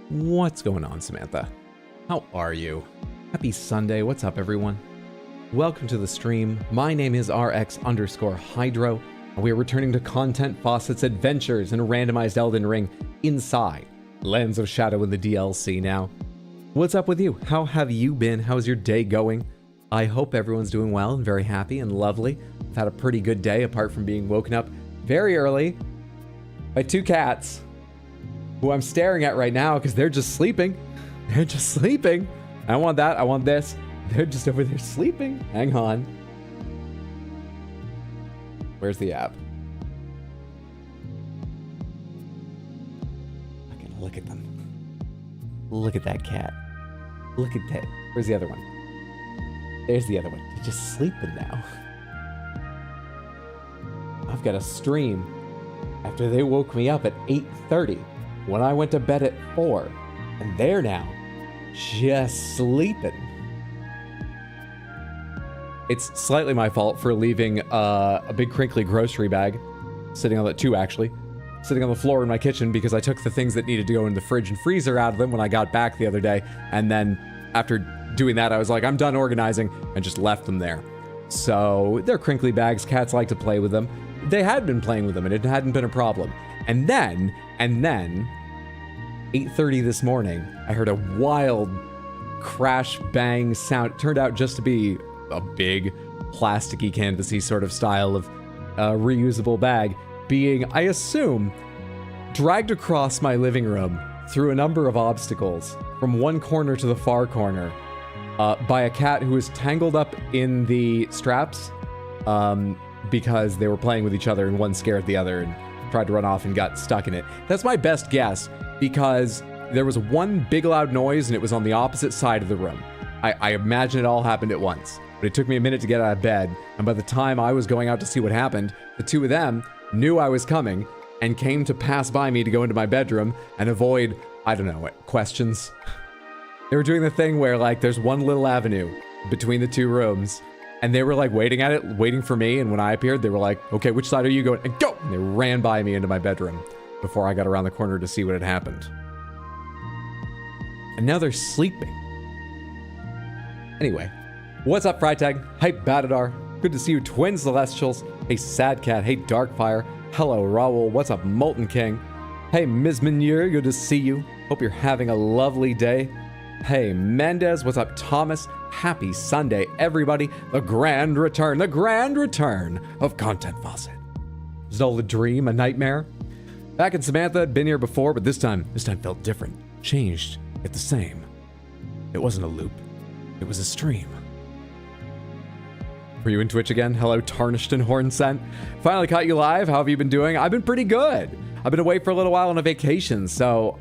What's going on, Samantha? How are you? Happy Sunday. What's up, everyone? Welcome to the stream. My name is RX_Hydro, and we are returning to Content Faucet's adventures in a randomized Elden Ring inside Lands of Shadow in the DLC now. What's up with you? How have you been? How's your day going? I hope everyone's doing well and very happy and lovely. I've had a pretty good day apart from being woken up very early by two cats who I'm staring at right now because they're just sleeping. They're just sleeping. I want that. I want this. They're just over there sleeping. Hang on. Where's the app? Okay, look at them. Look at that cat. Look at that. Where's the other one? There's the other one. They're just sleeping now. I've got a stream after they woke me up at 8:30 when I went to bed at 4, and they're now just sleeping. It's slightly my fault for leaving a big crinkly grocery bag sitting on sitting on the floor in my kitchen because I took the things that needed to go in the fridge and freezer out of them when I got back the other day, and then after doing that I was like, I'm done organizing, and just left them there. So they're crinkly bags. Cats like to play with them. They had been playing with them and it hadn't been a problem. And then 8:30 this morning, I heard a wild crash bang sound. It turned out just to be a big plasticky canvasy sort of style of reusable bag being, I assume, dragged across my living room through a number of obstacles from one corner to the far corner by a cat who was tangled up in the straps because they were playing with each other and one scared the other and tried to run off and got stuck in it. That's my best guess because there was one big loud noise and it was on the opposite side of the room. I imagine it all happened at once, but it took me a minute to get out of bed, and by the time I was going out to see what happened, the two of them knew I was coming and came to pass by me to go into my bedroom and avoid, I don't know, questions. They were doing the thing where, like, there's one little avenue between the two rooms, and they were, like, waiting for me, and when I appeared, they were like, okay, which side are you going? And go! And they ran by me into my bedroom before I got around the corner to see what had happened. And now they're sleeping. Anyway, what's up, Freitag? Hype Batadar. Good to see you, Twin Celestials. Hey, Sad Cat. Hey, Darkfire. Hello, Raoul. What's up, Molten King? Hey, Ms. Manure. Good to see you. Hope you're having a lovely day. Hey, Mendez. What's up, Thomas? Happy Sunday, everybody. The grand return of Content Faucet. Is it all a dream, a nightmare? Back in Samantha, I'd been here before, but this time felt different. Changed, yet the same. It wasn't a loop. It was a stream. Were you in Twitch again? Hello, Tarnished and Horn Scent. Finally caught you live. How have you been doing? I've been pretty good. I've been away for a little while on a vacation, so,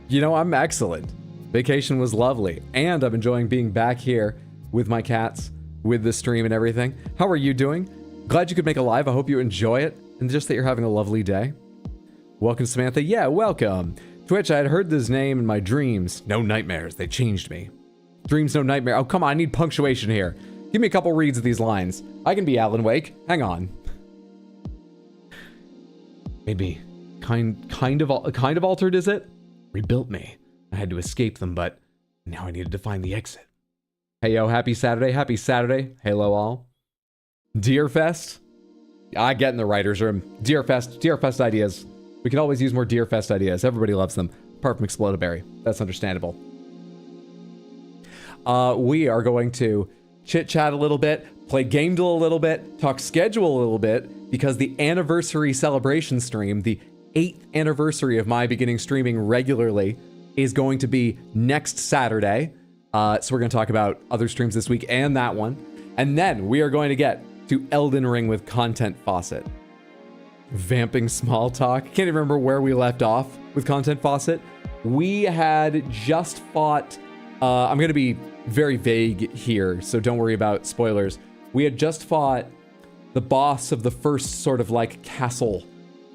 you know, I'm excellent. Vacation was lovely, and I'm enjoying being back here with my cats, with the stream and everything. How are you doing? Glad you could make a live. I hope you enjoy it, and just that you're having a lovely day. Welcome, Samantha. Yeah, welcome. Twitch, I had heard this name in my dreams. No nightmares. They changed me. Dreams, no nightmare. Oh, come on. I need punctuation here. Give me a couple reads of these lines. I can be Alan Wake. Hang on. Maybe. Kind of altered, is it? Rebuilt me. I had to escape them, but now I needed to find the exit. Hey, yo, happy Saturday. Happy Saturday. Hello, all. Deerfest? I get in the writer's room. Deerfest ideas. We can always use more Deerfest ideas. Everybody loves them. Apart from Explodaberry. That's understandable. We are going to chit-chat a little bit, play gamedle a little bit, talk schedule a little bit, because the anniversary celebration stream, the 8th anniversary of my beginning streaming regularly, is going to be next Saturday. So we're going to talk about other streams this week and that one. And then we are going to get to Elden Ring with Content Faucet. Vamping small talk. Can't even remember where we left off with Content Faucet. We had just fought... I'm going to be very vague here, so don't worry about spoilers. We had just fought the boss of the first sort of like castle.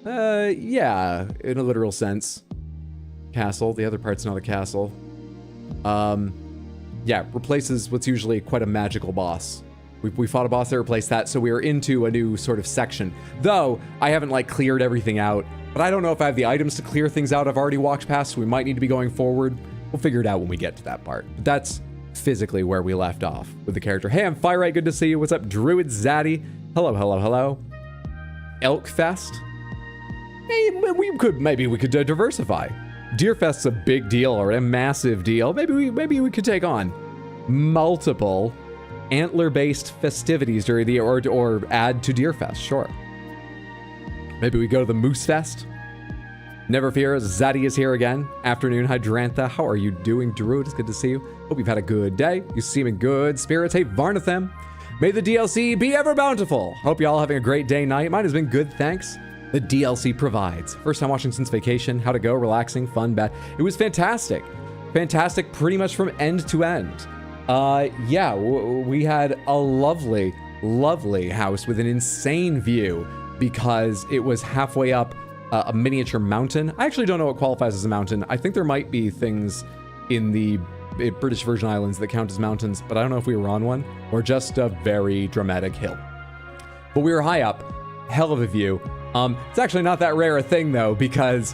Yeah, in a literal sense. Castle. The other part's not a castle. Yeah, replaces what's usually quite a magical boss. We fought a boss that replaced that, so we are into a new sort of section. Though, I haven't, like, cleared everything out. but I don't know if I have the items to clear things out I've already walked past, so we might need to be going forward. We'll figure it out when we get to that part. But that's physically where we left off with the character. Hey, I'm Firelight, good to see you. What's up, Druid Zaddy? Hello, hello, hello. Elkfest? Hey, maybe we could diversify. Deerfest's a big deal, or a massive deal. Maybe we could take on multiple antler-based festivities during the or add to Deerfest. Sure. Maybe we go to the Moose Fest. Never fear, Zaddy is here again. Afternoon, Hydrantha. How are you doing, Druid? It's good to see you. Hope you've had a good day. You seem in good spirits. Hey, Varnatham. May the DLC be ever bountiful. Hope you all having a great day, night. Mine has been good, thanks. The DLC provides. First time watching since vacation. How'd it go? Relaxing, fun, bad. It was fantastic. Fantastic pretty much from end to end. Yeah, we had a lovely, lovely house with an insane view because it was halfway up a miniature mountain. I actually don't know what qualifies as a mountain. I think there might be things in the British Virgin Islands that count as mountains, but I don't know if we were on one or just a very dramatic hill. But we were high up, hell of a view. It's actually not that rare a thing though, because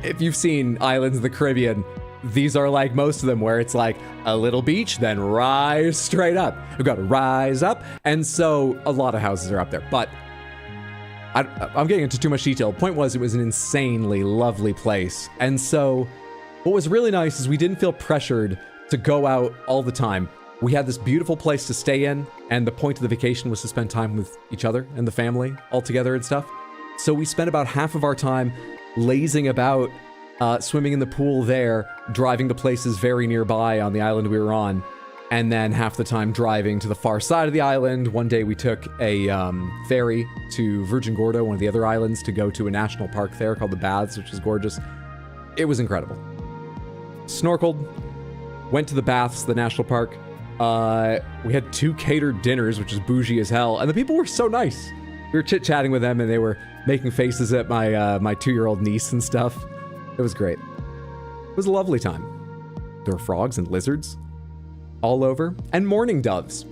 if you've seen islands in the Caribbean, these are like most of them where it's like a little beach, then rise straight up. We've got to rise up. And so a lot of houses are up there, but I'm getting into too much detail. Point was, it was an insanely lovely place. And so what was really nice is we didn't feel pressured to go out all the time. We had this beautiful place to stay in, and the point of the vacation was to spend time with each other and the family all together and stuff. So we spent about half of our time lazing about, swimming in the pool there, driving to places very nearby on the island we were on, and then half the time driving to the far side of the island. One day we took a ferry to Virgin Gordo, one of the other islands, to go to a national park there called the Baths, which is gorgeous. It was incredible. Snorkeled, went to the Baths, the national park. We had 2 catered dinners, which is bougie as hell, and the people were so nice. We were chit-chatting with them, and they were making faces at my my 2-year-old niece and stuff. It was great. It was a lovely time. There were frogs and lizards all over, and mourning doves,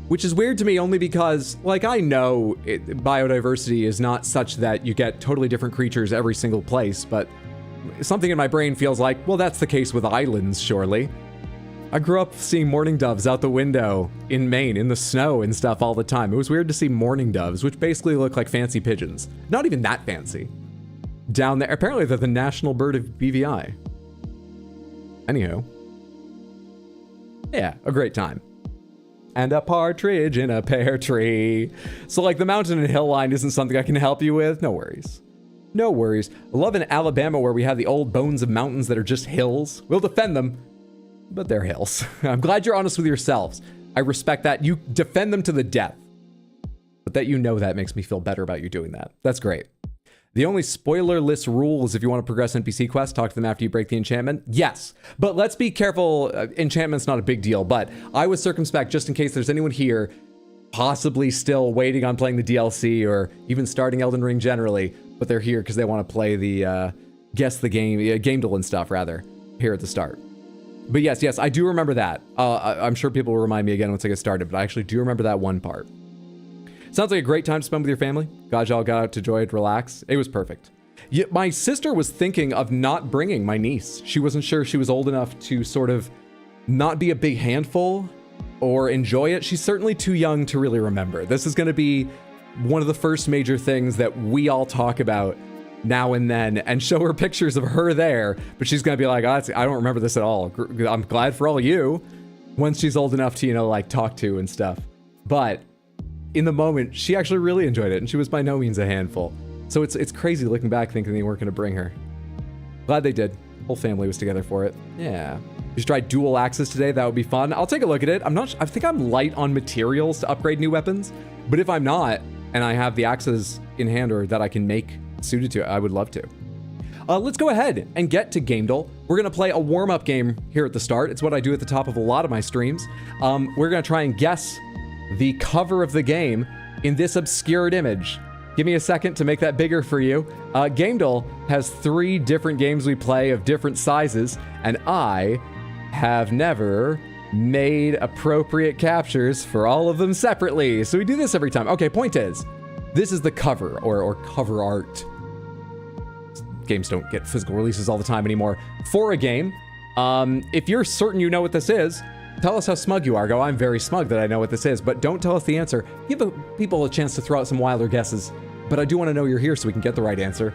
which is weird to me only because, like, I know biodiversity is not such that you get totally different creatures every single place, but something in my brain feels like, well, that's the case with islands, surely. I grew up seeing mourning doves out the window in Maine, in the snow and stuff all the time. It was weird to see mourning doves, which basically look like fancy pigeons. Not even that fancy. Down there, apparently they're the national bird of BVI. Anywho. Yeah, a great time. And a partridge in a pear tree. So like the mountain and hill line isn't something I can help you with. No worries. No worries. I love in Alabama where we have the old bones of mountains that are just hills. We'll defend them, but they're hills. I'm glad you're honest with yourselves. I respect that. You defend them to the death. But that you know that makes me feel better about you doing that. That's great. The only spoiler-less rule is if you want to progress NPC quests, talk to them after you break the enchantment. Yes, but let's be careful. Enchantment's not a big deal, but I was circumspect just in case there's anyone here possibly still waiting on playing the DLC or even starting Elden Ring generally, but they're here because they want to play the, guess the game, gamedle and stuff, rather, here at the start. But yes, I do remember that. I'm sure people will remind me again once I get started, but I actually do remember that one part. Sounds like a great time to spend with your family. Glad y'all got out to enjoy it, relax. It was perfect. Yet my sister was thinking of not bringing my niece. She wasn't sure she was old enough to sort of not be a big handful or enjoy it. She's certainly too young to really remember. This is going to be one of the first major things that we all talk about now and then and show her pictures of her there. But she's going to be like, oh, I don't remember this at all. I'm glad for all you. Once she's old enough to, you know, like talk to and stuff. But in the moment, she actually really enjoyed it, and she was by no means a handful. So it's crazy looking back thinking they weren't going to bring her. Glad they did. Whole family was together for it. Yeah. You should try dual axes today. That would be fun. I'll take a look at it. I think I'm light on materials to upgrade new weapons, but if I'm not, and I have the axes in hand or that I can make suited to it, I would love to. Let's go ahead and get to gamedle. We're gonna play a warm-up game here at the start. It's what I do at the top of a lot of my streams. We're gonna try and guess the cover of the game in this obscured image. Give me a second to make that bigger for you. gamedle has 3 different games we play of different sizes, and I have never made appropriate captures for all of them separately. So we do this every time. Okay, point is, this is the cover or cover art. games don't get physical releases all the time anymore, for a game. If you're certain you know what this is, tell us how smug you are. Go, I'm very smug that I know what this is, but don't tell us the answer. Give people a chance to throw out some wilder guesses, but I do want to know you're here so we can get the right answer,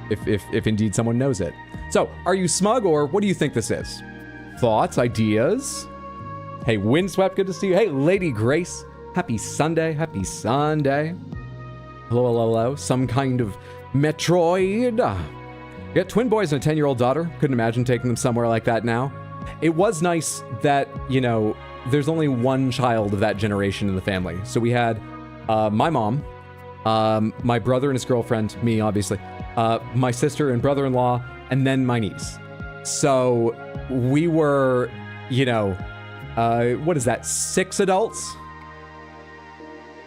if indeed someone knows it. So, are you smug, or what do you think this is? Thoughts, ideas? Hey, Windswept, good to see you. Hey, Lady Grace, happy Sunday, happy Sunday. Hello, hello, hello. Some kind of Metroid. You got twin boys and a 10-year-old daughter. Couldn't imagine taking them somewhere like that now. It was nice that, you know, there's only one child of that generation in the family. So we had my mom, my brother and his girlfriend, me, obviously, my sister and brother-in-law, and then my niece. So we were, you know, what is that, 6 adults?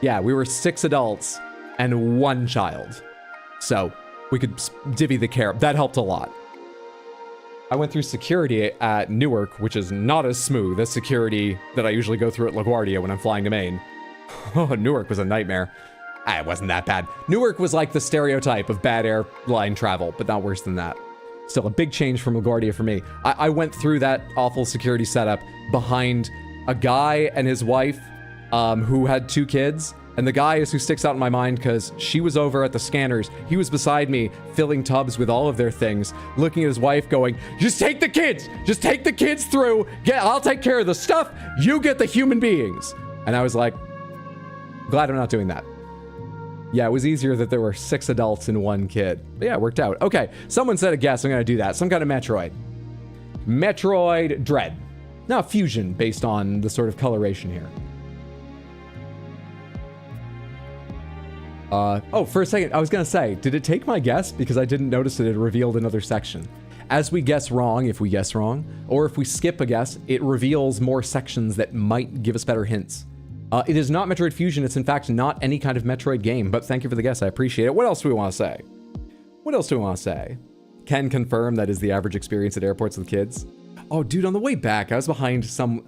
Yeah, we were 6 adults and 1 child. So we could divvy the care. That helped a lot. I went through security at Newark, which is not as smooth as security that I usually go through at LaGuardia when I'm flying to Maine. Oh, Newark was a nightmare. It wasn't that bad. Newark was like the stereotype of bad airline travel, but not worse than that. Still a big change from LaGuardia for me. I went through that awful security setup behind a guy and his wife who had 2 kids. And the guy is who sticks out in my mind because she was over at the scanners. He was beside me, filling tubs with all of their things, looking at his wife going, just take the kids! Just take the kids through! I'll take care of the stuff! You get the human beings! And I was like, glad I'm not doing that. Yeah, it was easier that there were 6 adults and 1 kid. But yeah, it worked out. Okay, someone said a guess. I'm going to do that. Some kind of Metroid. Metroid Dread. Now, fusion based on the sort of coloration here. Oh, for a second, I was going to say, did it take my guess? Because I didn't notice that it revealed another section. As we guess wrong, if we guess wrong, or if we skip a guess, it reveals more sections that might give us better hints. It is not Metroid Fusion. It's in fact not any kind of Metroid game, but thank you for the guess. I appreciate it. What else do we want to say? What else do we want to say? Can confirm that is the average experience at airports with kids. Oh, dude, on the way back, I was behind some...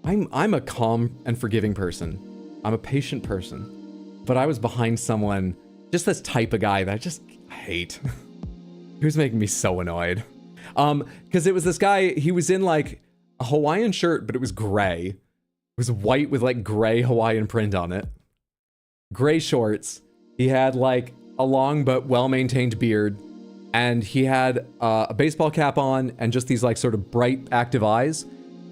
I'm a calm and forgiving person. I'm a patient person. But I was behind someone, just this type of guy that I just hate. He was making me so annoyed. Because it was this guy, he was in like a Hawaiian shirt, but it was gray. It was white with like gray Hawaiian print on it. Gray shorts. He had like a long but well-maintained beard. And he had a baseball cap on and just these like sort of bright, active eyes.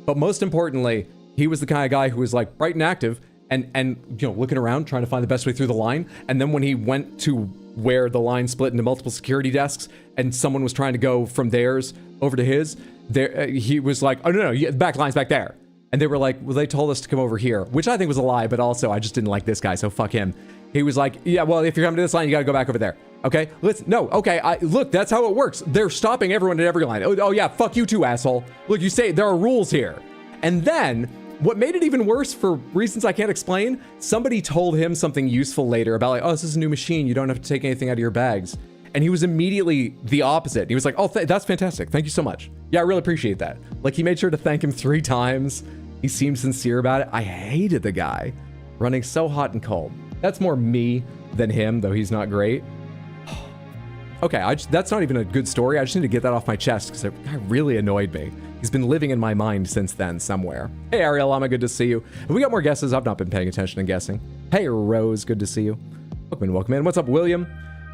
But most importantly, he was the kind of guy who was like bright and active and you know, looking around, trying to find the best way through the line. And then when he went to where the line split into multiple security desks and someone was trying to go from theirs over to his, there he was like, oh, no, the back line's back there. And they were like, well, they told us to come over here, which I think was a lie, but also I just didn't like this guy, so fuck him. He was like, yeah, well, if you're coming to this line, you gotta go back over there. Okay, look, that's how it works. They're stopping everyone at every line. Oh yeah, fuck you too, asshole. Look, you say there are rules here. And then, what made it even worse, for reasons I can't explain, somebody told him something useful later about like, oh, this is a new machine. You don't have to take anything out of your bags. And he was immediately the opposite. He was like, oh, that's fantastic. Thank you so much. Yeah, I really appreciate that. Like, he made sure to thank him 3 times. He seemed sincere about it. I hated the guy. Running so hot and cold. That's more me than him, though he's not great. Okay, that's not even a good story. I just need to get that off my chest because that guy really annoyed me. He's been living in my mind since then somewhere. Hey, Ariel Lama, good to see you. Have we got more guesses? I've not been paying attention and guessing. Hey, Rose, good to see you. Welcome in. What's up, William?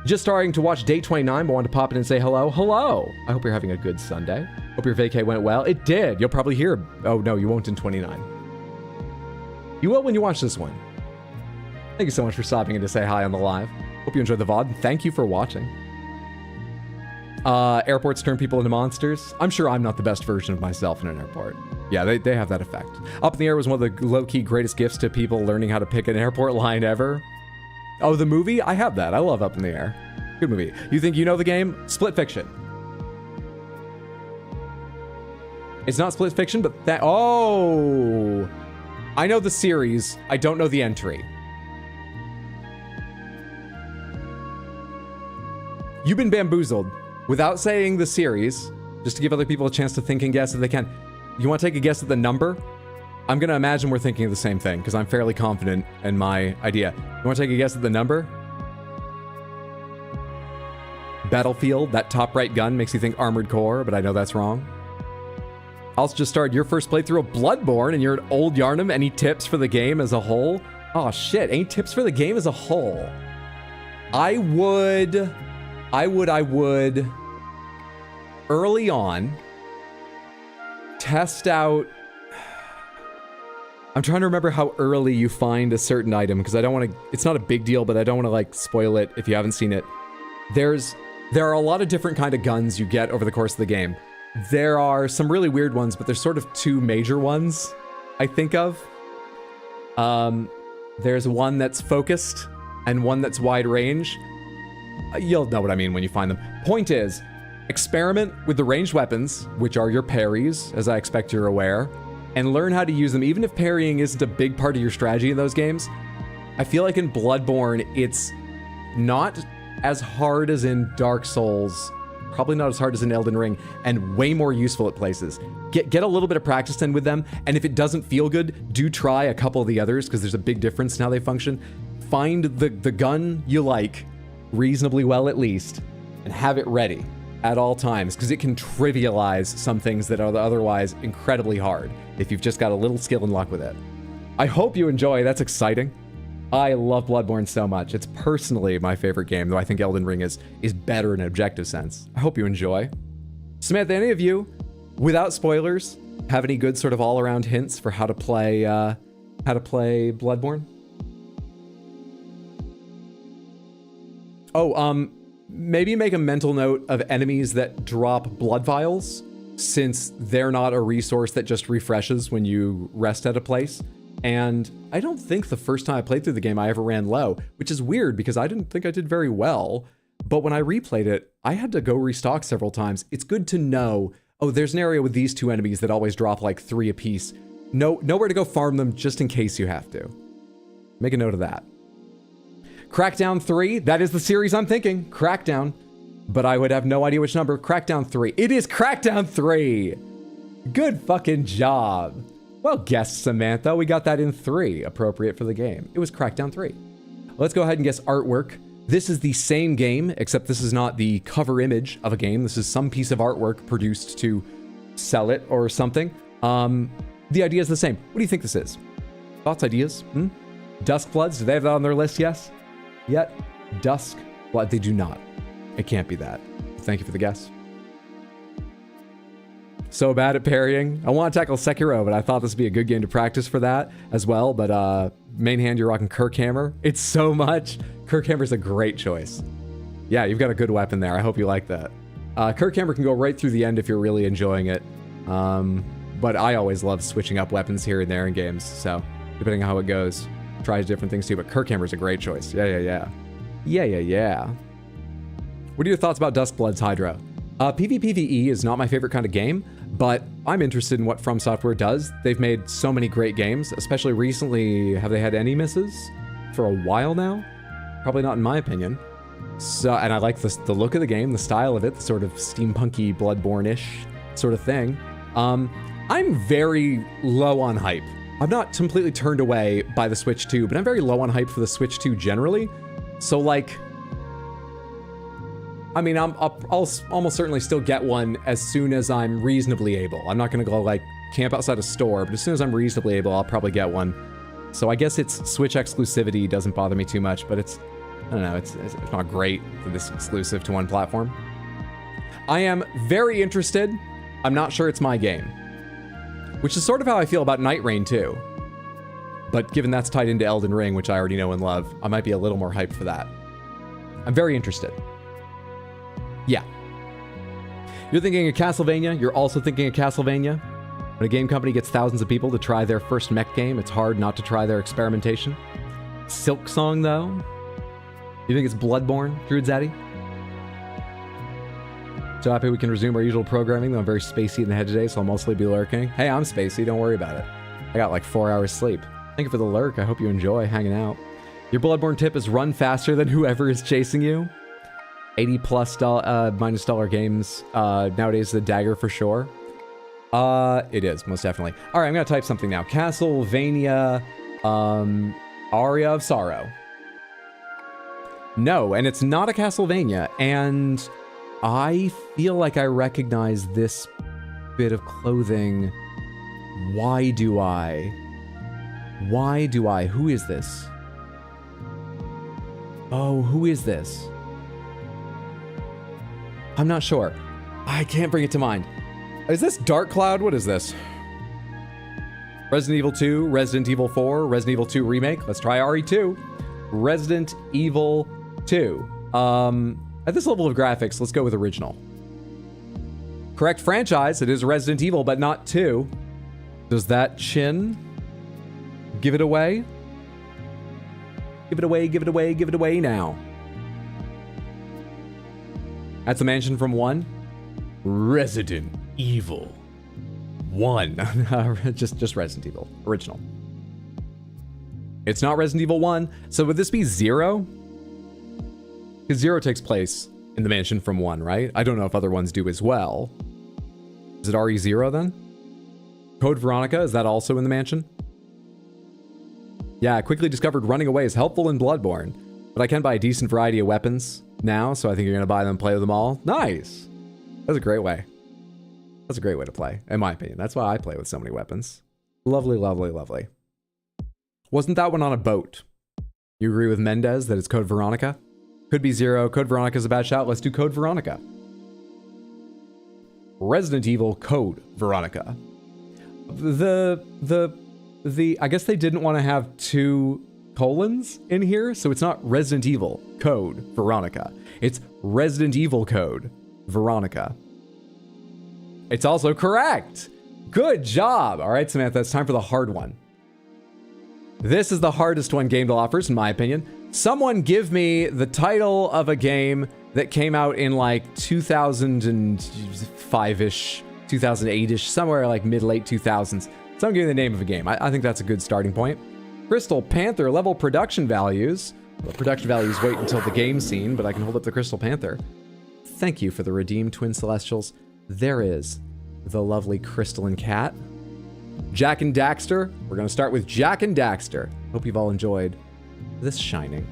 Just starting to watch day 29, but wanted to pop in and say hello. Hello. I hope you're having a good Sunday. Hope your vacay went well. It did. You'll probably hear. Oh, no, you won't in 29. You will when you watch this one. Thank you so much for stopping in to say hi on the live. Hope you enjoyed the VOD. Thank you for watching. Airports turn people into monsters. I'm sure I'm not the best version of myself in an airport. Yeah, they have that effect. Up in the Air was one of the low-key greatest gifts to people learning how to pick an airport line ever. Oh, the movie? I have that. I love Up in the Air. Good movie. You think you know the game? Split Fiction. It's not Split Fiction, but that... Oh! I know the series. I don't know the entry. You've been bamboozled. Without saying the series, just to give other people a chance to think and guess if they can. You want to take a guess at the number? I'm going to imagine we're thinking of the same thing, because I'm fairly confident in my idea. You want to take a guess at the number? Battlefield, that top right gun makes you think Armored Core, but I know that's wrong. Also just started your first playthrough of Bloodborne, and you're an old Yarnum. Any tips for the game as a whole? Oh shit, any tips for the game as a whole? I would early on test out. I'm trying to remember how early you find a certain item, because I don't want to, it's not a big deal, but I don't want to like spoil it if you haven't seen it. There are a lot of different kind of guns you get over the course of the game. There are some really weird ones, but there's sort of two major ones I think of. There's one that's focused and one that's wide range. You'll know what I mean when you find them. Point is, experiment with the ranged weapons, which are your parries, as I expect you're aware, and learn how to use them, even if parrying isn't a big part of your strategy in those games. I feel like in Bloodborne, it's not as hard as in Dark Souls, probably not as hard as in Elden Ring, and way more useful at places. Get a little bit of practice in with them, and if it doesn't feel good, do try a couple of the others, because there's a big difference in how they function. Find the gun you like, reasonably well at least, and have it ready at all times, because it can trivialize some things that are otherwise incredibly hard if you've just got a little skill and luck with it. I hope you enjoy. That's exciting. I love Bloodborne so much. It's personally my favorite game, though I think Elden Ring is better in an objective sense. I hope you enjoy. Samantha, any of you, without spoilers, have any good sort of all-around hints for how to play Bloodborne? Oh, maybe make a mental note of enemies that drop blood vials, since they're not a resource that just refreshes when you rest at a place. And I don't think the first time I played through the game I ever ran low, which is weird because I didn't think I did very well. But when I replayed it, I had to go restock several times. It's good to know, oh, there's an area with these two enemies that always drop like 3 apiece. Nowhere to go farm them just in case you have to. Make a note of that. Crackdown 3, that is the series I'm thinking. Crackdown. But I would have no idea which number. Crackdown 3. It is Crackdown 3! Good fucking job. Well guessed, Samantha. We got that in 3, appropriate for the game. It was Crackdown 3. Let's go ahead and guess artwork. This is the same game, except this is not the cover image of a game. This is some piece of artwork produced to sell it or something. The idea is the same. What do you think this is? Thoughts, ideas? Duskbloods, do they have that on their list? Yes? Yet? Duskblood, they do not. It can't be that. Thank you for the guess. So bad at parrying. I want to tackle Sekiro, but I thought this would be a good game to practice for that as well. But main hand, you're rocking Kirkhammer. It's so much. Kirkhammer's a great choice. Yeah, you've got a good weapon there. I hope you like that. Kirkhammer can go right through the end if you're really enjoying it. But I always love switching up weapons here and there in games. So depending on how it goes, tries different things too. But Kirkhammer's a great choice. Yeah. What are your thoughts about Duskblood's Hydra? PvPvE is not my favorite kind of game, but I'm interested in what From Software does. They've made so many great games, especially recently. Have they had any misses? For a while now? Probably not in my opinion. So, and I like the look of the game, the style of it, the sort of steampunky, Bloodborne-ish sort of thing. I'm very low on hype. I'm not completely turned away by the Switch 2, but I'm very low on hype for the Switch 2 generally. So like, I mean, I'll almost certainly still get one as soon as I'm reasonably able. I'm not gonna go like camp outside a store, but as soon as I'm reasonably able, I'll probably get one. So I guess its Switch exclusivity doesn't bother me too much, but it's, I don't know, it's not great for this exclusive to one platform. I am very interested. I'm not sure it's my game, which is sort of how I feel about Night Rain too. But given that's tied into Elden Ring, which I already know and love, I might be a little more hyped for that. I'm very interested. Yeah. You're thinking of Castlevania. You're also thinking of Castlevania. When a game company gets thousands of people to try their first mech game, it's hard not to try their experimentation. Silk Song, though? You think it's Bloodborne, Druid Zaddy? So happy we can resume our usual programming, though I'm very spacey in the head today, so I'll mostly be lurking. Hey, I'm spacey, don't worry about it. I got like 4 hours sleep. Thank you for the lurk. I hope you enjoy hanging out. Your Bloodborne tip is run faster than whoever is chasing you. 80 plus minus dollar games. Nowadays, the dagger for sure. It is, most definitely. All right, I'm going to type something now. Castlevania, Aria of Sorrow. No, and it's not a Castlevania. And I feel like I recognize this bit of clothing. Why do I? Why do I? Who is this? Oh, who is this? I'm not sure. I can't bring it to mind. Is this Dark Cloud? What is this? Resident Evil 2, Resident Evil 4, Resident Evil 2 Remake. Let's try RE2. Resident Evil 2. At this level of graphics, let's go with original. Correct franchise, it is Resident Evil, but not 2. Does that chin give it away? Give it away, give it away, give it away now. That's a mansion from 1. Resident Evil 1. just Resident Evil, original. It's not Resident Evil 1, so would this be 0? Because 0 takes place in the mansion from 1, right? I don't know if other ones do as well. Is it RE0 then? Code Veronica, is that also in the mansion? Yeah, I quickly discovered running away is helpful in Bloodborne, but I can buy a decent variety of weapons now, so I think you're going to buy them and play with them all. Nice! That's a great way. That's a great way to play, in my opinion. That's why I play with so many weapons. Lovely, lovely, lovely. Wasn't that one on a boat? You agree with Mendez that it's Code Veronica? Could be 0. Code Veronica's a bad shout. Let's do Code Veronica. Resident Evil Code Veronica. I guess they didn't want to have 2 colons in here, so it's not Resident Evil Code Veronica. It's Resident Evil Code Veronica. It's also correct. Good job. All right, Samantha, it's time for the hard one. This is the hardest one gamedle offers, in my opinion. Someone give me the title of a game that came out in like 2005-ish, 2008-ish, somewhere like mid-late 2000s. Someone give me the name of a game. I think that's a good starting point. Crystal Panther level production values. Well, production values wait until the game scene, but I can hold up the Crystal Panther. Thank you for the redeemed Twin Celestials. There is the lovely Crystalline Cat. Jack and Daxter. We're going to start with Jack and Daxter. Hope you've all enjoyed this shining,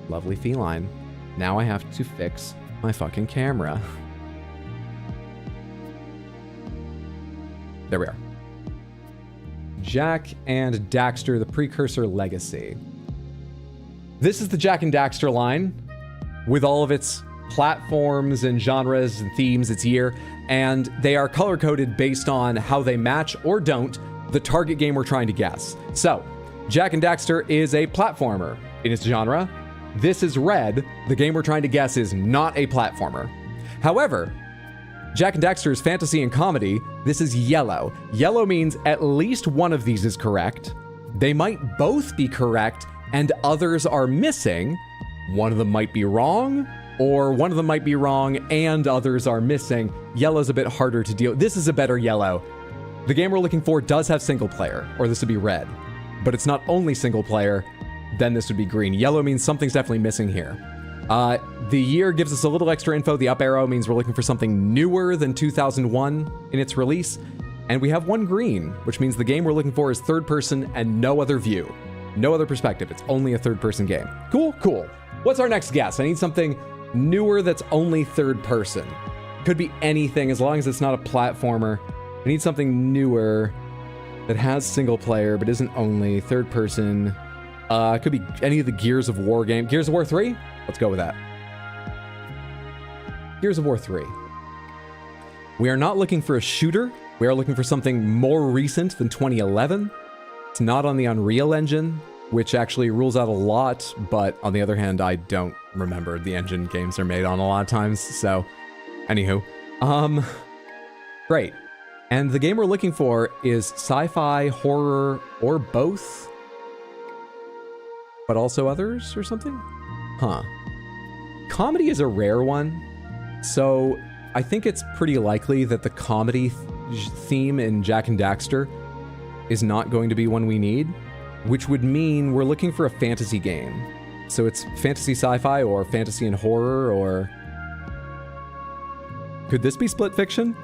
lovely feline. Now I have to fix my fucking camera. There we are. Jack and Daxter, the Precursor Legacy. This is the Jack and Daxter line with all of its platforms and genres and themes, its year, and they are color-coded based on how they match or don't the target game we're trying to guess. So, Jack and Daxter is a platformer in its genre. This is red. The game we're trying to guess is not a platformer. However, Jack and Daxter is fantasy and comedy. This is yellow. Yellow means at least one of these is correct. They might both be correct, and others are missing. One of them might be wrong, or one of them might be wrong and others are missing. Yellow's a bit harder to deal. This is a better yellow. The game we're looking for does have single player, or this would be red. But it's not only single player, then this would be green. Yellow means something's definitely missing here. The year gives us a little extra info. The up arrow means we're looking for something newer than 2001 in its release. And we have one green, which means the game we're looking for is third person and no other view. No other perspective. It's only a third person game. Cool, cool. What's our next guess? I need something newer that's only third person. Could be anything as long as it's not a platformer. I need something newer that has single player but isn't only third person. It could be any of the Gears of War game. Gears of War 3? Let's go with that. Gears of War 3. We are not looking for a shooter. We are looking for something more recent than 2011. It's not on the Unreal Engine, which actually rules out a lot, but on the other hand, I don't remember the engine games are made on a lot of times, so anywho. Great. And the game we're looking for is sci-fi, horror, or both, but also others or something? Huh. Comedy is a rare one, so I think it's pretty likely that the comedy theme in Jack and Daxter is not going to be one we need, which would mean we're looking for a fantasy game. So it's fantasy sci-fi or fantasy and horror, or could this be Split Fiction?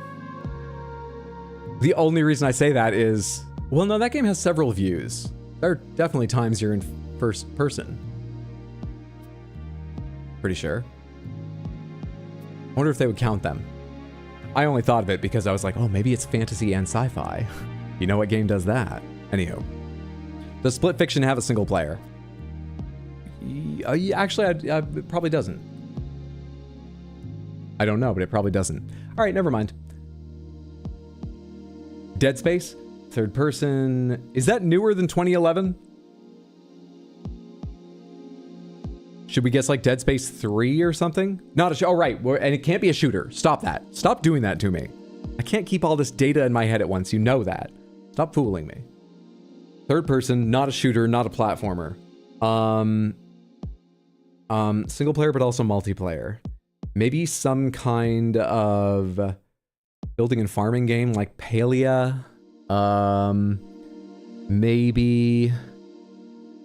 The only reason I say that is, well, no, that game has several views. There are definitely times you're in first person. Pretty sure. wonder if they would count them. I only thought of it because I was like, oh, maybe it's fantasy and sci-fi. You know what game does that? Anywho. Does Split Fiction have a single player? Actually, it probably doesn't. I don't know, but it probably doesn't. All right, never mind. Dead Space, third person. Is that newer than 2011? Should we guess like Dead Space 3 or something? Not a oh, right. And it can't be a shooter. Stop that. Stop doing that to me. I can't keep all this data in my head at once. You know that. Stop fooling me. Third person, not a shooter, not a platformer. Single player, but also multiplayer. Maybe some kind of building and farming game like Palia. Maybe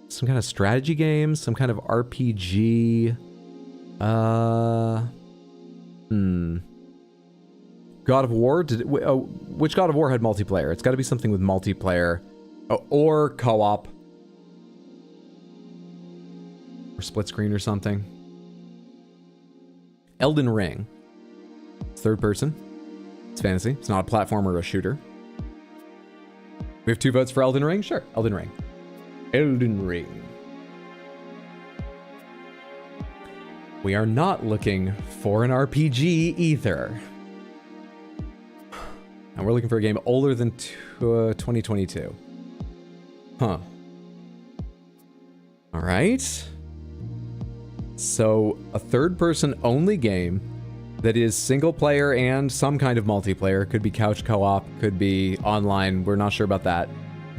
some kind of strategy game, some kind of RPG. God of War? Which God of War had multiplayer? It's got to be something with multiplayer. Or co-op. Or split screen or something. Elden Ring. It's third person. It's fantasy. It's not a platformer or a shooter. We have 2 votes for Elden Ring? Sure. Elden Ring. Elden Ring. We are not looking for an RPG either. And we're looking for a game older than 2022. Huh. All right. So a third-person only game that is single player and some kind of multiplayer. Could be couch co-op, could be online. We're not sure about that.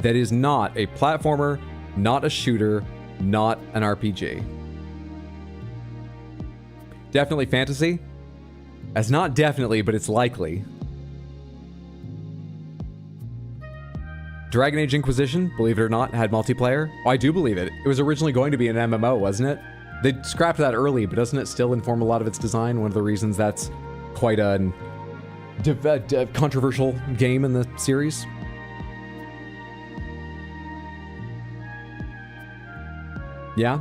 That is not a platformer, not a shooter, not an RPG. Definitely fantasy? That's not definitely, but it's likely. Dragon Age Inquisition, believe it or not, had multiplayer. Oh, I do believe it. It was originally going to be an MMO, wasn't it? They scrapped that early, but doesn't it still inform a lot of its design? One of the reasons that's quite a controversial game in the series. Yeah?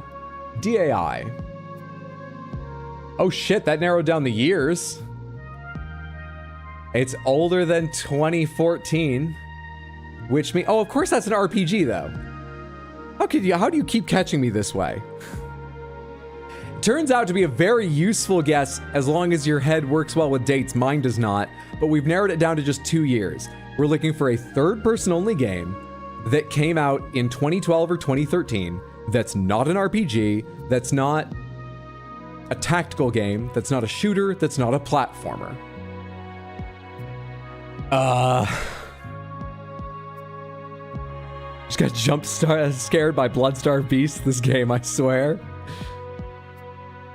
DAI. Oh shit, that narrowed down the years. It's older than 2014. Which means, oh, of course that's an RPG though. How do you keep catching me this way? Turns out to be a very useful guess as long as your head works well with dates. Mine does not, but we've narrowed it down to just 2 years. We're looking for a third-person only game that came out in 2012 or 2013 that's not an RPG, that's not a tactical game, that's not a shooter, that's not a platformer. Just got scared by Bloodstarved Beast this game, I swear.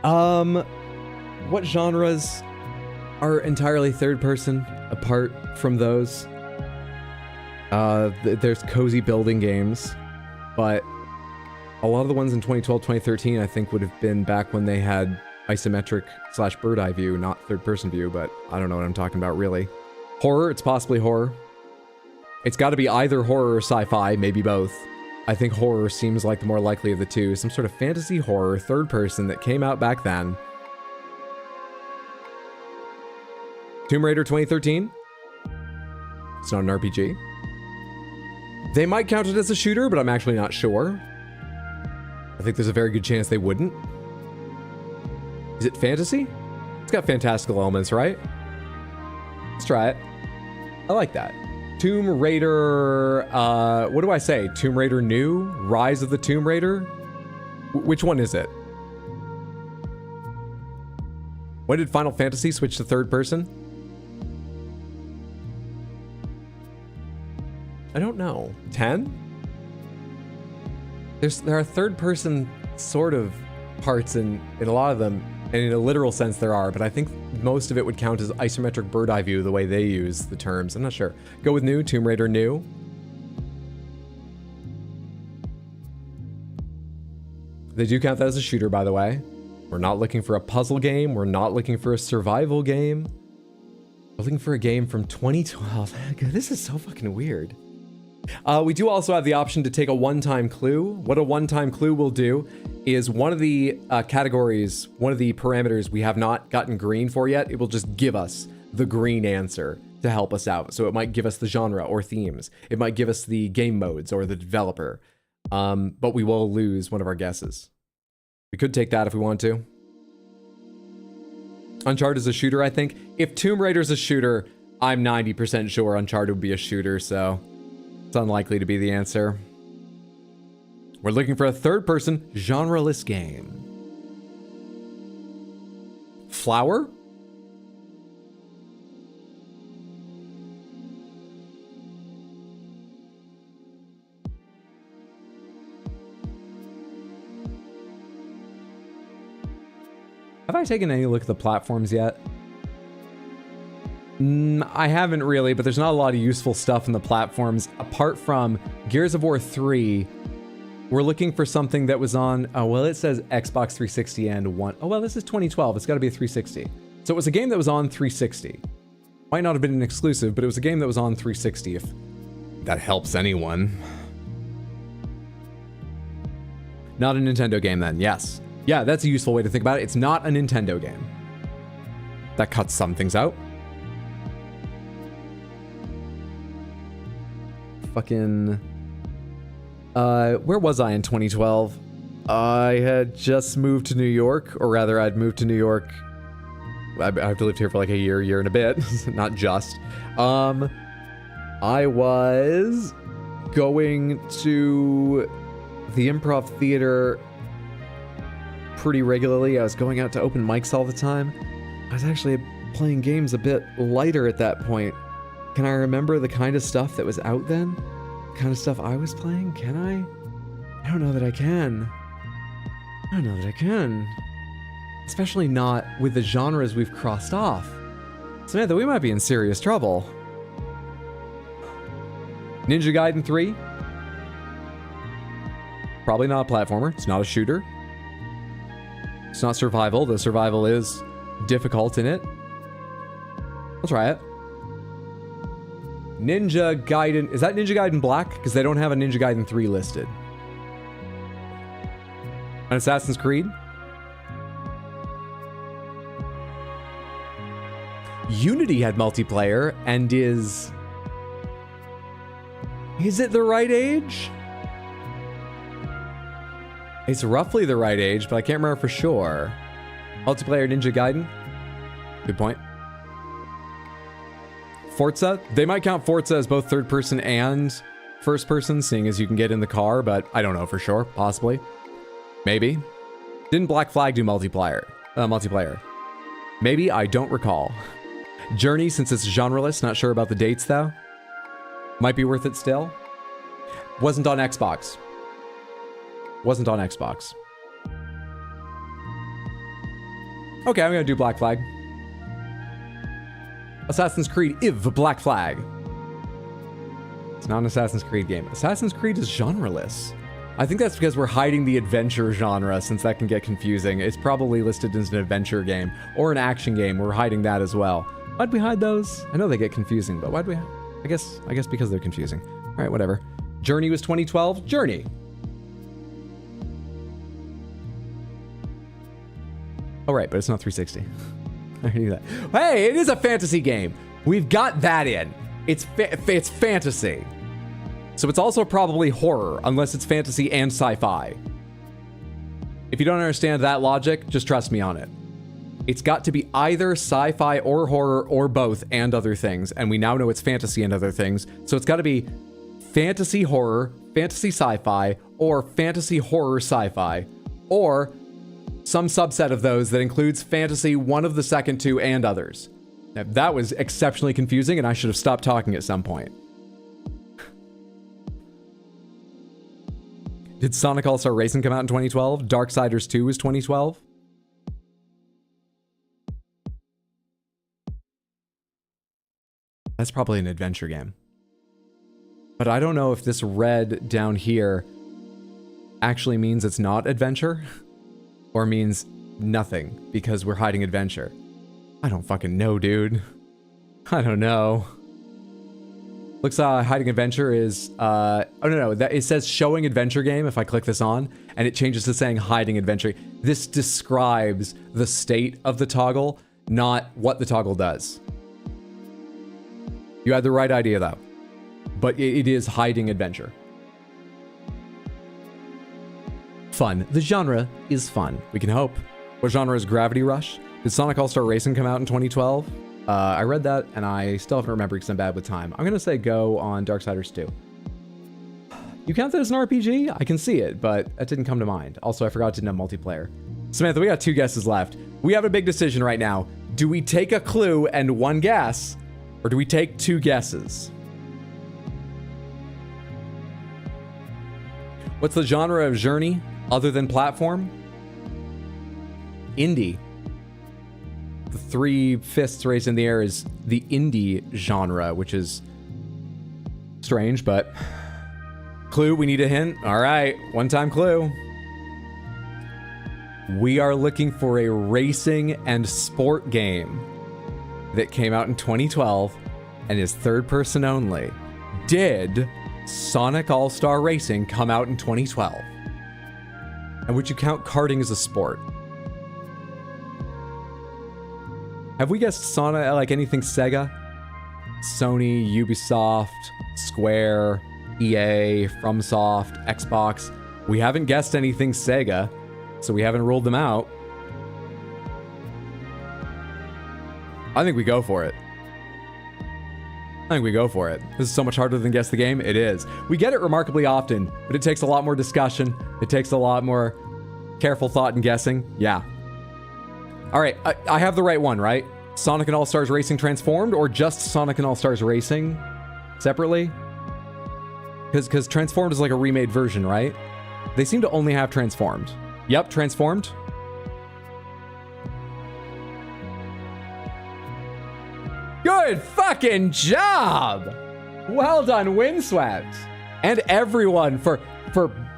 What genres are entirely third person apart from those? There's cozy building games, but a lot of the ones in 2012, 2013, I think would have been back when they had isometric / bird eye view, not third person view, but I don't know what I'm talking about really. Horror, it's possibly horror. It's got to be either horror or sci-fi, maybe both. I think horror seems like the more likely of the two. Some sort of fantasy horror, third person that came out back then. Tomb Raider 2013? It's not an RPG. They might count it as a shooter, but I'm actually not sure. I think there's a very good chance they wouldn't. Is it fantasy? It's got fantastical elements, right? Let's try it. I like that. Tomb Raider, what do I say? Tomb Raider New? Rise of the Tomb Raider? Which one is it? When did Final Fantasy switch to third person? I don't know. 10? There are third person sort of parts in a lot of them, and in a literal sense there are, but I think most of it would count as isometric bird eye view the way they use the terms. I'm not sure. Go with new, Tomb Raider New. They do count that as a shooter, by the way. We're not looking for a puzzle game. We're not looking for a survival game. We're looking for a game from 2012. This is so fucking weird. We do also have the option to take a one-time clue. What a one-time clue will do is one of the categories, one of the parameters we have not gotten green for yet. It will just give us the green answer to help us out. So it might give us the genre or themes. It might give us the game modes or the developer. But we will lose one of our guesses. We could take that if we want to. Uncharted is a shooter, I think. If Tomb Raider is a shooter, I'm 90% sure Uncharted would be a shooter, so it's unlikely to be the answer. We're looking for a third-person, genreless game. Flower? Have I taken any look at the platforms yet? I haven't really, but there's not a lot of useful stuff in the platforms. Apart from Gears of War 3, we're looking for something that was on... Oh, well, it says Xbox 360 and one... Oh, well, this is 2012. It's got to be a 360. So it was a game that was on 360. Might not have been an exclusive, but it was a game that was on 360, if that helps anyone. Not a Nintendo game, then. Yes. Yeah, that's a useful way to think about it. It's not a Nintendo game. That cuts some things out. Fucking... where was I in 2012? I had just moved to New York, or rather, I'd moved to New York. I've lived here for like a year and a bit. Not just. I was going to the Improv Theater pretty regularly. I was going out to open mics all the time. I was actually playing games a bit lighter at that point. Can I remember the kind of stuff that was out then? The kind of stuff I was playing? Can I? I don't know that I can. I don't know that I can. Especially not with the genres we've crossed off. Samantha, we might be in serious trouble. Ninja Gaiden 3? Probably not a platformer. It's not a shooter. It's not survival. The survival is difficult in it. I'll try it. Ninja Gaiden. Is that Ninja Gaiden Black? Because they don't have a Ninja Gaiden 3 listed. An Assassin's Creed? Unity had multiplayer and is... Is it the right age? It's roughly the right age, but I can't remember for sure. Multiplayer Ninja Gaiden? Good point. Forza? They might count Forza as both third person and first person, seeing as you can get in the car, but I don't know for sure. Possibly. Maybe. Didn't Black Flag do multiplayer? Maybe, I don't recall. Journey, since it's genreless, not sure about the dates though. Might be worth it still. Wasn't on Xbox. Wasn't on Xbox. Okay, I'm gonna do Black Flag. Assassin's Creed IV Black Flag. It's not an Assassin's Creed game. Assassin's Creed is genreless. I think that's because we're hiding the adventure genre, since that can get confusing. It's probably listed as an adventure game or an action game. We're hiding that as well. Why'd we hide those? I know they get confusing, but why'd we... I guess because they're confusing. All right, whatever. Journey was 2012. Journey. Oh, right, but it's not 360. I knew that. Hey, it is a fantasy game. We've got that in. It's fantasy. So it's also probably horror, unless it's fantasy and sci-fi. If you don't understand that logic, just trust me on it. It's got to be either sci-fi or horror or both and other things. And we now know it's fantasy and other things. So it's got to be fantasy horror, fantasy sci-fi, or fantasy horror sci-fi, or some subset of those that includes fantasy, one of the second two, and others. Now, that was exceptionally confusing, and I should have stopped talking at some point. Did Sonic All-Star Racing come out in 2012? Darksiders 2 was 2012? That's probably an adventure game. But I don't know if this red down here actually means it's not adventure. Or means nothing, because we're hiding adventure. I don't fucking know, dude. I don't know. Looks hiding adventure is oh no, that it says showing adventure game if I click this on, and it changes to saying hiding adventure. This describes the state of the toggle, not what the toggle does. You had the right idea though, but it is hiding adventure. Fun. The genre is fun. We can hope. What genre is Gravity Rush? Did Sonic All-Star Racing come out in 2012? I read that, and I still haven't remembered because I'm bad with time. I'm going to say go on Darksiders 2. You count that as an RPG? I can see it, but that didn't come to mind. Also, I forgot it didn't have multiplayer. Samantha, we got 2 guesses left. We have a big decision right now. Do we take a clue and 1 guess, or do we take 2 guesses? What's the genre of Journey other than platform? Indie. The 3 fists raised in the air is the indie genre, which is strange, but clue, we need a hint. All right, 1-time clue. We are looking for a racing and sport game that came out in 2012 and is third person only. Did Sonic All-Star Racing come out in 2012? And would you count karting as a sport? Have we guessed Sonic, like anything Sega? Sony, Ubisoft, Square, EA, FromSoft, Xbox. We haven't guessed anything Sega, so we haven't ruled them out. I think we go for it. I think we go for it. This is so much harder than guess the game. It is. We get it remarkably often, but it takes a lot more discussion. It takes a lot more careful thought and guessing. Yeah. All right, I have the right one, right? Sonic and All-Stars Racing Transformed, or just Sonic and All-Stars Racing separately? Because Transformed is like a remade version, right? They seem to only have Transformed. Yep, Transformed. Good fucking job! Well done, Windswept! And everyone for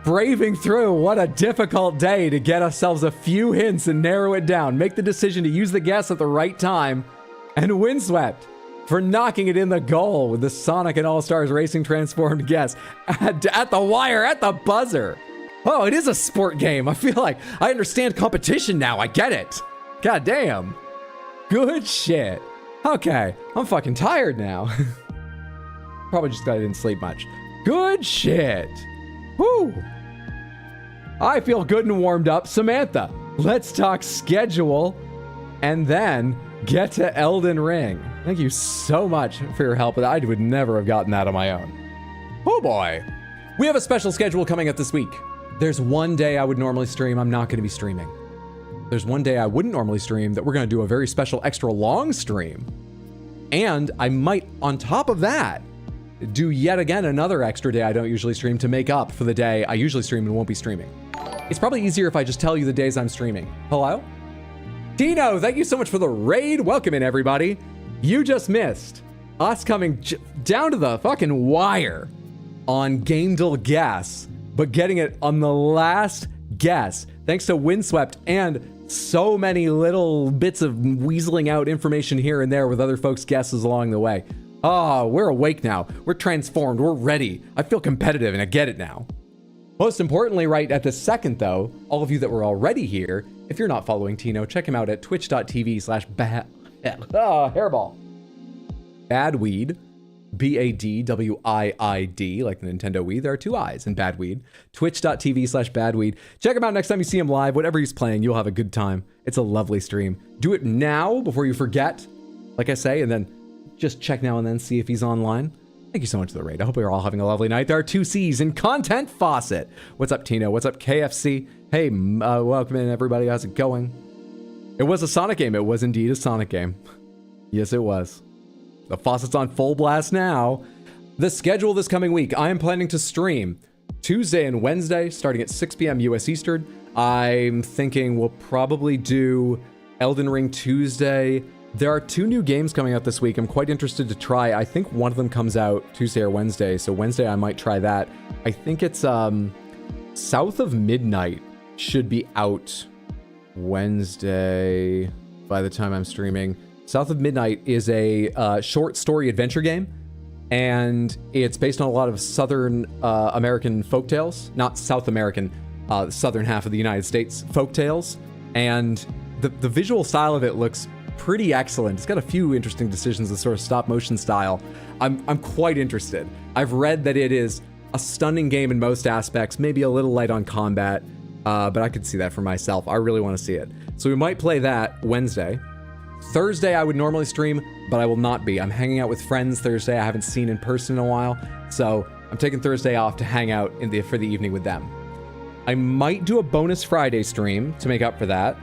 braving through what a difficult day to get ourselves a few hints and narrow it down. Make the decision to use the guess at the right time. And Windswept for knocking it in the goal with the Sonic and All-Stars Racing Transformed guess at the wire, at the buzzer. Oh, it is a sport game. I feel like I understand competition now. I get it. God damn. Good shit. Okay, I'm fucking tired now. Probably just 'cause I didn't sleep much. Good shit. Whew. I feel good and warmed up. Samantha, let's talk schedule and then get to Elden Ring. Thank you so much for your help. I would never have gotten that on my own. Oh boy. We have a special schedule coming up this week. There's one day I would normally stream. I'm not going to be streaming. There's one day I wouldn't normally stream that we're going to do a very special extra long stream. And I might, on top of that, do yet again another extra day I don't usually stream to make up for the day I usually stream and won't be streaming. It's probably easier if I just tell you the days I'm streaming. Hello? Dino, thank you so much for the raid. Welcome in, everybody. You just missed us coming down to the fucking wire on gamedle guess, but getting it on the last guess, thanks to Windswept and so many little bits of weaseling out information here and there with other folks' guesses along the way. Oh, we're awake now. We're transformed. We're ready. I feel competitive and I get it now. Most importantly, right at this second though, all of you that were already here, if you're not following Tino, check him out at twitch.tv/hairball. Badweed, BADWIID, like the Nintendo Wii. There are 2 I's in Badweed. Twitch.tv/badweed. Check him out next time you see him live. Whatever he's playing, you'll have a good time. It's a lovely stream. Do it now before you forget, like I say, and then just check now and then, see if he's online. Thank you so much for the raid. I hope you're all having a lovely night. There are 2 C's in Content Faucet. What's up, Tino? What's up, KFC? Hey, welcome in, everybody. How's it going? It was a Sonic game. It was indeed a Sonic game. Yes, it was. The faucet's on full blast now. The schedule this coming week. I am planning to stream Tuesday and Wednesday, starting at 6 p.m. US Eastern. I'm thinking we'll probably do Elden Ring Tuesday. There are 2 new games coming out this week I'm quite interested to try. I think one of them comes out Tuesday or Wednesday, so Wednesday I might try that. I think it's South of Midnight should be out Wednesday by the time I'm streaming. South of Midnight is a short story adventure game and it's based on a lot of Southern American folktales, not South American, southern half of the United States folktales, and the visual style of it looks pretty excellent. It's got a few interesting decisions, the sort of stop motion style. I'm quite interested. I've read that it is a stunning game in most aspects, maybe a little light on combat, but I could see that for myself. I really want to see it. So we might play that Wednesday. Thursday I would normally stream, but I will not be. I'm hanging out with friends Thursday I haven't seen in person in a while, so I'm taking Thursday off to hang out for the evening with them. I might do a bonus Friday stream to make up for that,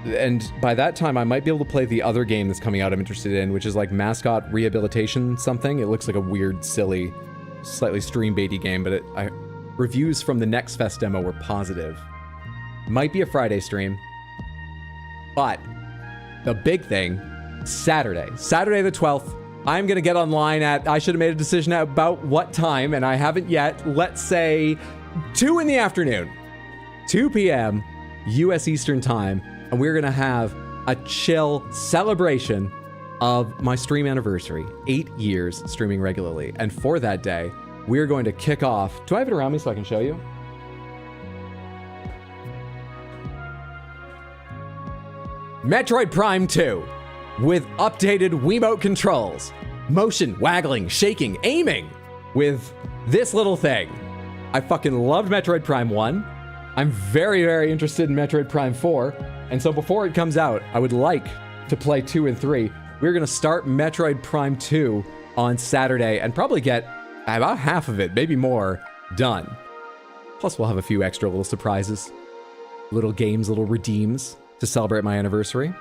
and by that time I might be able to play the other game that's coming out I'm interested in, which is like Mascot Rehabilitation something. It looks like a weird, silly, slightly stream baity game, but reviews from the Next Fest demo were positive. Might be a Friday stream, but the big thing, Saturday the 12th, I'm gonna get online at, I should have made a decision at about what time, and I haven't yet. Let's say 2 in the afternoon, 2 p.m. US Eastern time, and we're gonna have a chill celebration of my stream anniversary, 8 years streaming regularly. And for that day, we're going to kick off, do I have it around me so I can show you? Metroid Prime 2 with updated Wiimote controls, motion, waggling, shaking, aiming with this little thing. I fucking loved Metroid Prime 1. I'm very, very interested in Metroid Prime 4. And so before it comes out, I would like to play 2 and 3. We're going to start Metroid Prime 2 on Saturday and probably get about half of it, maybe more, done. Plus we'll have a few extra little surprises, little games, little redeems to celebrate my anniversary.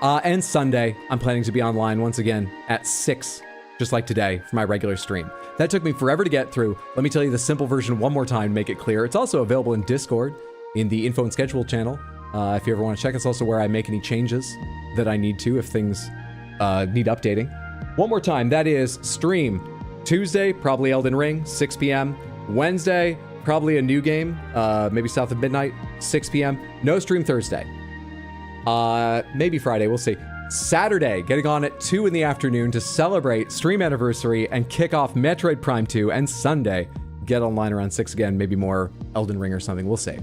And Sunday, I'm planning to be online once again at 6, just like today, for my regular stream. That took me forever to get through. Let me tell you the simple version one more time to make it clear. It's also available in Discord, in the info and schedule channel. If you ever want to check, it's also where I make any changes that I need to if things need updating. One more time, that is stream Tuesday, probably Elden Ring, 6 p.m. Wednesday, probably a new game, maybe South of Midnight, 6 p.m. No stream Thursday. Maybe Friday, we'll see. Saturday, getting on at 2 in the afternoon to celebrate stream anniversary and kick off Metroid Prime 2, and Sunday, get online around 6 again, maybe more Elden Ring or something, we'll see.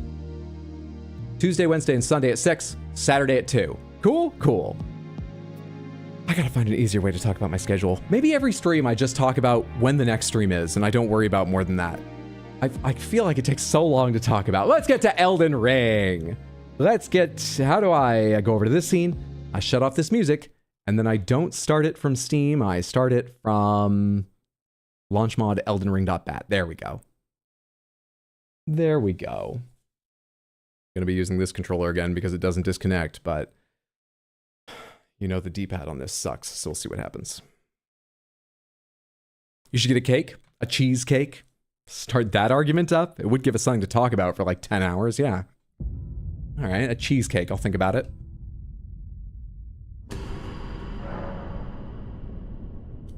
Tuesday, Wednesday, and Sunday at 6, Saturday at 2. Cool? Cool. I gotta find an easier way to talk about my schedule. Maybe every stream I just talk about when the next stream is, and I don't worry about more than that. I feel like it takes so long to talk about. Let's get to Elden Ring. How do I go over to this scene? I shut off this music, and then I don't start it from Steam. I start it from launchmod eldenring.bat. There we go. There we go. I'm gonna be using this controller again because it doesn't disconnect, but you know the D-pad on this sucks, so we'll see what happens. You should get a cake, a cheesecake. Start that argument up. It would give us something to talk about for like 10 hours, yeah. All right, a cheesecake, I'll think about it.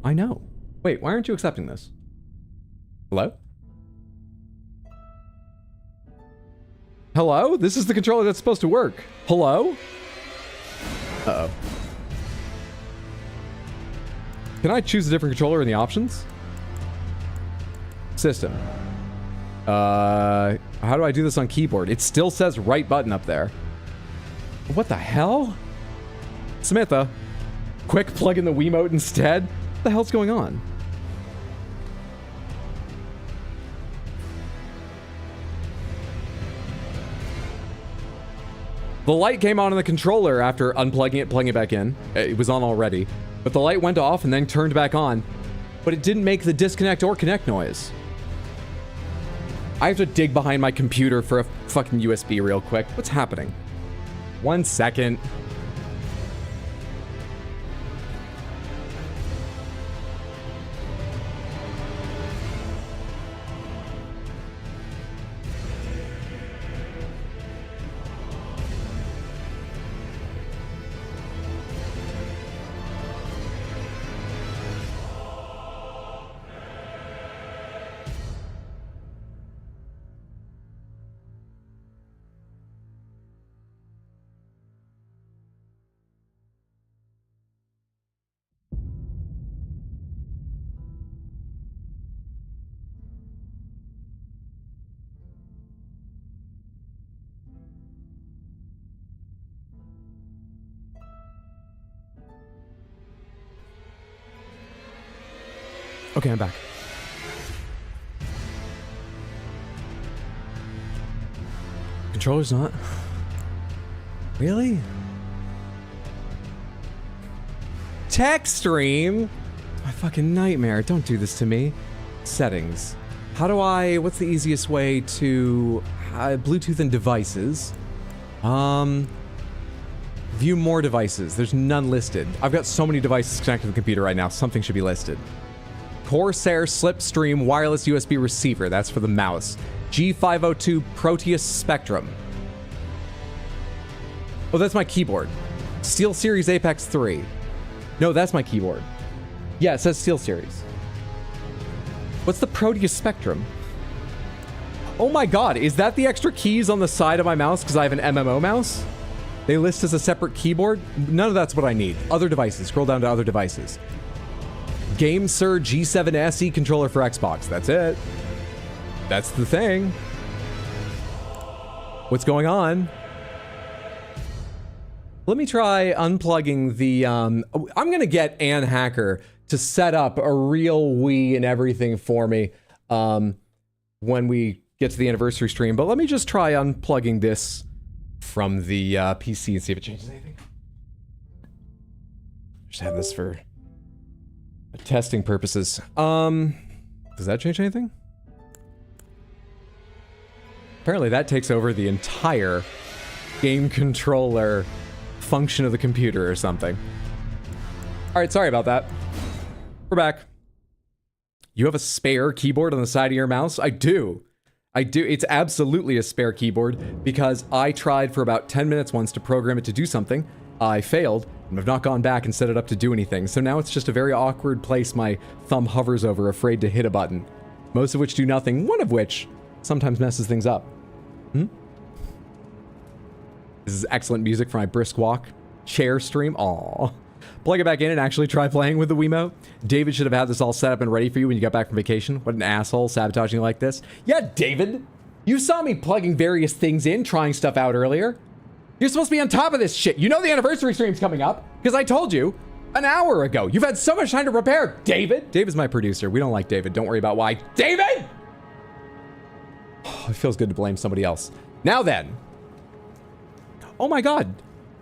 I know. Wait, why aren't you accepting this? Hello? Hello? This is the controller that's supposed to work. Hello? Uh-oh. Can I choose a different controller in the options? System. How do I do this on keyboard? It still says right button up there. What the hell? Samantha, quick plug in the Wiimote instead? What the hell's going on? The light came on in the controller after unplugging it, plugging it back in. It was on already. But the light went off and then turned back on. But it didn't make the disconnect or connect noise. I have to dig behind my computer for a fucking USB real quick. What's happening? 1 second. Okay, I'm back. Controller's not. Really? Tech stream? My fucking nightmare. Don't do this to me. Settings. How do I... What's the easiest way to... Bluetooth and devices. View more devices. There's none listed. I've got so many devices connected to the computer right now. Something should be listed. Corsair Slipstream Wireless USB Receiver. That's for the mouse. G502 Proteus Spectrum. Oh, that's my keyboard. SteelSeries Apex 3. No, that's my keyboard. Yeah, it says SteelSeries. What's the Proteus Spectrum? Oh my god, is that the extra keys on the side of my mouse because I have an MMO mouse? They list as a separate keyboard? None of that's what I need. Other devices. Scroll down to other devices. GameSir G7 SE controller for Xbox. That's it. That's the thing. What's going on? Let me try unplugging the... I'm going to get Ann Hacker to set up a real Wii and everything for me when we get to the anniversary stream. But let me just try unplugging this from the PC and see if it changes anything. Just have this for testing purposes. Does that change anything? Apparently that takes over the entire game controller function of the computer or something. Alright, sorry about that. We're back. You have a spare keyboard on the side of your mouse? I do. I do. It's absolutely a spare keyboard because I tried for about 10 minutes once to program it to do something. I failed and have not gone back and set it up to do anything. So now it's just a very awkward place my thumb hovers over, afraid to hit a button. Most of which do nothing, one of which sometimes messes things up. This is excellent music for my brisk walk. Chair stream. Aww. Plug it back in and actually try playing with the Wiimote. David should have had this all set up and ready for you when you got back from vacation. What an asshole, sabotaging you like this. Yeah, David. You saw me plugging various things in, trying stuff out earlier. You're supposed to be on top of this shit. You know the anniversary stream's coming up, because I told you an hour ago. You've had so much time to prepare, David. David's my producer. We don't like David. Don't worry about why. David! Oh, it feels good to blame somebody else. Now then. Oh my god.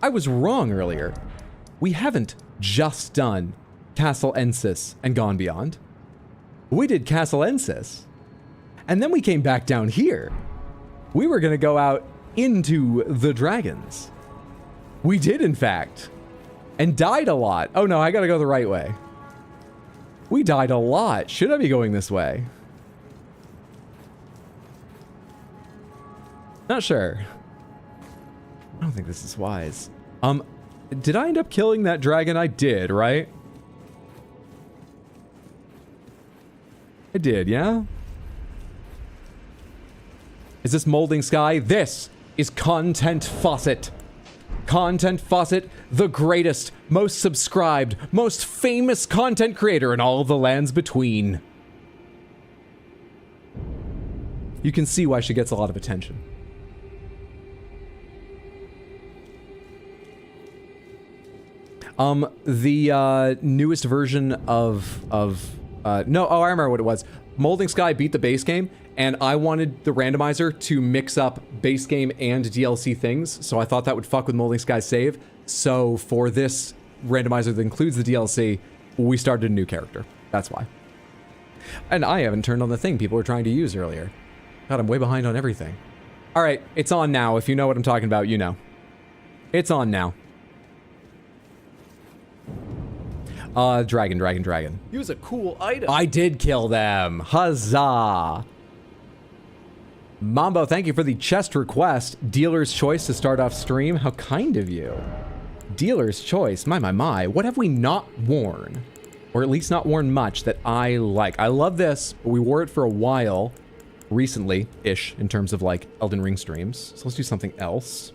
I was wrong earlier. We haven't just done Castle Ensis and Gone Beyond. We did Castle Ensis. And then we came back down here. We were going to go out into the dragons. We did, in fact. And died a lot. Oh no, I gotta go the right way. We died a lot. Should I be going this way? Not sure. I don't think this is wise. Did I end up killing that dragon? I did, right? I did, yeah? Is this Molding Sky? This is Content Faucet. Content Faucet, the greatest, most subscribed, most famous content creator in all the lands between. You can see why she gets a lot of attention. The newest version of no, oh, I remember what it was. Molding Sky beat the base game, and I wanted the randomizer to mix up base game and DLC things, so I thought that would fuck with Molding Sky's save. So for this randomizer that includes the DLC, we started a new character. That's why. And I haven't turned on the thing people were trying to use earlier. God, I'm way behind on everything. All right, it's on now. If you know what I'm talking about, you know. It's on now. Dragon. Use a cool item. I did kill them. Huzzah. Mambo, thank you for the chest request. Dealer's choice to start off stream. How kind of you. Dealer's choice. My. What have we not worn? Or at least not worn much that I like. I love this, but we wore it for a while. Recently-ish, in terms of, like, Elden Ring streams. So let's do something else.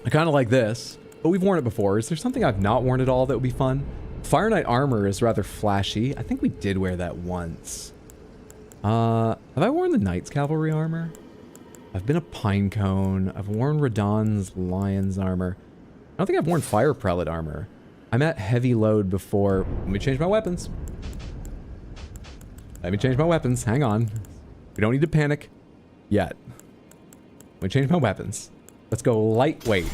I kind of like this, but we've worn it before. Is there something I've not worn at all that would be fun? Fire Knight armor is rather flashy. I think we did wear that once. Have I worn the Knight's Cavalry armor? I've been a Pinecone. I've worn Radahn's Lion's armor. I don't think I've worn Fire Prelate armor. I'm at heavy load before... Let me change my weapons. Let me change my weapons. Hang on. We don't need to panic yet. Let me change my weapons. Let's go lightweight.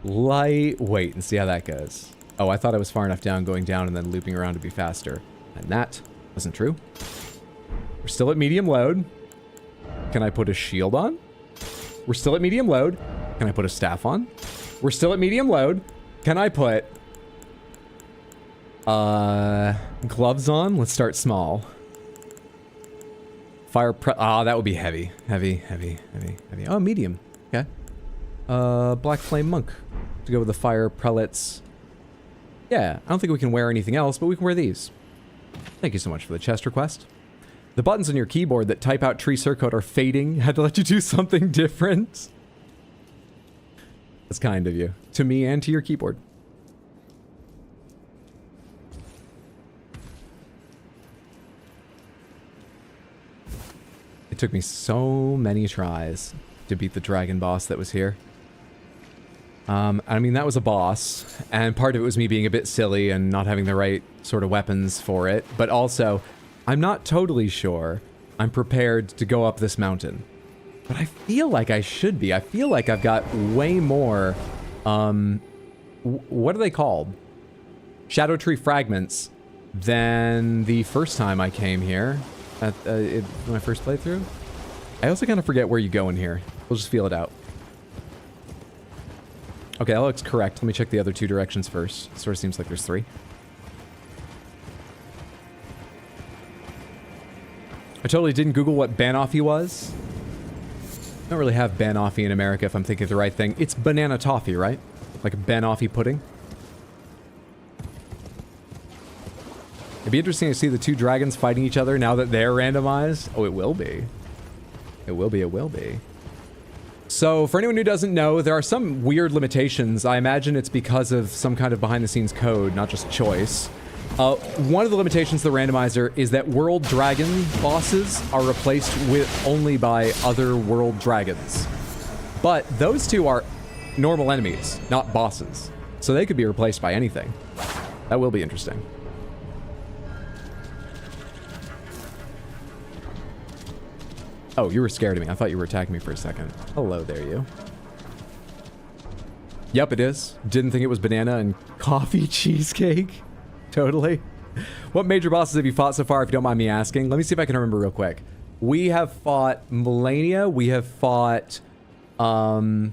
Lightweight and see how that goes. Oh, I thought I was far enough down going down and then looping around to be faster. And that wasn't true. We're still at medium load. Can I put a shield on? We're still at medium load. Can I put a staff on? We're still at medium load. Can I put gloves on? Let's start small. Fire pre- ah, that would be heavy. Heavy. Oh, medium. Okay. Black Flame Monk. To go with the fire prelates. Yeah, I don't think we can wear anything else, but we can wear these. Thank you so much for the chest request. The buttons on your keyboard that type out tree circuit are fading. Had to let you do something different. That's kind of you. To me and to your keyboard. It took me so many tries to beat the dragon boss that was here. I mean, that was a boss, and part of it was me being a bit silly and not having the right sort of weapons for it, but also, I'm not totally sure I'm prepared to go up this mountain. But I feel like I should be. I feel like I've got way more, what are they called? Shadow Tree Fragments than the first time I came here, at my first playthrough. I also kind of forget where you go in here. We'll just feel it out. Okay, that looks correct. Let me check the other two directions first. Sort of seems like there's three. I totally didn't Google what banoffee was. I don't really have banoffee in America if I'm thinking of the right thing. It's banana toffee, right? Like a banoffee pudding. It'd be interesting to see the two dragons fighting each other now that they're randomized. Oh, it will be. It will be, it will be. So, for anyone who doesn't know, there are some weird limitations. I imagine it's because of some kind of behind-the-scenes code, not just choice. One of the limitations of the randomizer is that world dragon bosses are replaced with only by other world dragons. But those two are normal enemies, not bosses. So they could be replaced by anything. That will be interesting. Oh, you were scared of me. I thought you were attacking me for a second. Hello there, you. Yep, it is. Didn't think it was banana and coffee cheesecake. Totally. What major bosses have you fought so far, if you don't mind me asking? Let me see if I can remember real quick. We have fought Melania. We have fought... what's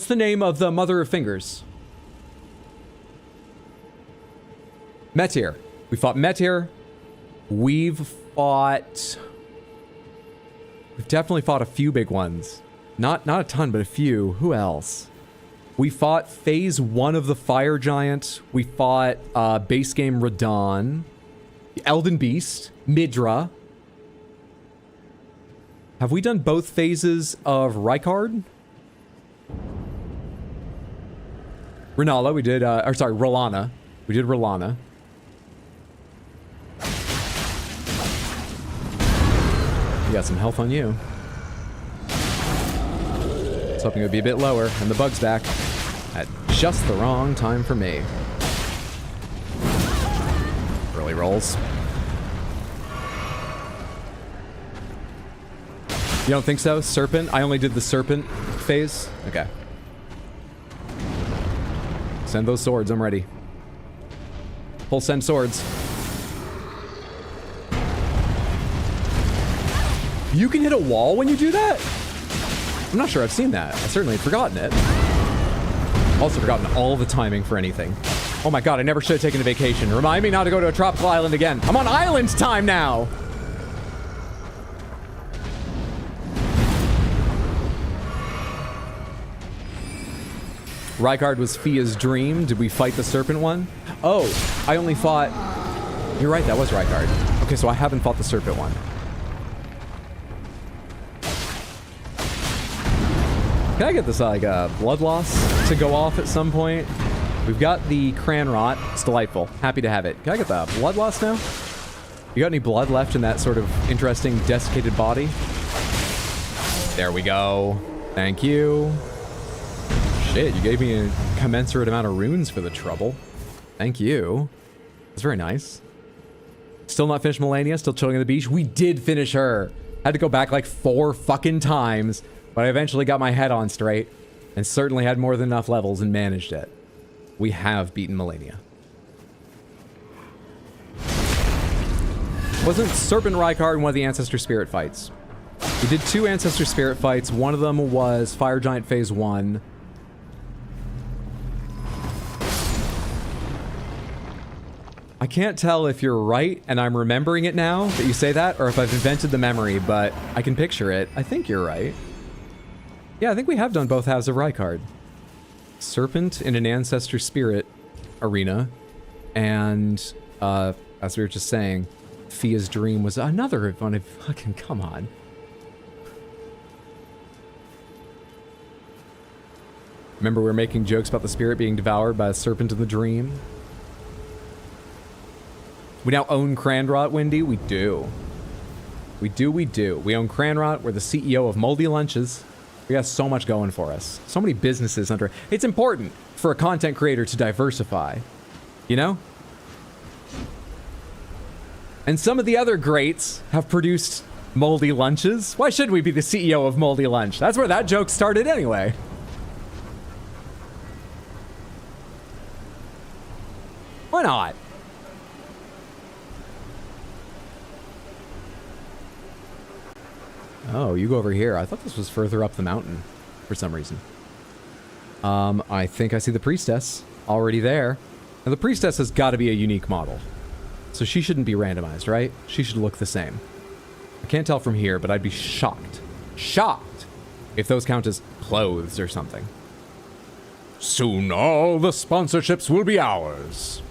the name of the Mother of Fingers? Metir. We fought Metir. We've definitely fought a few big ones. Not a ton, but a few. Who else? We fought phase 1 of the Fire Giant. We fought base game Radon. Elden Beast. Midra. Have we done both phases of Rykard? Renala, we did, or sorry, Rolana. We did Rolana. You got some health on you. I was hoping it would be a bit lower, and the bug's back. At just the wrong time for me. Early rolls. You don't think so? Serpent? I only did the Serpent phase? Okay. Send those swords, I'm ready. Full send swords. You can hit a wall when you do that? I'm not sure I've seen that. I certainly had forgotten it. Also forgotten all the timing for anything. Oh my god, I never should have taken a vacation. Remind me not to go to a tropical island again. I'm on island time now! Rykard was Fia's dream. Did we fight the serpent one? Oh, I only fought... You're right, that was Rykard. Okay, so I haven't fought the serpent one. Can I get this, like, blood loss to go off at some point? We've got the Cran Rot. It's delightful. Happy to have it. Can I get the blood loss now? You got any blood left in that sort of interesting desiccated body? There we go. Thank you. Shit, you gave me a commensurate amount of runes for the trouble. Thank you. That's very nice. Still not finished Melania, still chilling on the beach. We did finish her. Had to go back like 4 fucking times, but I eventually got my head on straight and certainly had more than enough levels and managed it. We have beaten Melania. Wasn't Serpent Rykard in one of the Ancestor Spirit fights? We did 2 Ancestor Spirit fights. One of them was Fire Giant Phase 1. I can't tell if you're right and I'm remembering it now that you say that, or if I've invented the memory, but I can picture it. I think you're right. Yeah, I think we have done both halves of Rykard. Serpent in an Ancestor Spirit arena, and as we were just saying, Fia's Dream was another one of fucking, come on. Remember we were making jokes about the spirit being devoured by a serpent in the dream? We now own Cranrot, Wendy? We do. We do. We own Cranrot. We're the CEO of Moldy Lunches. We got so much going for us. So many businesses under... It's important for a content creator to diversify. You know? And some of the other greats have produced Moldy Lunches. Why should we be the CEO of Moldy Lunch? That's where that joke started anyway. Why not? Oh, you go over here. I thought this was further up the mountain for some reason. I think I see the priestess already there. Now the priestess has got to be a unique model. So she shouldn't be randomized, right? She should look the same. I can't tell from here, but I'd be shocked. Shocked! If those count as clothes or something. Soon all the sponsorships will be ours.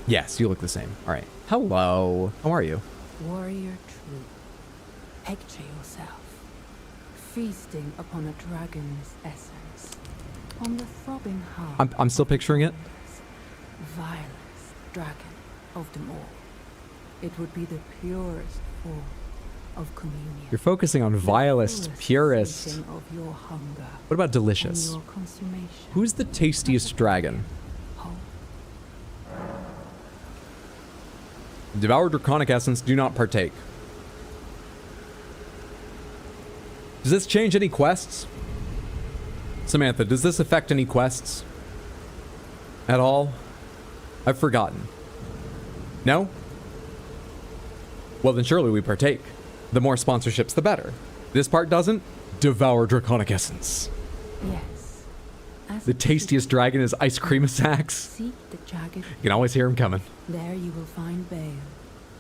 Yes, you look the same. All right. Hello. How are you? Warrior true. Picture yourself feasting upon a dragon's essence, on the throbbing heart. I'm still picturing it. Vilest dragon of them all. It would be the purest form of communion. You're focusing on vilest, purest. Of your hunger. What about delicious? Your consummation. Who's the tastiest dragon? Devoured Draconic Essence, do not partake. Does this change any quests? Samantha, does this affect any quests? At all? I've forgotten. No? Well then surely we partake. The more sponsorships, the better. This part doesn't? Devour Draconic Essence. Yes. The tastiest dragon is Ice Cream Sacks. Seek the jagged. You can always hear him coming. There you will find Bale,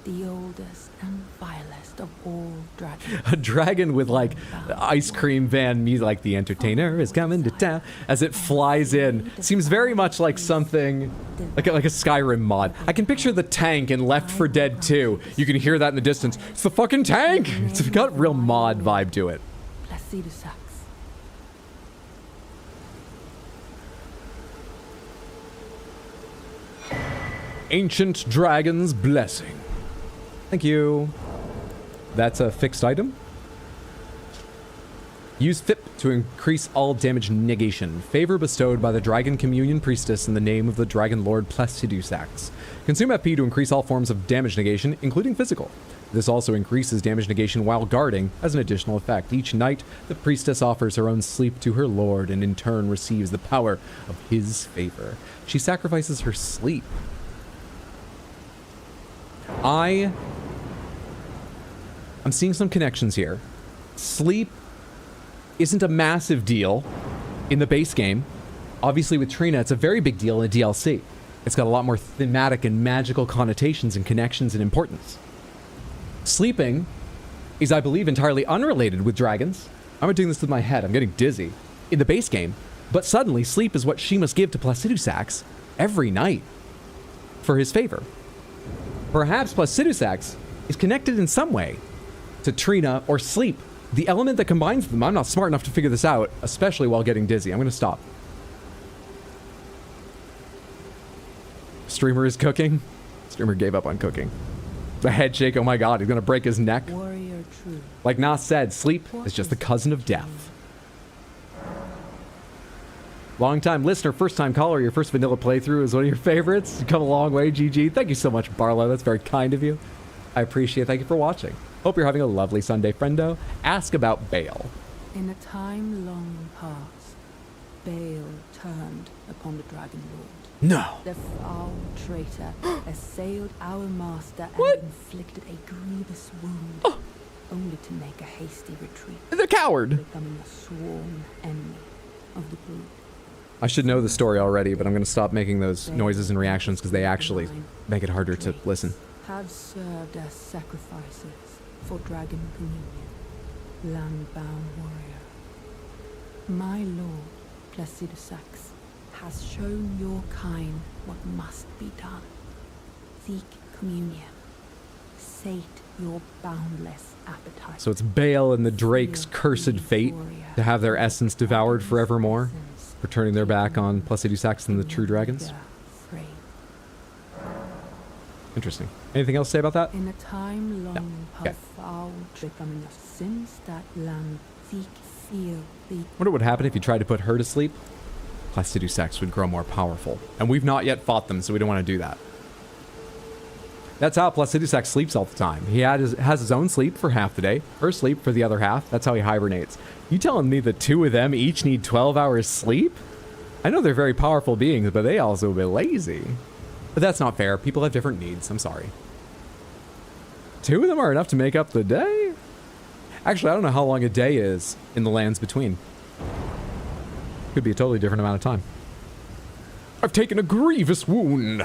the oldest and vilest of all dragons. A dragon with like ice cream van music, like the entertainer is coming to town, as it flies in. Seems very much like something, like a Skyrim mod. I can picture the tank in Left 4 Dead 2. You can hear that in the distance. It's the fucking tank! It's got real mod vibe to it. Placido Sax. Ancient Dragon's Blessing. Thank you. That's a fixed item. Use FIP to increase all damage negation. Favor bestowed by the Dragon Communion Priestess in the name of the Dragon Lord Placidusax. Consume FP to increase all forms of damage negation, including physical. This also increases damage negation while guarding as an additional effect. Each night, the priestess offers her own sleep to her lord and in turn receives the power of his favor. She sacrifices her sleep. I'm seeing some connections here. Sleep isn't a massive deal in the base game. Obviously with Trina, it's a very big deal in a DLC. It's got a lot more thematic and magical connotations and connections and importance. Sleeping is, I believe, entirely unrelated with dragons. I'm doing this with my head. I'm getting dizzy. In the base game. But suddenly, sleep is what she must give to Placidusax every night for his favor. Perhaps Placidusax is connected in some way to Trina or sleep. The element that combines them. I'm not smart enough to figure this out, especially while getting dizzy. I'm going to stop. Streamer is cooking. Streamer gave up on cooking. The head shake, oh my god, he's going to break his neck. Warrior true. Like Nas said, sleep is just the cousin of death. Long-time listener, first-time caller, your first vanilla playthrough is one of your favorites. You come a long way, GG. Thank you so much, Barlow. That's very kind of you. I appreciate it. Thank you for watching. Hope you're having a lovely Sunday, friendo. Ask about Bale. In a time long past, Bale turned upon the Dragon Lord. No. The foul traitor assailed our master What? and inflicted a grievous wound, only to make a hasty retreat, The coward. becoming a sworn enemy of the group. I should know the story already, but I'm going to stop making those noises and reactions because they actually make it harder to listen. Have served as sacrifices for Dragon Communion, land-bound warrior. My lord, Placidusax, has shown your kind what must be done. Seek communion. Sate your boundless appetite. So it's Bale and the Drake's cursed fate to have their essence devoured forevermore, for turning their back on Placidusax and the true dragons. Interesting. Anything else to say about that? In a time long Okay. foul becoming a since that land seek feel the Wonder what would happen if you tried to put her to sleep? Placidusax would grow more powerful. And we've not yet fought them, so we don't want to do that. That's how Placidusax sleeps all the time. He has his own sleep for half the day, her sleep for the other half. That's how he hibernates. You telling me the two of them each need 12 hours sleep? I know they're very powerful beings, but they also a bit lazy. But that's not fair. People have different needs. I'm sorry. Two of them are enough to make up the day? Actually, I don't know how long a day is in the lands between. Could be a totally different amount of time. I've taken a grievous wound.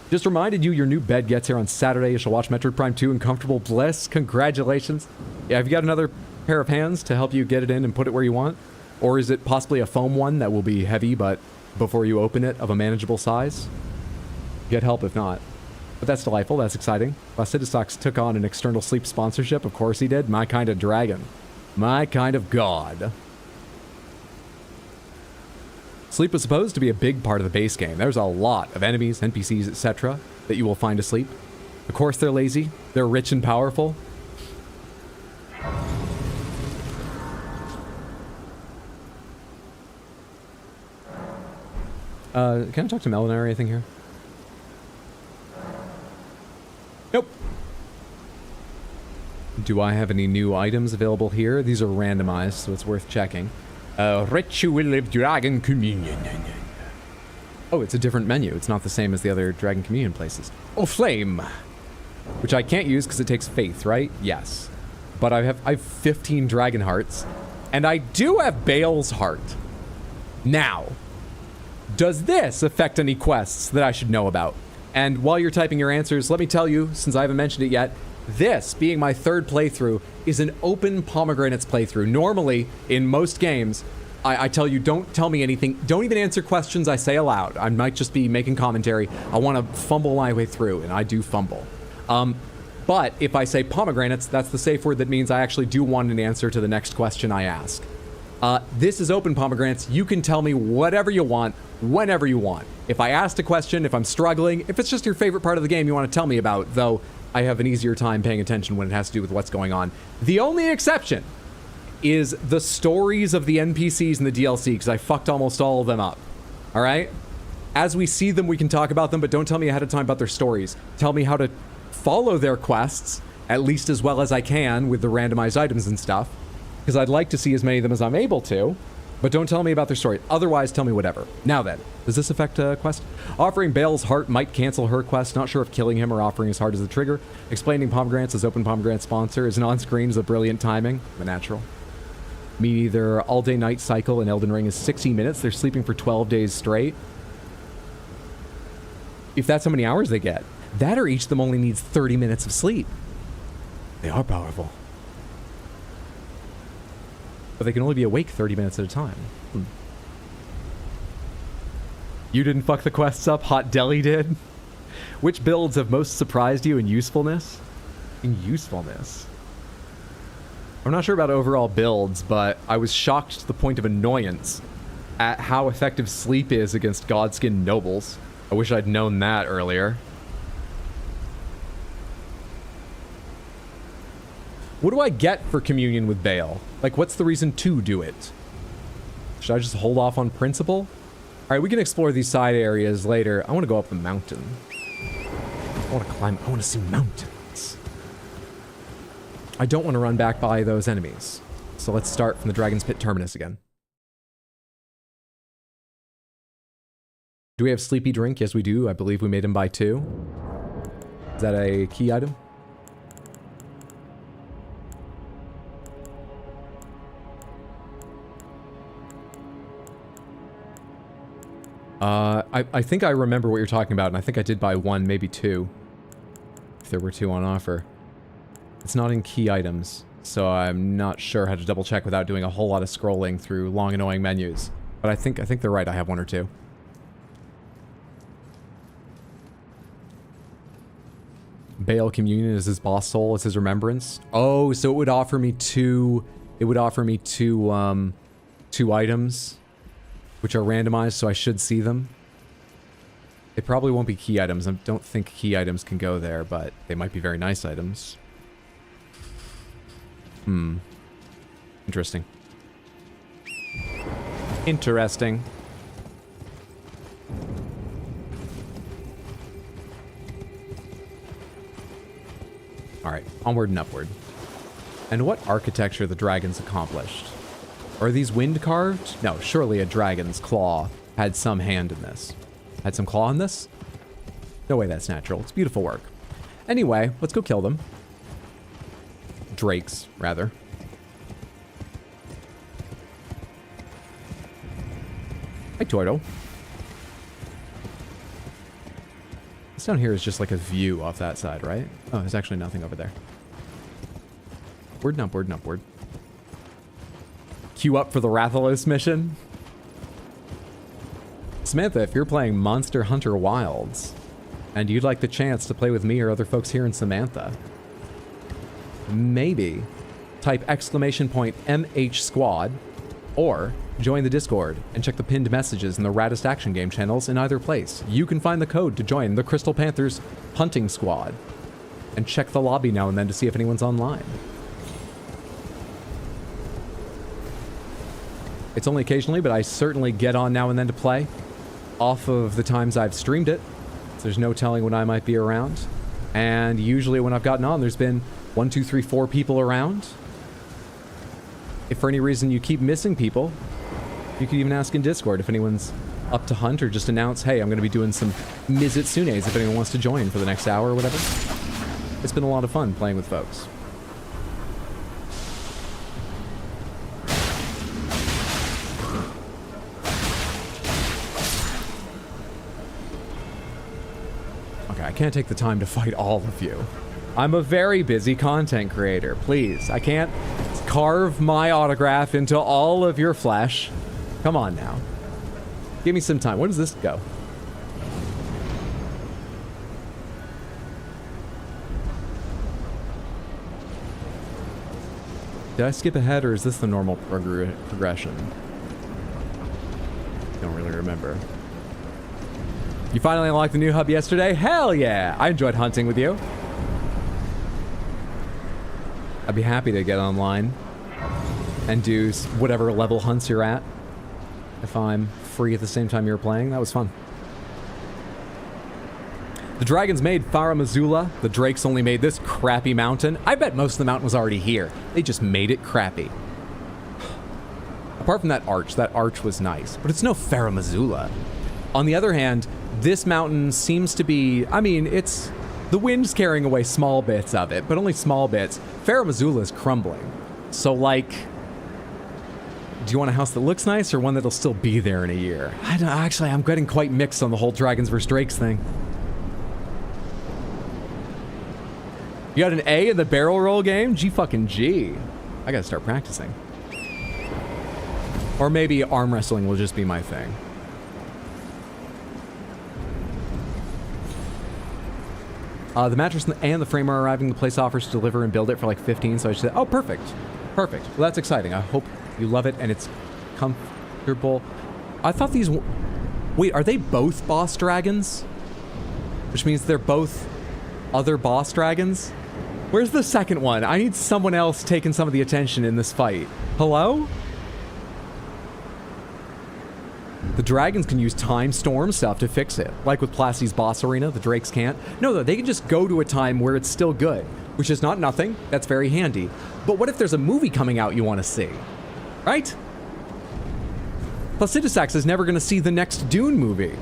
Just reminded you your new bed gets here on Saturday. You shall watch Metroid Prime 2 in comfortable bliss. Congratulations. Yeah, have you got another pair of hands to help you get it in and put it where you want? Or is it possibly a foam one that will be heavy, but before you open it, of a manageable size? Get help if not. But that's delightful. That's exciting. Placidusax took on an external sleep sponsorship. Of course he did. My kind of dragon. My kind of god. Sleep was supposed to be a big part of the base game. There's a lot of enemies, NPCs, etc. that you will find asleep. Of course they're lazy. They're rich and powerful. Can I talk to Melanie or anything here? Nope. Do I have any new items available here? These are randomized, so it's worth checking. Ritual of Dragon Communion. Oh, it's a different menu. It's not the same as the other Dragon Communion places. Oh, Flame! Which I can't use because it takes faith, right? Yes. But I have 15 Dragon Hearts. And I do have Bale's Heart. Now, does this affect any quests that I should know about? And while you're typing your answers, let me tell you, since I haven't mentioned it yet, this, being my third playthrough, is an open pomegranates playthrough. Normally, in most games, I tell you, don't tell me anything. Don't even answer questions I say aloud. I might just be making commentary. I want to fumble my way through, and I do fumble. But if I say pomegranates, that's the safe word that means I actually do want an answer to the next question I ask. This is open pomegranates. You can tell me whatever you want, whenever you want. If I asked a question, if I'm struggling, if it's just your favorite part of the game you want to tell me about, though I have an easier time paying attention when it has to do with what's going on. The only exception is the stories of the NPCs in the DLC, because I fucked almost all of them up. All right? As we see them, we can talk about them, but don't tell me ahead of time about their stories. Tell me how to follow their quests, at least as well as I can with the randomized items and stuff, because I'd like to see as many of them as I'm able to, but don't tell me about their story. Otherwise, tell me whatever. Now then, does this affect a quest? Offering Bale's Heart might cancel her quest. Not sure if killing him or offering his heart is the trigger. Explaining pomegranates as open pomegranate sponsor is on screen is a brilliant timing. The natural. Me neither. All day night cycle in Elden Ring is 60 minutes. They're sleeping for 12 days straight. If that's how many hours they get. That or each of them only needs 30 minutes of sleep. They are powerful. But they can only be awake 30 minutes at a time. You didn't fuck the quests up, Hot Deli did? Which builds have most surprised you in usefulness? In usefulness? I'm not sure about overall builds, but I was shocked to the point of annoyance at how effective sleep is against Godskin nobles. I wish I'd known that earlier. What do I get for communion with Bale? Like, what's the reason to do it? Should I just hold off on principal? All right, we can explore these side areas later. I want to go up the mountain. I want to climb. I want to see mountains. I don't want to run back by those enemies. So let's start from the Dragon's Pit Terminus again. Do we have Sleepy Drink? Yes, we do. I believe we made him buy 2. Is that a key item? I think I remember what you're talking about, and I think I did buy 1, maybe 2. If there were 2 on offer. It's not in key items, so I'm not sure how to double check without doing a whole lot of scrolling through long, annoying menus. But I think they're right. I have 1 or 2. Baal Communion is his boss soul. It's his remembrance. Oh, so it would offer me 2. It would offer me 2 items, which are randomized, so I should see them. They probably won't be key items. I don't think key items can go there, but they might be very nice items. Interesting. Interesting. Alright, onward and upward. And what architecture the dragons accomplished? Are these wind carved? No, surely a dragon's claw had some hand in this. Had some claw in this? No way that's natural. It's beautiful work. Anyway, let's go kill them. Drakes, rather. Hi, Torto. This down here is just like a view off that side, right? Oh, there's actually nothing over there. Upward and upward and upward. Queue up for the Rathalos mission. Samantha, if you're playing Monster Hunter Wilds, and you'd like the chance to play with me or other folks here in Samantha, maybe type !MH Squad, or join the Discord and check the pinned messages in the Raddest Action Game channels in either place. You can find the code to join the Crystal Panthers Hunting Squad, and check the lobby now and then to see if anyone's online. It's only occasionally, but I certainly get on now and then to play. Off of the times I've streamed it, so there's no telling when I might be around. And usually when I've gotten on, there's been 1, 2, 3, 4 people around. If for any reason you keep missing people, you can even ask in Discord if anyone's up to hunt, or just announce, hey, I'm going to be doing some Mizutsunes if anyone wants to join for the next hour or whatever. It's been a lot of fun playing with folks. I can't take the time to fight all of you. I'm a very busy content creator. Please, I can't carve my autograph into all of your flesh. Come on now. Give me some time. Where does this go? Did I skip ahead, or is this the normal progression? Don't really remember. You finally unlocked the new hub yesterday? Hell yeah! I enjoyed hunting with you. I'd be happy to get online and do whatever level hunts you're at. If I'm free at the same time you're playing, that was fun. The dragons made Farah Missoula. The drakes only made this crappy mountain. I bet most of the mountain was already here. They just made it crappy. Apart from that arch was nice, but it's no Farah Missoula. On the other hand, this mountain seems to be, I mean, the wind's carrying away small bits of it, but only small bits. Farah Missoula is crumbling. So, like, do you want a house that looks nice or one that'll still be there in a year? I don't, actually, I'm getting quite mixed on the whole Dragons vs. Drakes thing. You got an A in the barrel roll game? G. I gotta start practicing. Or maybe arm wrestling will just be my thing. The mattress and the frame are arriving. The place offers to deliver and build it for like 15, so I just said, oh, perfect. Perfect. Well, that's exciting. I hope you love it and it's comfortable. I thought these... Wait, are they both boss dragons? Which means they're both other boss dragons? Where's the second one? I need someone else taking some of the attention in this fight. Hello? The dragons can use time storm stuff to fix it. Like with Plasty's boss arena, the drakes can't. No, they can just go to a time where it's still good, which is not nothing. That's very handy. But what if there's a movie coming out you want to see? Right? Placidusax is never going to see the next Dune movie.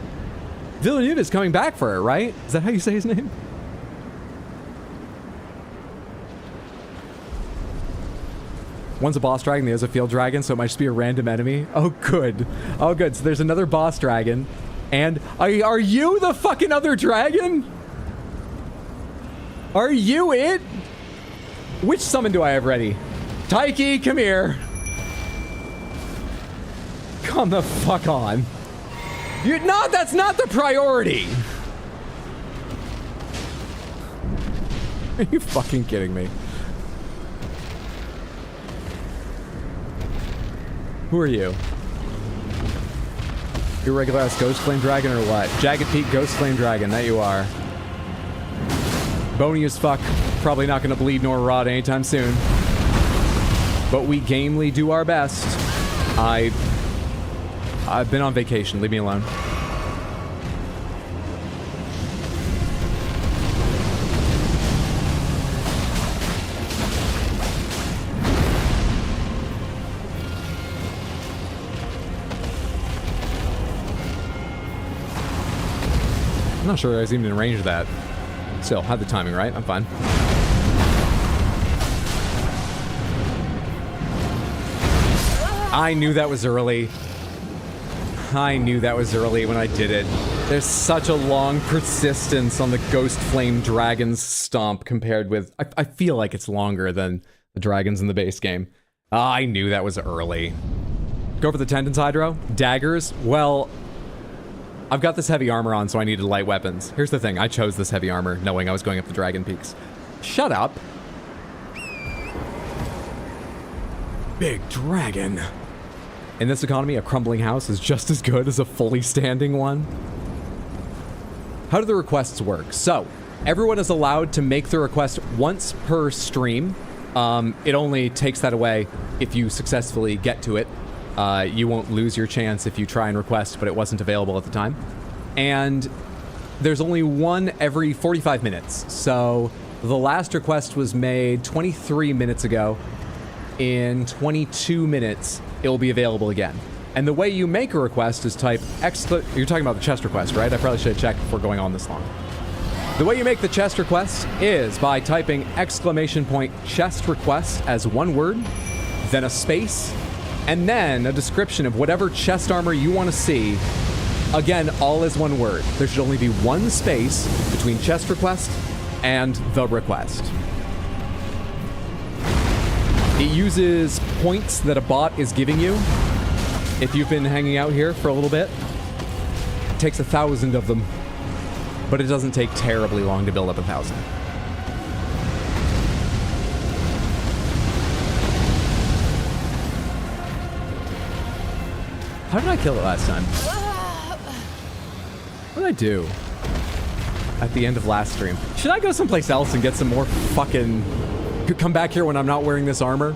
Villeneuve is coming back for it, right? Is that how you say his name? One's a boss dragon, the other's a field dragon, so it might just be a random enemy. Oh, good. Oh, good. So there's another boss dragon. And are you the fucking other dragon? Are you it? Which summon do I have ready? Taiki, come here. Come the fuck on. No, that's not the priority. Are you fucking kidding me? Who are you? Your regular ass Ghost Flame Dragon or what? Jagged Peak Ghost Flame Dragon, that you are. Bony as fuck. Probably not gonna bleed nor rot anytime soon. But we gamely do our best. I've been on vacation, leave me alone. I'm not sure I was even in range of that. Still, had the timing right, I'm fine. I knew that was early. I knew that was early when I did it. There's such a long persistence on the Ghost Flame Dragon's stomp compared with... I feel like it's longer than the dragons in the base game. I knew that was early. Go for the Tendons, Hydro. Daggers? Well, I've got this heavy armor on, so I needed light weapons. Here's the thing, I chose this heavy armor knowing I was going up the Dragon Peaks. Shut up. Big dragon. In this economy, a crumbling house is just as good as a fully standing one. How do the requests work? So, everyone is allowed to make the request once per stream. It only takes that away if you successfully get to it. You won't lose your chance if you try and request, but it wasn't available at the time. And there's only one every 45 minutes. So, the last request was made 23 minutes ago. In 22 minutes, it will be available again. And the way you make a request is type you're talking about the chest request, right? I probably should have checked before going on this long. The way you make the chest request is by typing !chest request as one word, then a space, and then a description of whatever chest armor you want to see. Again, all as one word. There should only be one space between chest request and the request. It uses points that a bot is giving you. If you've been hanging out here for a little bit, it takes 1,000 of them, but it doesn't take terribly long to build up 1,000. How did I kill it last time? What did I do at the end of last stream? Should I go someplace else and get some more fucking... come back here when I'm not wearing this armor,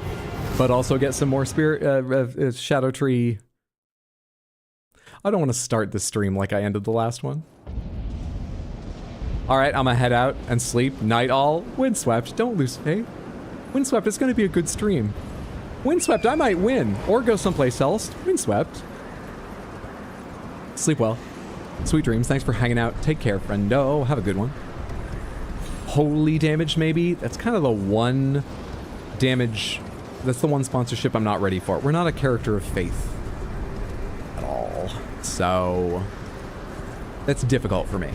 but also get some more spirit, Shadow Tree. I don't want to start this stream like I ended the last one. All right, I'm gonna head out and sleep. Night all. Windswept, don't lose faith. Windswept, it's gonna be a good stream. Windswept, I might win, or go someplace else. Windswept. Sleep well. Sweet dreams, thanks for hanging out. Take care, friendo. Have a good one. Holy damage, maybe? That's kind of the one damage... That's the one sponsorship I'm not ready for. We're not a character of faith. At all. So... that's difficult for me.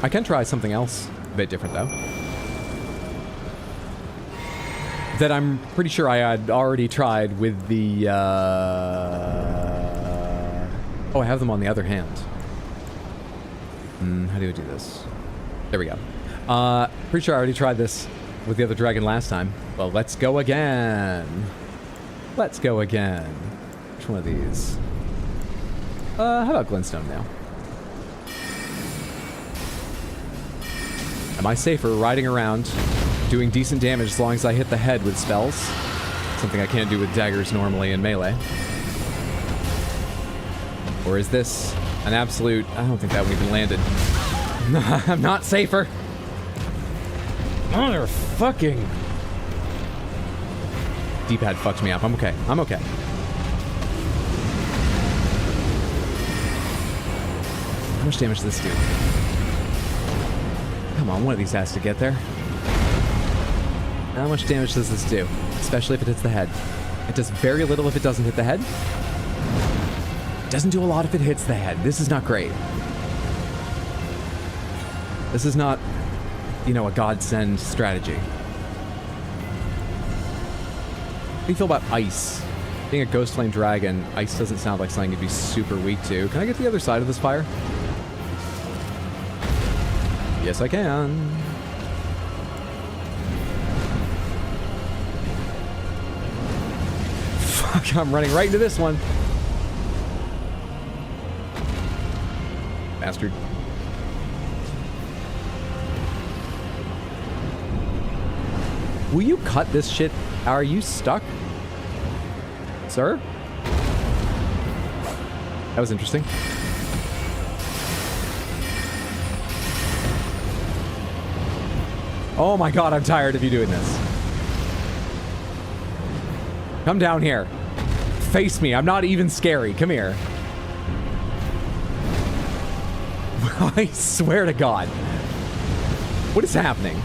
I can try something else. A bit different, though. That I'm pretty sure I had already tried with the, Oh, I have them on the other hand. How do I do this? There we go. Pretty sure I already tried this with the other dragon last time. Well, let's go again. Let's go again. Which one of these? How about Glintstone now? Am I safer riding around, doing decent damage as long as I hit the head with spells? Something I can't do with daggers normally in melee. Or is this an absolute... I don't think that one even landed. I'm not safer. Motherfucking... D-pad fucks me up. I'm okay. I'm okay. How much damage does this do? Come on, one of these has to get there. How much damage does this do? Especially if it hits the head. It does very little if it doesn't hit the head. It doesn't do a lot if it hits the head. This is not great. This is not, you know, a godsend strategy. How do you feel about ice? Being a ghost flame dragon, ice doesn't sound like something you'd be super weak to. Can I get to the other side of this fire? Yes, I can. Fuck, I'm running right into this one. Bastard. Will you cut this shit? Are you stuck? Sir? That was interesting. Oh my god, I'm tired of you doing this. Come down here. Face me. I'm not even scary. Come here. I swear to God. What is happening?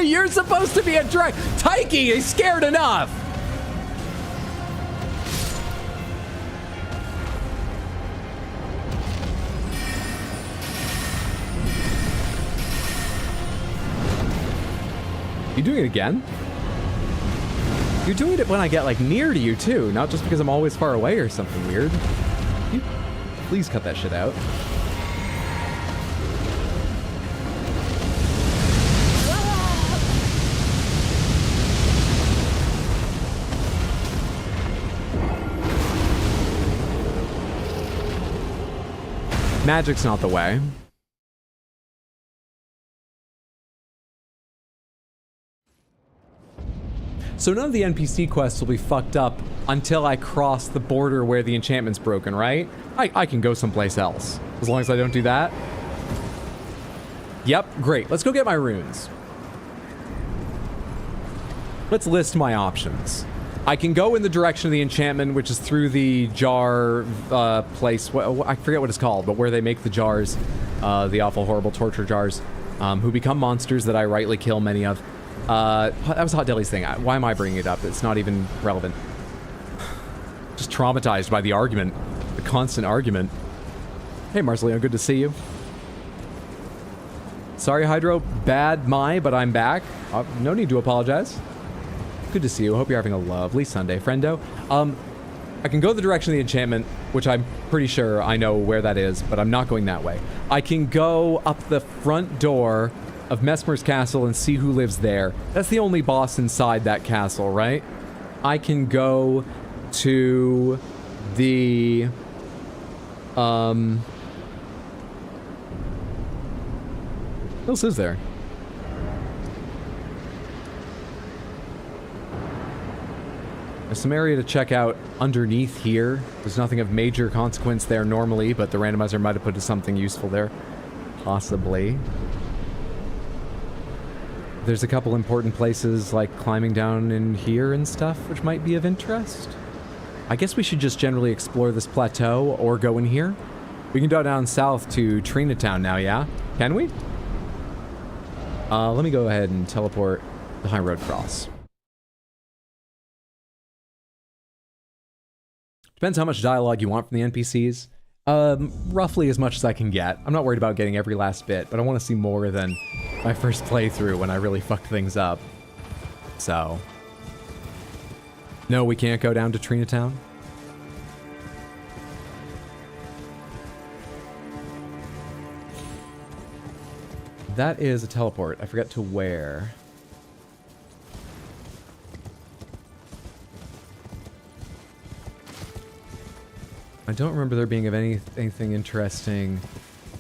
You're supposed to be a dragon. Taiki is scared enough. You doing it again? You're doing it when I get like near to you too, not just because I'm always far away or something weird. You please cut that shit out. Magic's not the way. So none of the NPC quests will be fucked up until I cross the border where the enchantment's broken, right? I can go someplace else. As long as I don't do that. Yep, great. Let's go get my runes. Let's list my options. I can go in the direction of the enchantment, which is through the jar place. I forget what it's called, but where they make the jars, the awful, horrible torture jars, who become monsters that I rightly kill many of. That was Hot Deli's thing. Why am I bringing it up? It's not even relevant. Just traumatized by the argument. The constant argument. Hey, Marcelino, good to see you. Sorry, Hydro. Bad but I'm back. No need to apologize. Good to see you. Hope you're having a lovely Sunday, friendo. I can go the direction of the enchantment, which I'm pretty sure I know where that is, but I'm not going that way. I can go up the front door of Mesmer's castle and see who lives there. That's the only boss inside that castle, right? I can go to the... What else is there? There's some area to check out underneath here. There's nothing of major consequence there normally, but the randomizer might have put something useful there. Possibly. There's a couple important places like climbing down in here and stuff, which might be of interest. I guess we should just generally explore this plateau or go in here. We can go down south to Trina Town now, yeah? Can we? Let me go ahead and teleport the High Road Cross. Depends how much dialogue you want from the NPCs. Roughly as much as I can get. I'm not worried about getting every last bit, but I want to see more than my first playthrough when I really fucked things up. So... No, we can't go down to Trina Town. That is a teleport. I forget to where. I don't remember there being anything interesting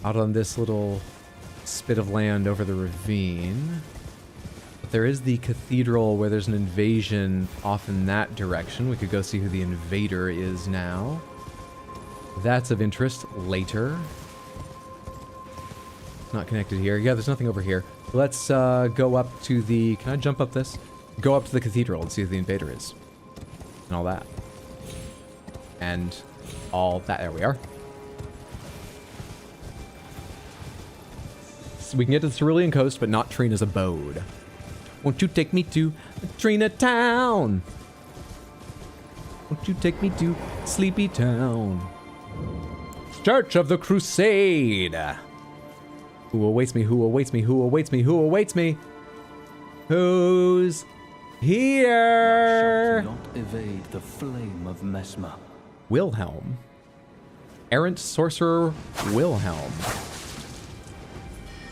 out on this little spit of land over the ravine. But there is the cathedral where there's an invasion off in that direction. We could go see who the invader is now. That's of interest later. Not connected here. Yeah, there's nothing over here. Let's go up to the... Can I jump up this? Go up to the cathedral and see who the invader is. And all that. And all that. There we are. So we can get to the Cerulean Coast, but not Trina's abode. Won't you take me to Trina Town? Won't you take me to Sleepy Town? Church of the Crusade. Who awaits me? Who awaits me? Who awaits me? Who awaits me? Who's here? Thou shalt not evade the flame of Mesmer. Wilhelm. Errant sorcerer Wilhelm.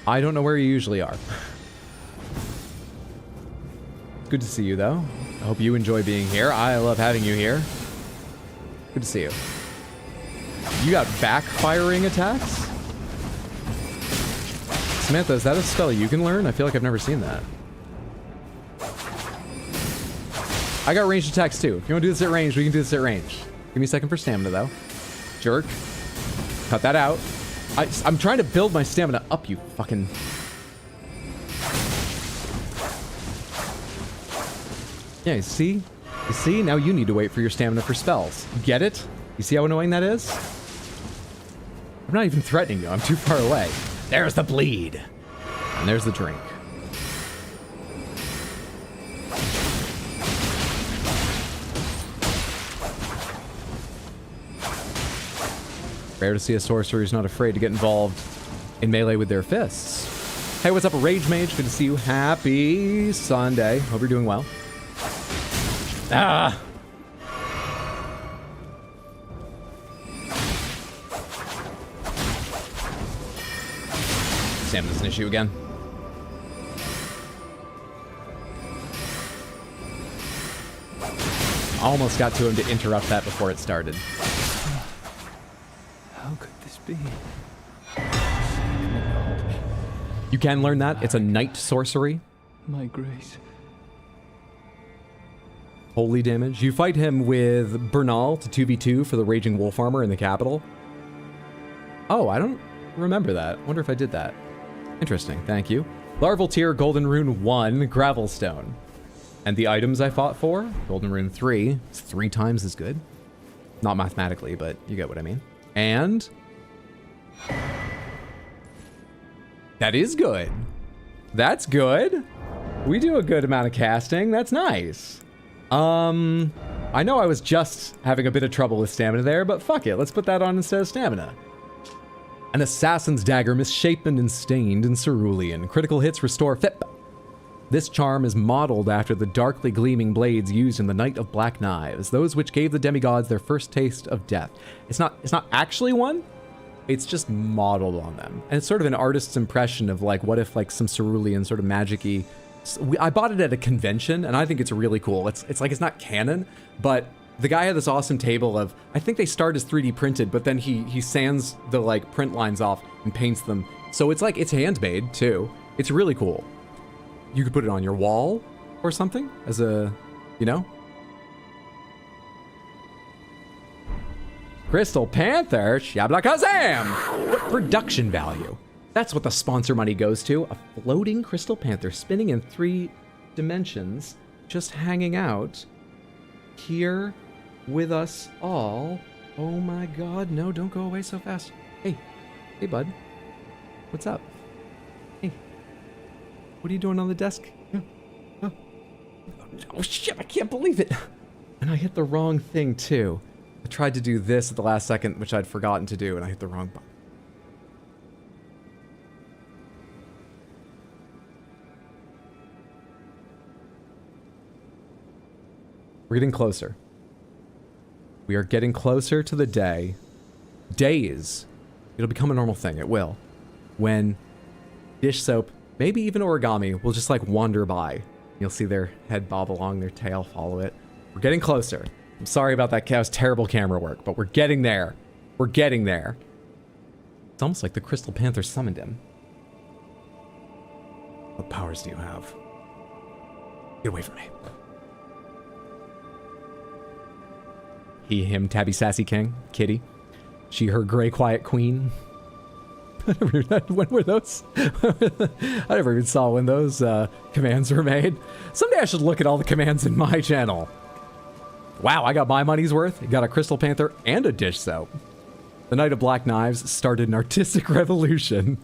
I don't know where you usually are. Good to see you, though. I hope you enjoy being here. I love having you here. Good to see you. You got backfiring attacks? Samantha, is that a spell you can learn? I feel like I've never seen that. I got ranged attacks too. If you want to do this at range, we can do this at range. Give me a second for stamina though. Jerk. Cut that out. I'm trying to build my stamina up, you fucking... Yeah, you see? You see? Now you need to wait for your stamina for spells. You get it? You see how annoying that is? I'm not even threatening you. I'm too far away. There's the bleed. And there's the drink. Rare to see a sorcerer who's not afraid to get involved in melee with their fists. Hey, what's up, Rage Mage? Good to see you. Happy Sunday. Hope you're doing well. Ah! Stamina's an issue again. Almost got to him to interrupt that before it started. How could this be? You can learn that. It's a night sorcery. My grace. Holy damage. You fight him with Bernal to 2v2 for the Raging Wolf armor in the capital. Oh, I don't remember that. Wonder if I did that. Interesting, thank you. Larval Tier, Golden Rune 1, Gravelstone. And the items I fought for, Golden Rune 3, it's 3 times as good. Not mathematically, but you get what I mean. And... that is good. That's good. We do a good amount of casting, that's nice. I know I was just having a bit of trouble with stamina there, but fuck it, let's put that on instead of stamina. An Assassin's Dagger, misshapen and stained in cerulean. Critical hits restore FIP. This charm is modeled after the darkly gleaming blades used in the Night of Black Knives, those which gave the demigods their first taste of death. It's not actually one, it's just modeled on them. And it's sort of an artist's impression of like, what if like some cerulean sort of magic-y... I bought it at a convention, and I think it's really cool. It's like, it's not canon, but the guy had this awesome table of, I think they start as 3D printed, but then he sands the like print lines off and paints them. So it's like, it's handmade too. It's really cool. You could put it on your wall or something as a, you know? Crystal Panther, Shabla Kazam! What production value? That's what the sponsor money goes to. A floating Crystal Panther spinning in 3 dimensions, just hanging out here with us all. Oh my god, no, don't go away so fast. Hey, hey bud. What's up? Hey, what are you doing on the desk? Oh shit, I can't believe it. And I hit the wrong thing too. I tried to do this at the last second, which I'd forgotten to do, and I hit the wrong button. We're getting closer. We are getting closer to the day. Days. It'll become a normal thing. It will. When dish soap, maybe even origami, will just like wander by. You'll see their head bob along, their tail follow it. We're getting closer. I'm sorry about that. That was terrible camera work, but we're getting there. We're getting there. It's almost like the Crystal Panther summoned him. What powers do you have? Get away from me. He, him, Tabby Sassy King, Kitty. She, her, Grey Quiet Queen. When were those? I never even saw when those commands were made. Someday I should look at all the commands in my channel. Wow, I got my money's worth. Got a Crystal Panther and a dish soap. The Knight of Black Knives started an artistic revolution.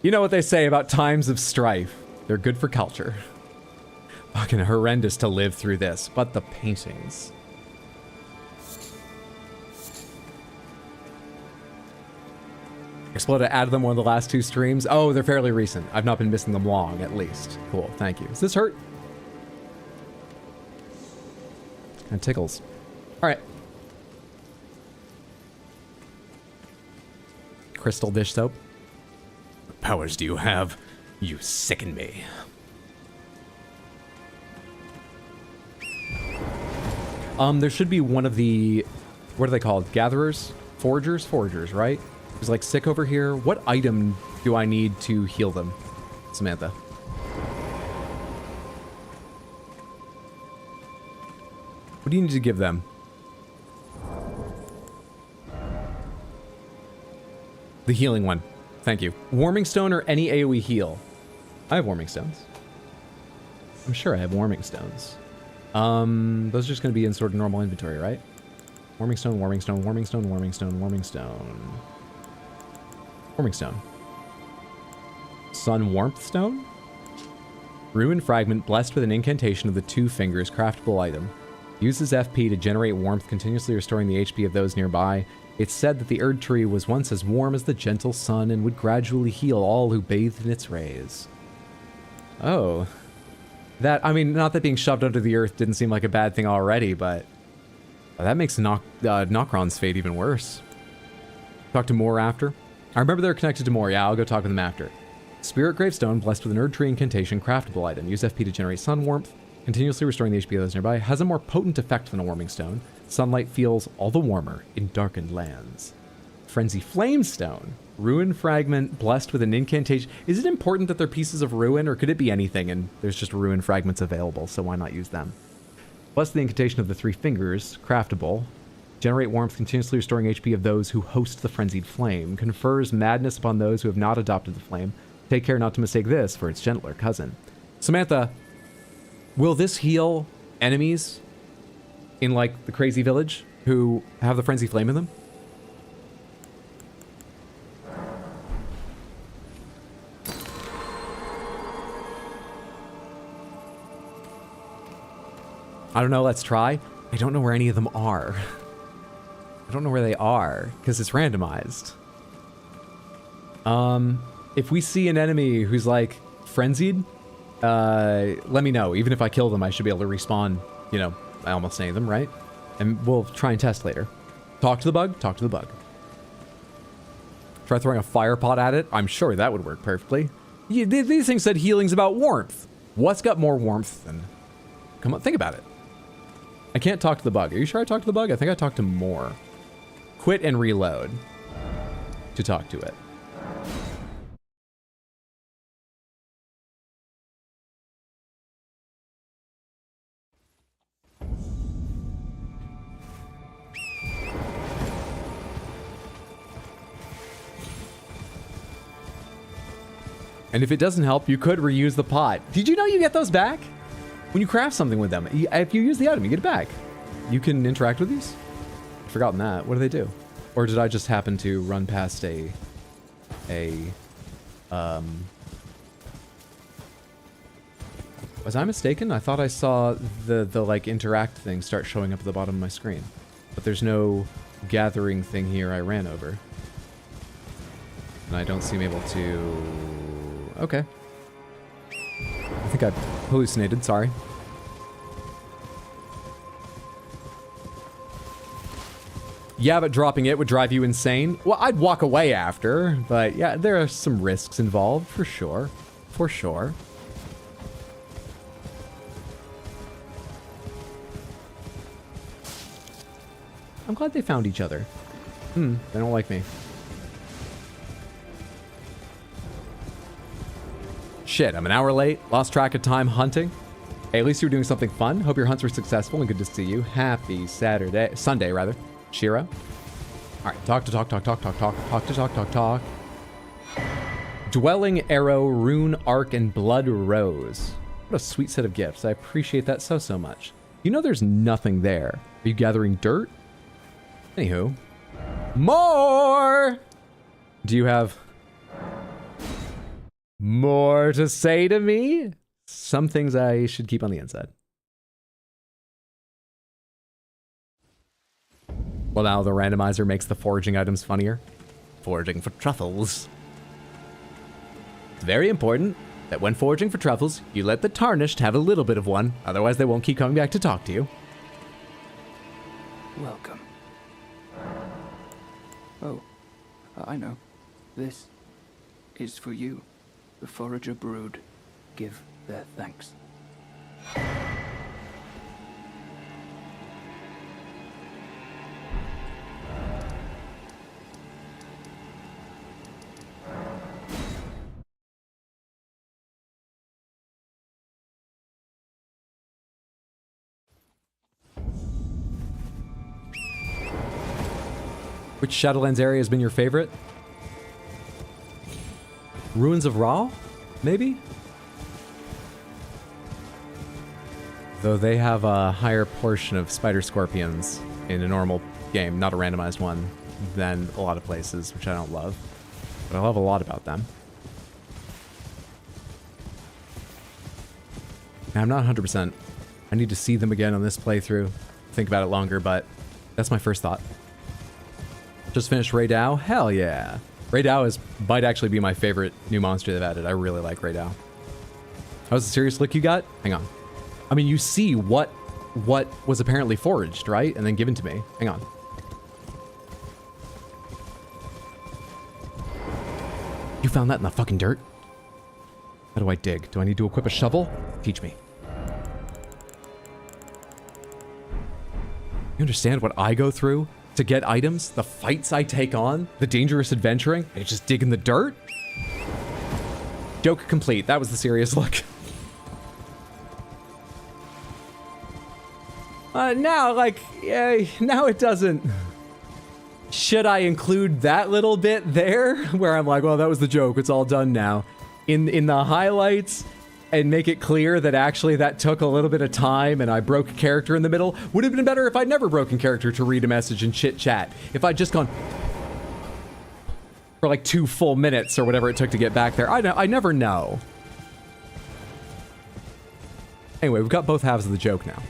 You know what they say about times of strife. They're good for culture. Fucking horrendous to live through this, but the paintings. Exploded added them one of the last 2 streams. Oh, they're fairly recent. I've not been missing them long, at least. Cool, thank you. Does this hurt? Kind of tickles. All right. Crystal dish soap. What powers do you have? You sicken me. There should be one of the, what are they called? Gatherers? Foragers? Foragers, right? There's like sick over here. What item do I need to heal them? Samantha. What do you need to give them? The healing one. Thank you. Warming stone or any AoE heal? I have warming stones. I'm sure I have warming stones. Those are just going to be in sort of normal inventory, right? Warming stone, warming stone, warming stone, warming stone, warming stone. Warming stone. Sun warmth stone? Ruin fragment blessed with an incantation of the 2 fingers, craftable item. Uses FP to generate warmth, continuously restoring the HP of those nearby. It's said that the Erd tree was once as warm as the gentle sun and would gradually heal all who bathed in its rays. Oh. That, I mean, not that being shoved under the earth didn't seem like a bad thing already, but that makes Nokron's fate even worse. Talk to Moore after. I remember they're connected to Moore. Yeah, I'll go talk with them after. Spirit Gravestone, blessed with an Erd tree incantation, craftable item. Use FP to generate sun warmth, continuously restoring the HP of those nearby. Has a more potent effect than a warming stone. Sunlight feels all the warmer in darkened lands. Frenzy Flame Stone. Ruin fragment, blessed with an incantation. Is it important that they're pieces of ruin, or could it be anything and there's just ruin fragments available, so why not use them? Blessed with the incantation of the 3 fingers, craftable. Generate warmth, continuously restoring HP of those who host the frenzied flame. Confers madness upon those who have not adopted the flame. Take care not to mistake this for its gentler cousin. Samantha, will this heal enemies in, like, the crazy village who have the frenzy flame in them? I don't know, let's try. I don't know where any of them are. I don't know where they are, because it's randomized. If we see an enemy who's, like, frenzied, let me know. Even if I kill them, I should be able to respawn, you know, I almost any of them, right? And we'll try and test later. Talk to the bug? Talk to the bug. Try throwing a fire pot at it? I'm sure that would work perfectly. Yeah, these things said healing's about warmth. What's got more warmth than... Come on, think about it. I can't talk to the bug. Are you sure I talked to the bug? I think I talked to more. Quit and reload to talk to it. And if it doesn't help, you could reuse the pot. Did you know you get those back? When you craft something with them, if you use the item, you get it back. You can interact with these? I've forgotten that. What do they do? Or did I just happen to run past was I mistaken? I thought I saw the like interact thing start showing up at the bottom of my screen. But there's no gathering thing here I ran over. And I don't seem able to... Okay. I think I hallucinated, sorry. Yeah, but dropping it would drive you insane. Well, I'd walk away after, but yeah, there are some risks involved, for sure. For sure. I'm glad they found each other. They don't like me. Shit, I'm an hour late. Lost track of time hunting. Hey, at least you were doing something fun. Hope your hunts were successful and good to see you. Happy Sunday, rather. Shiro. All right, talk. Dwelling Arrow, Rune Arc, and Blood Rose. What a sweet set of gifts. I appreciate that so much. You know there's nothing there. Are you gathering dirt? Anywho. More! Do you have more to say to me? Some things I should keep on the inside. Well, now the randomizer makes the foraging items funnier. Foraging for truffles. It's very important that when foraging for truffles, you let the tarnished have a little bit of one, otherwise they won't keep coming back to talk to you. Welcome. Oh, I know. This is for you. The forager brood give their thanks. Which Shadowlands area has been your favorite? Ruins of Ra? Maybe? Though they have a higher portion of spider scorpions in a normal game, not a randomized one, than a lot of places, which I don't love. But I love a lot about them. And I'm not 100%. I need to see them again on this playthrough. Think about it longer, but that's my first thought. Just finished Ray Dow? Hell yeah. Ray Dow might actually be my favorite new monster they've added. I really like Ray Dow. That was a serious look you got? Hang on. I mean, you see what was apparently foraged, right? And then given to me. Hang on. You found that in the fucking dirt? How do I dig? Do I need to equip a shovel? Teach me. You understand what I go through to get items? The fights I take on? The dangerous adventuring? And just dig in the dirt? Joke complete. That was the serious look. Now, like, now it doesn't. Should I include that little bit there? Where I'm like, well, that was the joke. It's all done now. In the highlights, and make it clear that actually that took a little bit of time and I broke a character in the middle. Would have been better if I'd never broken character to read a message and chit chat. If I'd just gone for like 2 full minutes or whatever it took to get back there. I never know. Anyway, we've got both halves of the joke now.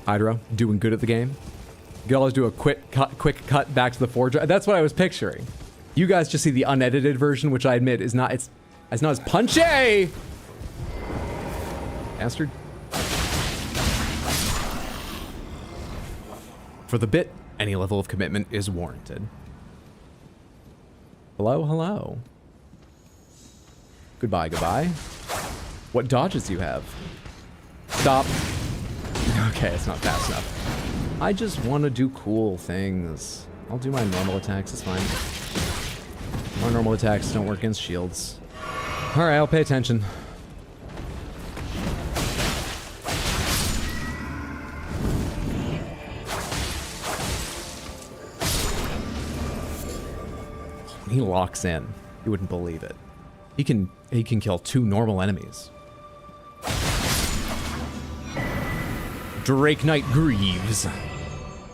Hydro, doing good at the game. You can always do a quick cut back to the forge. That's what I was picturing. You guys just see the unedited version, which I admit is not it's not as punchy. Bastard. For the bit, any level of commitment is warranted. Hello, hello. Goodbye, goodbye. What dodges do you have? Stop. Okay, it's not fast enough. I just want to do cool things. I'll do my normal attacks, it's fine. My normal attacks don't work against shields. Alright, I'll pay attention. He locks in. You wouldn't believe it. He can kill 2 normal enemies. Drake Knight Greaves.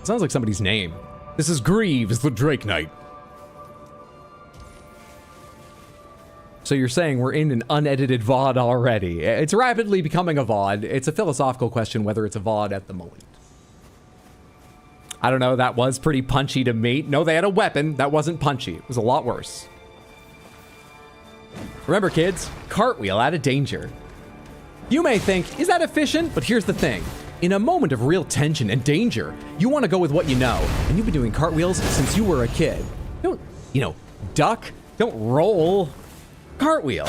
Sounds like somebody's name. This is Greaves, the Drake Knight. So you're saying we're in an unedited VOD already. It's rapidly becoming a VOD. It's a philosophical question whether it's a VOD at the moment. I don't know, that was pretty punchy to me. No, they had a weapon. That wasn't punchy. It was a lot worse. Remember, kids, cartwheel out of danger. You may think, is that efficient? But here's the thing. In a moment of real tension and danger, you want to go with what you know. And you've been doing cartwheels since you were a kid. Don't, duck. Don't roll. Cartwheel.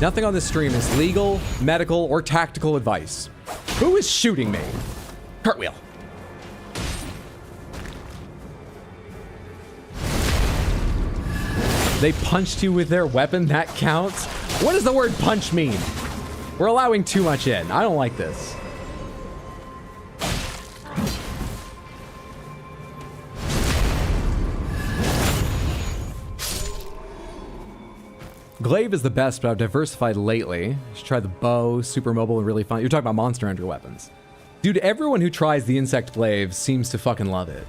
Nothing on this stream is legal, medical, or tactical advice. Who is shooting me? Cartwheel. They punched you with their weapon? That counts? What does the word punch mean? We're allowing too much in. I don't like this. Glaive is the best, but I've diversified lately. You should try the bow, super mobile and really fun. You're talking about Monster Hunter weapons. Dude, everyone who tries the insect glaive seems to fucking love it.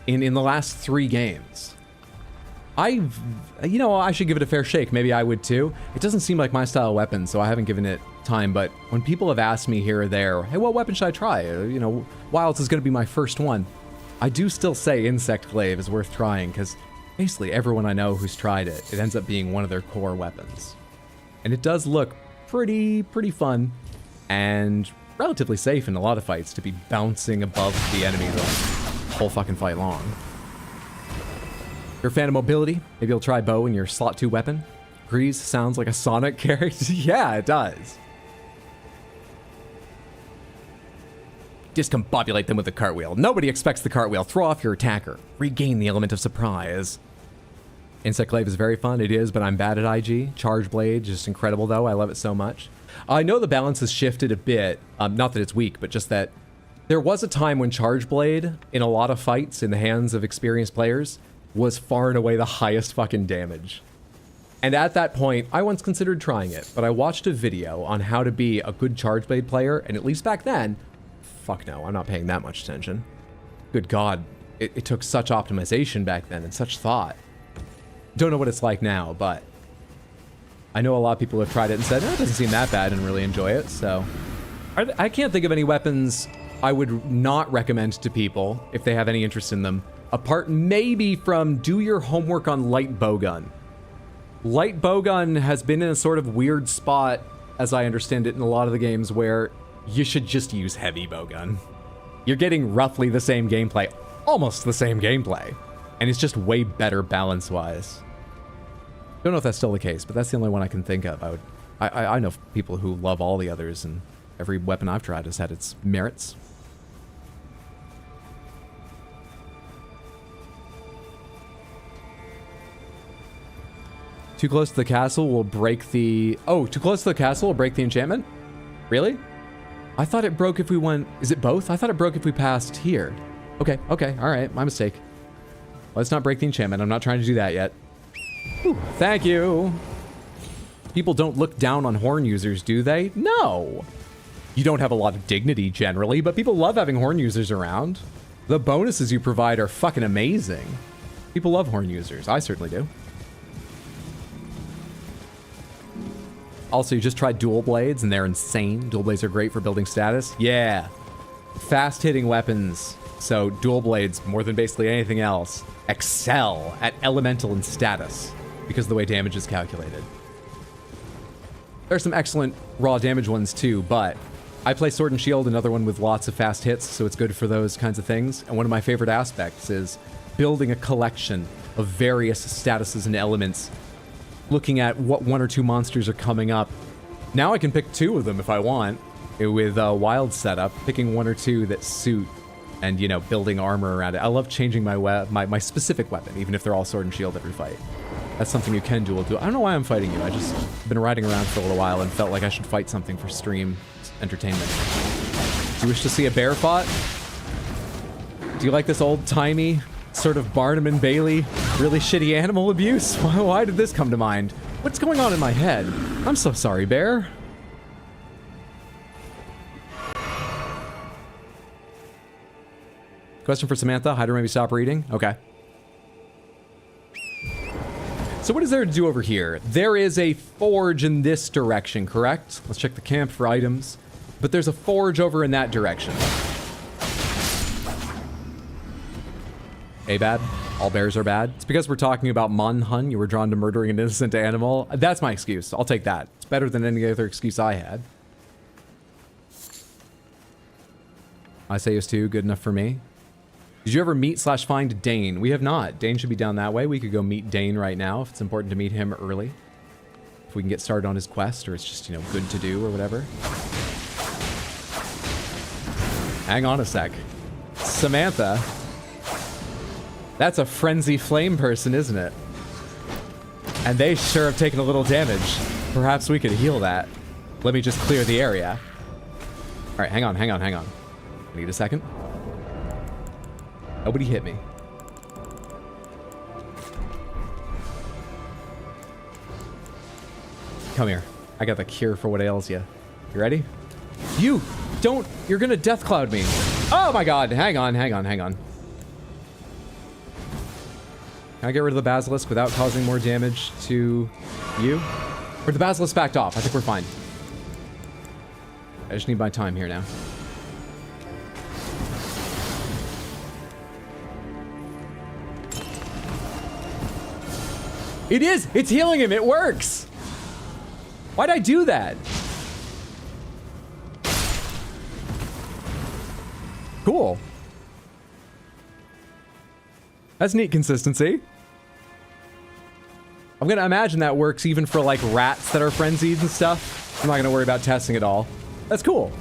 In the last 3 games. You know, I should give it a fair shake. Maybe I would too. It doesn't seem like my style weapon, so I haven't given it time, but when people have asked me here or there, hey, what weapon should I try? You know, Wilds is going to be my first one. I do still say insect glaive is worth trying, because basically everyone I know who's tried it, it ends up being one of their core weapons. And it does look pretty fun and relatively safe in a lot of fights to be bouncing above the enemy the whole fucking fight long. If you're a fan of mobility, maybe you'll try bow in your slot 2 weapon. Grease sounds like a Sonic character. Yeah, it does. Discombobulate them with the cartwheel. Nobody expects the cartwheel. Throw off your attacker. Regain the element of surprise. Insect Glaive is very fun. It is, but I'm bad at IG. Charge Blade, just incredible though. I love it so much. I know the balance has shifted a bit. Not that it's weak, but just that there was a time when Charge Blade, in a lot of fights in the hands of experienced players, was far and away the highest fucking damage. And at that point, I once considered trying it, but I watched a video on how to be a good Charge Blade player, and at least back then, fuck no, I'm not paying that much attention. Good God, it took such optimization back then and such thought. Don't know what it's like now, but I know a lot of people have tried it and said, oh, it doesn't seem that bad and really enjoy it, so. I can't think of any weapons I would not recommend to people if they have any interest in them, apart maybe from do your homework on light bowgun. Light bowgun has been in a sort of weird spot, as I understand it, in a lot of the games where you should just use heavy bowgun. You're getting roughly the same gameplay, almost the same gameplay, and it's just way better balance-wise. Don't know if that's still the case, but that's the only one I can think of. I know people who love all the others, and every weapon I've tried has had its merits. Too close to the castle will break the... Oh, too close to the castle will break the enchantment? Really? I thought it broke if we went... Is it both? I thought it broke if we passed here. Okay, all right, my mistake. Let's not break the enchantment. I'm not trying to do that yet. Whew, thank you. People don't look down on horn users, do they? No. You don't have a lot of dignity generally, but people love having horn users around. The bonuses you provide are fucking amazing. People love horn users. I certainly do. Also, you just tried dual blades and they're insane. Dual blades are great for building status. Yeah. Fast-hitting weapons. So dual blades, more than basically anything else, excel at elemental and status because of the way damage is calculated. There are some excellent raw damage ones too, but I play Sword and Shield, another one with lots of fast hits, so it's good for those kinds of things. And one of my favorite aspects is building a collection of various statuses and elements, looking at what 1 or 2 monsters are coming up. Now I can pick 2 of them if I want, with a wild setup, picking 1 or 2 that suit, and, you know, building armor around it. I love changing my specific weapon, even if they're all Sword and Shield every fight. That's something you can do. I don't know why I'm fighting you. I just been riding around for a little while and felt like I should fight something for stream entertainment. Do you wish to see a bear fought? Do you like this old-timey sort of Barnum and Bailey really shitty animal abuse? Why did this come to mind? What's going on in my head? I'm so sorry, bear. Question for Samantha. Hide or maybe stop reading? Okay. So what is there to do over here? There is a forge in this direction, correct? Let's check the camp for items. But there's a forge over in that direction. bad? All bears are bad? It's because we're talking about Manhun. You were drawn to murdering an innocent animal. That's my excuse. I'll take that. It's better than any other excuse I had. I say yes too. Good enough for me. Did you ever meet/find Dane? We have not. Dane should be down that way. We could go meet Dane right now if it's important to meet him early. If we can get started on his quest, or it's just, you know, good to do or whatever. Hang on a sec. Samantha. That's a Frenzy Flame person, isn't it? And they sure have taken a little damage. Perhaps we could heal that. Let me just clear the area. All right, hang on. I need a second. Nobody hit me. Come here. I got the cure for what ails you. You ready? You don't. You're gonna death cloud me. Oh my god. Hang on. Can I get rid of the basilisk without causing more damage to you? Or the basilisk backed off. I think we're fine. I just need my time here now. It is! It's healing him! It works! Why'd I do that? Cool. That's neat consistency. I'm gonna imagine that works even for like rats that are frenzied and stuff. I'm not gonna worry about testing it all. That's cool.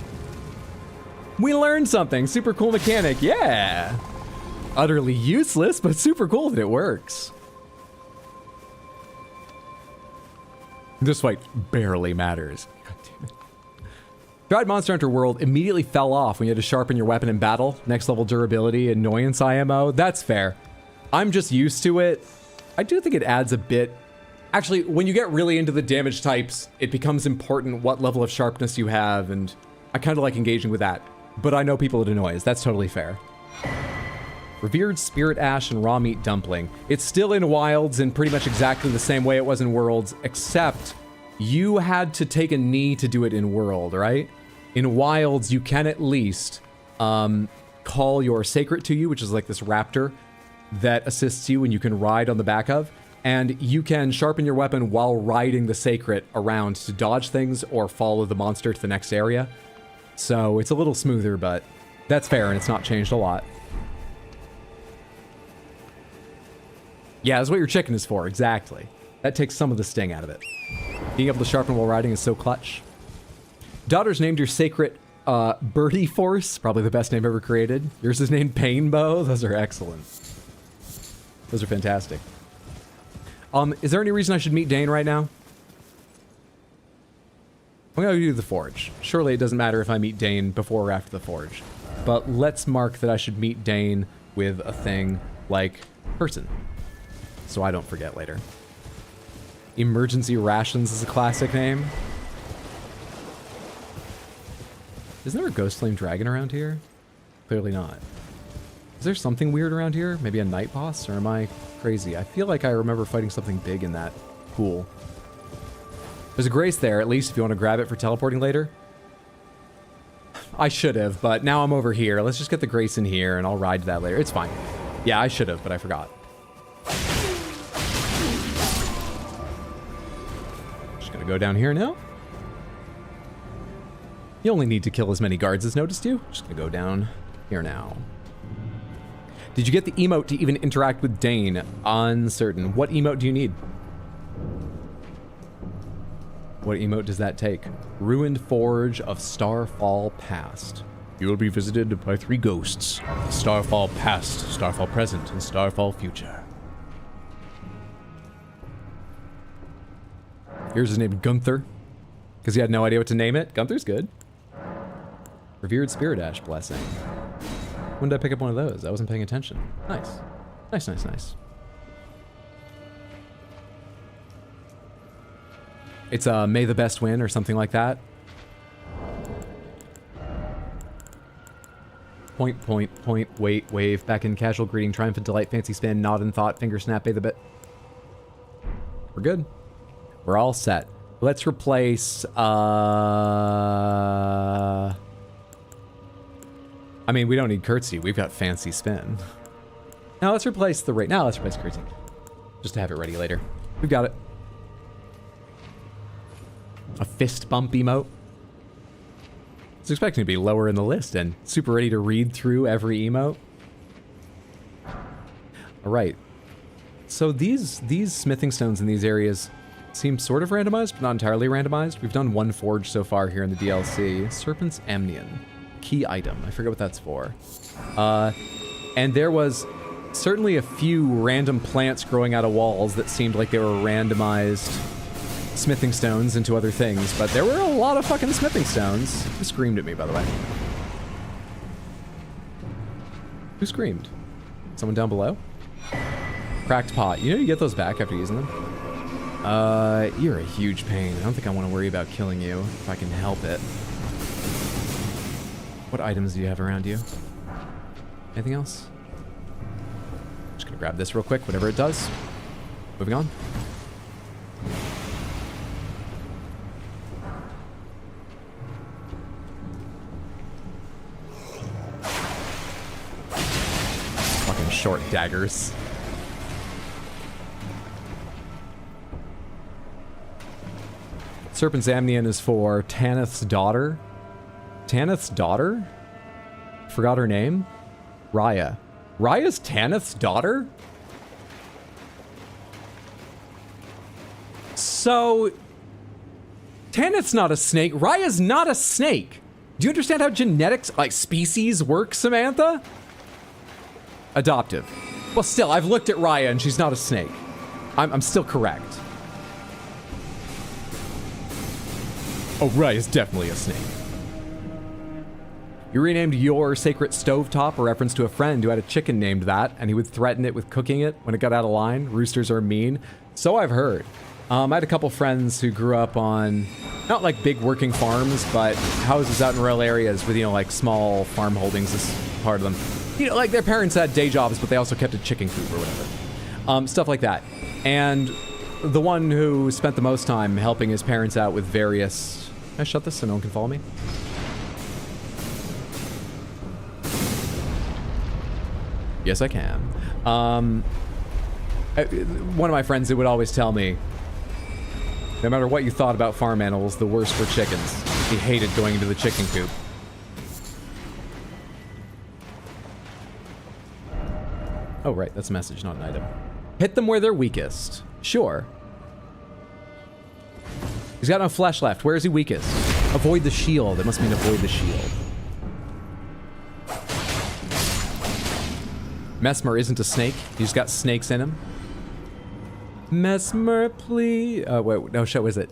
We learned something. Super cool mechanic. Yeah. Utterly useless, but super cool that it works. This fight barely matters. God damn it. Throughout Monster Hunter World immediately fell off when you had to sharpen your weapon in battle. Next level durability, annoyance IMO. That's fair. I'm just used to it. I do think it adds a bit. Actually, when you get really into the damage types, it becomes important what level of sharpness you have, and I kind of like engaging with that. But I know people it annoys. That's totally fair. Revered Spirit Ash and Raw Meat Dumpling. It's still in Wilds in pretty much exactly the same way it was in Worlds, except you had to take a knee to do it in World, right? In Wilds, you can at least call your Sacred to you, which is like this raptor that assists you and you can ride on the back of. And you can sharpen your weapon while riding the Sacred around to dodge things or follow the monster to the next area. So it's a little smoother, but that's fair and it's not changed a lot. Yeah, that's what your chicken is for, exactly. That takes some of the sting out of it. Being able to sharpen while riding is so clutch. Daughter's named your Sacred Birdie Force, probably the best name ever created. Yours is named Painbow. Those are excellent. Those are fantastic. Is there any reason I should meet Dane right now? I'm gonna do the Forge. Surely it doesn't matter if I meet Dane before or after the Forge. But let's mark that I should meet Dane with a thing like person, so I don't forget later. Emergency Rations is a classic name. Isn't there a Ghost Flame Dragon around here? Clearly not. Is there something weird around here? Maybe a night boss? Or am I crazy? I feel like I remember fighting something big in that pool. There's a Grace there, at least, if you want to grab it for teleporting later. I should have, but now I'm over here. Let's just get the Grace in here, and I'll ride to that later. It's fine. Yeah, I should have, but I forgot. Just gonna go down here now. You only need to kill as many guards as noticed you. Just gonna go down here now. Did you get the emote to even interact with Dane? Uncertain. What emote do you need? What emote does that take? Ruined Forge of Starfall Past. You will be visited by 3 ghosts. Starfall Past, Starfall Present, and Starfall Future. Here's his name, Gunther. Because he had no idea what to name it. Gunther's good. Revered Spirit Ash Blessing. When did I pick up one of those? I wasn't paying attention. Nice. Nice, nice, nice. It's May the Best Win or something like that. Point, wait, wave, back in, casual greeting, triumphant delight, fancy spin, nod and thought, finger snap, pay the bit. We're good. We're all set. Let's replace, I mean, we don't need curtsy. We've got fancy spin. Now let's replace the rate. Now let's replace curtsy. Just to have it ready later. We've got it. A fist bump emote. I was expecting to be lower in the list and super ready to read through every emote. All right. So these smithing stones in these areas seem sort of randomized, but not entirely randomized. We've done 1 forge so far here in the DLC. Serpent's Amnion. Key item. I forget what that's for. And there was certainly a few random plants growing out of walls that seemed like they were randomized smithing stones into other things, but there were a lot of fucking smithing stones. Who screamed at me, by the way? Who screamed? Someone down below? Cracked pot. You know you get those back after using them? You're a huge pain. I don't think I want to worry about killing you if I can help it. What items do you have around you? Anything else? Just gonna grab this real quick, whatever it does. Moving on. Fucking short daggers. Serpent's Amnion is for Tanith's daughter. Tanith's daughter? Forgot her name? Raya. Raya's Tanith's daughter? So... Tanith's not a snake. Raya's not a snake. Do you understand how genetics, like species, work, Samantha? Adoptive. Well, still, I've looked at Raya and she's not a snake. I'm still correct. Oh, Raya's definitely a snake. You renamed your sacred stovetop a reference to a friend who had a chicken named that, and he would threaten it with cooking it when it got out of line. Roosters are mean. So I've heard. I had a couple friends who grew up on, not like big working farms, but houses out in rural areas with, you know, like small farm holdings as part of them. You know, like their parents had day jobs, but they also kept a chicken coop or whatever. Stuff like that. And the one who spent the most time helping his parents out with various... Can I shut this so no one can follow me? Yes, I can. One of my friends who would always tell me, no matter what you thought about farm animals, the worst were chickens. He hated going into the chicken coop. Oh, right, that's a message, not an item. Hit them where they're weakest. Sure. He's got no flesh left. Where is he weakest? Avoid the shield. It must mean avoid the shield. Mesmer isn't a snake. He's got snakes in him. Mesmer, please. Oh, wait, no, what is it?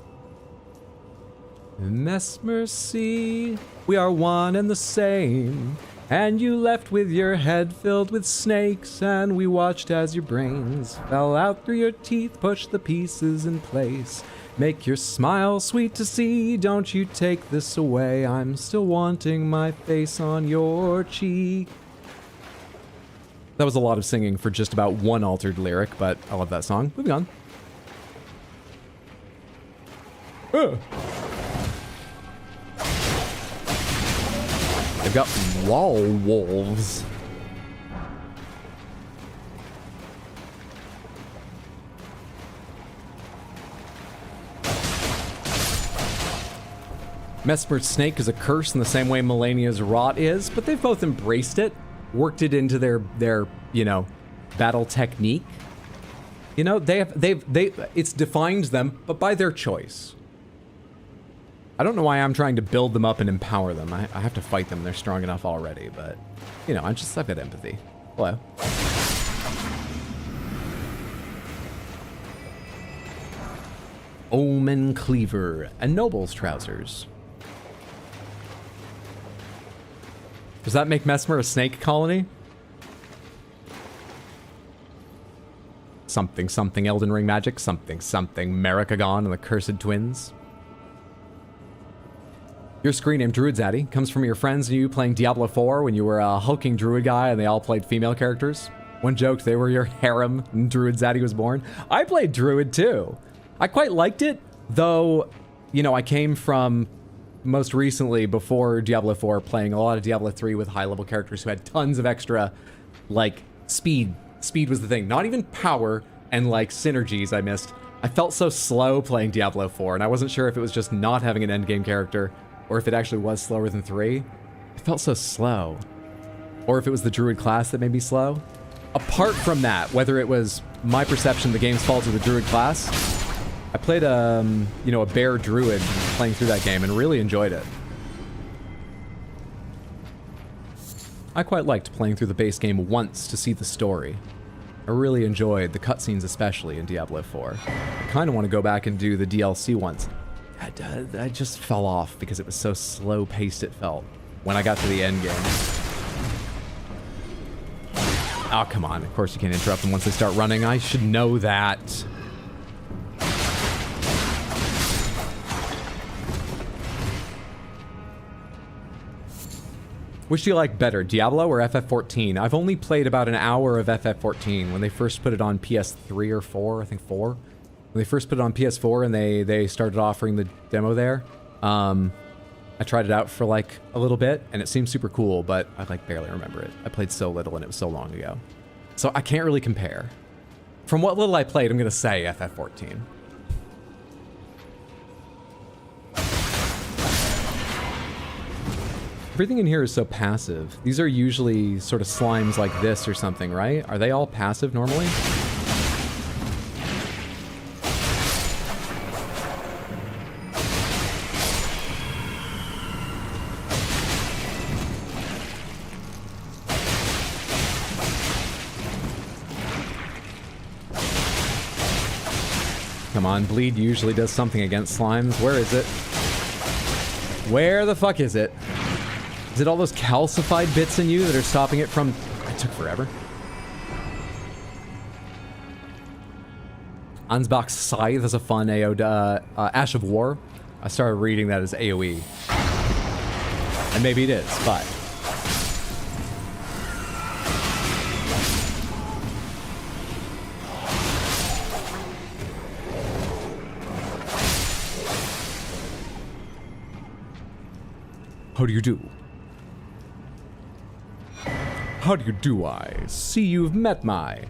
Mesmer, see, we are one and the same. And you left with your head filled with snakes, and we watched as your brains fell out through your teeth, push the pieces in place. Make your smile sweet to see, don't you take this away. I'm still wanting my face on your cheek. That was a lot of singing for just about one altered lyric, but I love that song. Moving on. They've got wall wolves. Mesmer's snake is a curse in the same way Melania's rot is, but they've both embraced it, worked it into their you know, battle technique. You know, it's defined them, but by their choice. I don't know why I'm trying to build them up and empower them. I have to fight them. They're strong enough already, but you know, I've got empathy. Hello. Omen Cleaver and Noble's trousers. Does that make Mesmer a snake colony? Something, something Elden Ring magic. Something, something Marikagon and the Cursed Twins. Your screen name, Druid Zaddy, comes from your friends and you playing Diablo 4 when you were a hulking druid guy and they all played female characters. One joked they were your harem and Druid Zaddy was born. I played Druid too. I quite liked it, though, you know, I came from... most recently, before Diablo 4, playing a lot of Diablo 3 with high-level characters who had tons of extra, like, speed. Speed was the thing. Not even power and, like, synergies I missed. I felt so slow playing Diablo 4, and I wasn't sure if it was just not having an endgame character, or if it actually was slower than 3. I felt so slow. Or if it was the Druid class that made me slow. Apart from that, whether it was my perception of the game's fault or the Druid class, I played you know, a bear druid playing through that game and really enjoyed it. I quite liked playing through the base game once to see the story. I really enjoyed the cutscenes, especially in Diablo 4. I kind of want to go back and do the DLC ones. I just fell off because it was so slow-paced it felt when I got to the end game. Oh, come on. Of course you can't interrupt them once they start running. I should know that. Which do you like better, Diablo or FF14? I've only played about an hour of FF14 when they first put it on PS3 or 4, I think 4. When they first put it on PS4 and they started offering the demo there, I tried it out for like a little bit and it seemed super cool, but I like barely remember it. I played so little and it was so long ago. So I can't really compare. From what little I played, I'm gonna say FF14. Everything in here is so passive. These are usually sort of slimes like this or something, right? Are they all passive normally? Come on, bleed usually does something against slimes. Where is it? Where the fuck is it? Is it all those calcified bits in you that are stopping it from... It took forever. Ansbach's Scythe is a fun AO... Ash of War. I started reading that as AoE. And maybe it is, but... How do you do? How do you do, I see you've met my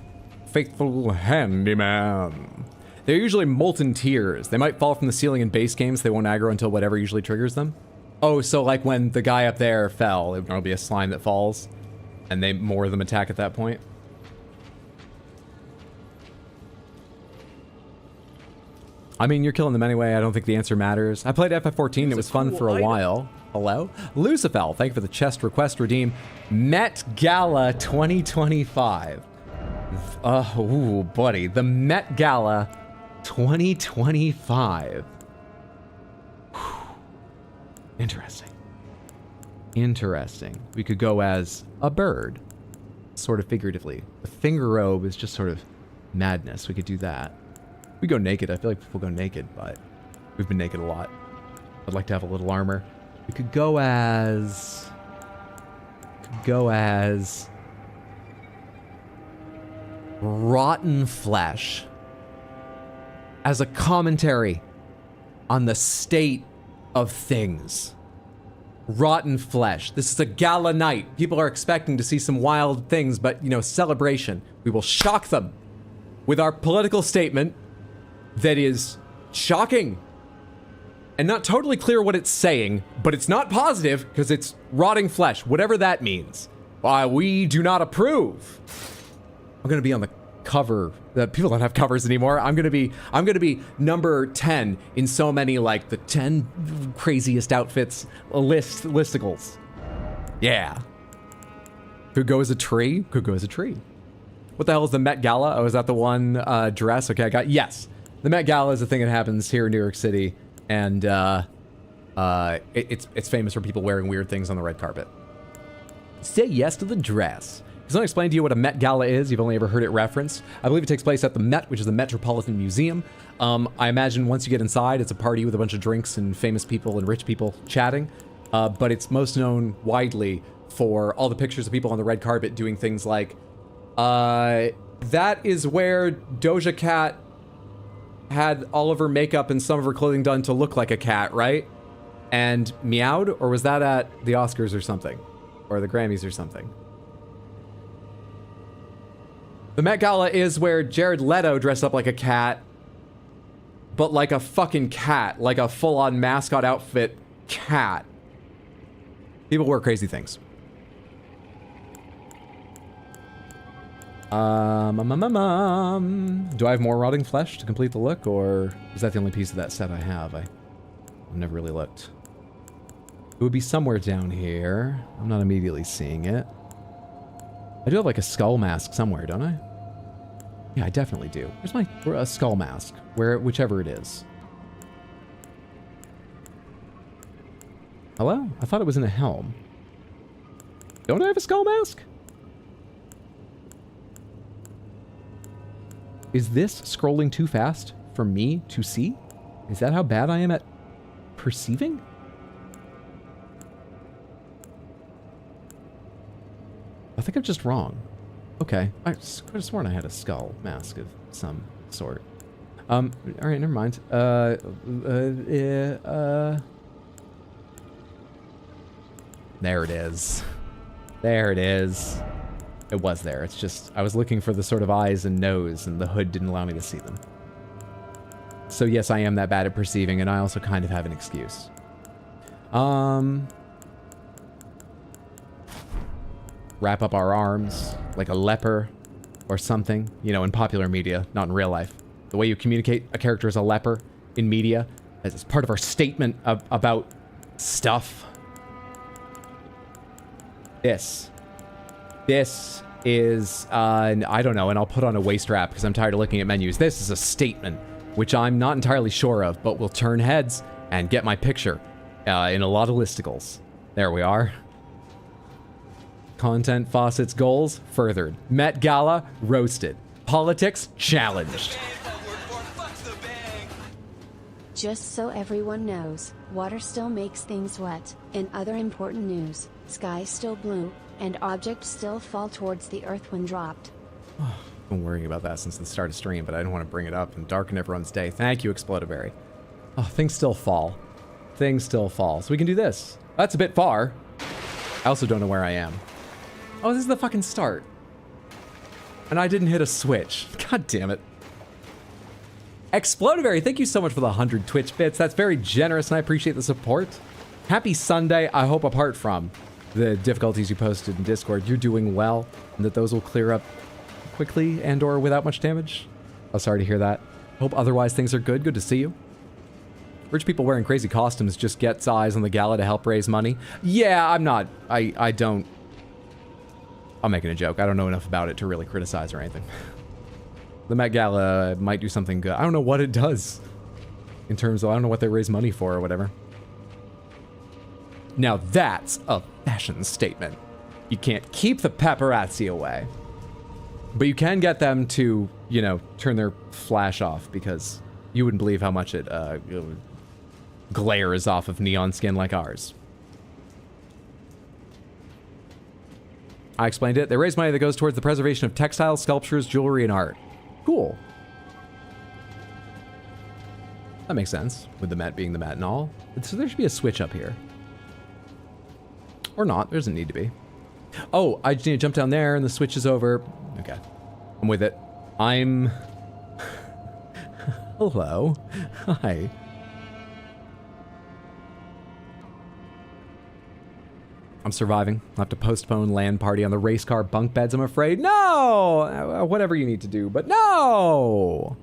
faithful handyman. They're usually molten tears. They might fall from the ceiling in base games. They won't aggro until whatever usually triggers them. Oh, so like when the guy up there fell, it'll be a slime that falls, and more of them attack at that point. I mean, you're killing them anyway. I don't think the answer matters. I played FF14. It was fun for a while. Hello? Lucifel, thank you for the chest request redeem. Met Gala 2025. Ooh, buddy. The Met Gala 2025. Whew. Interesting. Interesting. We could go as a bird, sort of figuratively. The finger robe is just sort of madness. We could do that. We go naked. I feel like people go naked, but we've been naked a lot. I'd like to have a little armor. We could go as... rotten flesh. As a commentary on the state of things. Rotten flesh. This is a gala night. People are expecting to see some wild things, but, you know, celebration. We will shock them with our political statement that is shocking. And not totally clear what it's saying, but it's not positive because it's rotting flesh, whatever that means. We do not approve. I'm gonna be on the cover. People don't have covers anymore. I'm gonna be number 10 in so many, like, the 10 craziest outfits listicles. Yeah. Could go as a tree. Could go as a tree. What the hell is the Met Gala? Oh, is that the one dress? Okay, I got... Yes. The Met Gala is a thing that happens here in New York City. And it's famous for people wearing weird things on the red carpet. Say yes to the dress. Does not explain to you what a Met Gala is. You've only ever heard it referenced. I believe it takes place at the Met, which is the Metropolitan Museum. I imagine once you get inside, it's a party with a bunch of drinks and famous people and rich people chatting. But it's most known widely for all the pictures of people on the red carpet doing things like, that is where Doja Cat had all of her makeup and some of her clothing done to look like a cat, right? And meowed? Or was that at the Oscars or something? Or the Grammys or something? The Met Gala is where Jared Leto dressed up like a cat, but like a fucking cat. Like a full-on mascot outfit cat. People wear crazy things. Do I have more rotting flesh to complete the look, or is that the only piece of that set I have? I've never really looked. It would be somewhere down here. I'm not immediately seeing it. I do have like a skull mask somewhere, don't I? Yeah, I definitely do. Where's my skull mask? Whichever it is. Hello? I thought it was in a helm. Don't I have a skull mask? Is this scrolling too fast for me to see? Is that how bad I am at perceiving? I think I'm just wrong. Okay. I could have sworn I had a skull mask of some sort. Alright, never mind. There it is. There it is. It was there. It's just, I was looking for the sort of eyes and nose, and the hood didn't allow me to see them. So yes, I am that bad at perceiving, and I also kind of have an excuse. Wrap up our arms like a leper or something, you know, in popular media, not in real life. The way you communicate a character as a leper in media as part of our statement about stuff. This is, I don't know, and I'll put on a waist wrap because I'm tired of looking at menus. This is a statement, which I'm not entirely sure of, but will turn heads and get my picture in a lot of listicles. There we are. Content faucets goals furthered. Met Gala roasted. Politics challenged. Just so everyone knows, water still makes things wet. In other important news, sky still blue, and objects still fall towards the earth when dropped. I've been worrying about that since the start of stream, but I didn't want to bring it up and darken everyone's day. Thank you, Explodaberry. Oh, things still fall. Things still fall. So we can do this. That's a bit far. I also don't know where I am. Oh, this is the fucking start. And I didn't hit a switch. God damn it. Explodaberry, thank you so much for the 100 Twitch bits. That's very generous, and I appreciate the support. Happy Sunday. I hope apart from the difficulties you posted in Discord, you're doing well, and that those will clear up quickly and or without much damage. Oh, sorry to hear that. Hope otherwise things are good. Good to see you. Rich people wearing crazy costumes just gets eyes on the gala to help raise money. Yeah, I'm not. I don't. I'm making a joke. I don't know enough about it to really criticize or anything. The Met Gala might do something good. I don't know what it does. In terms of, I don't know what they raise money for or whatever. Now that's a fashion statement. You can't keep the paparazzi away. But you can get them to, you know, turn their flash off, because you wouldn't believe how much it glares off of neon skin like ours. I explained it. They raise money that goes towards the preservation of textiles, sculptures, jewelry, and art. Cool. That makes sense, with the Met being the Met and all. So there should be a switch up here. Or not. There doesn't need to be. Oh, I just need to jump down there and the switch is over. Okay. I'm with it. I'm... Hello. Hi. I'm surviving. I'll have to postpone LAN party on the race car bunk beds, I'm afraid. No! Whatever you need to do, but no!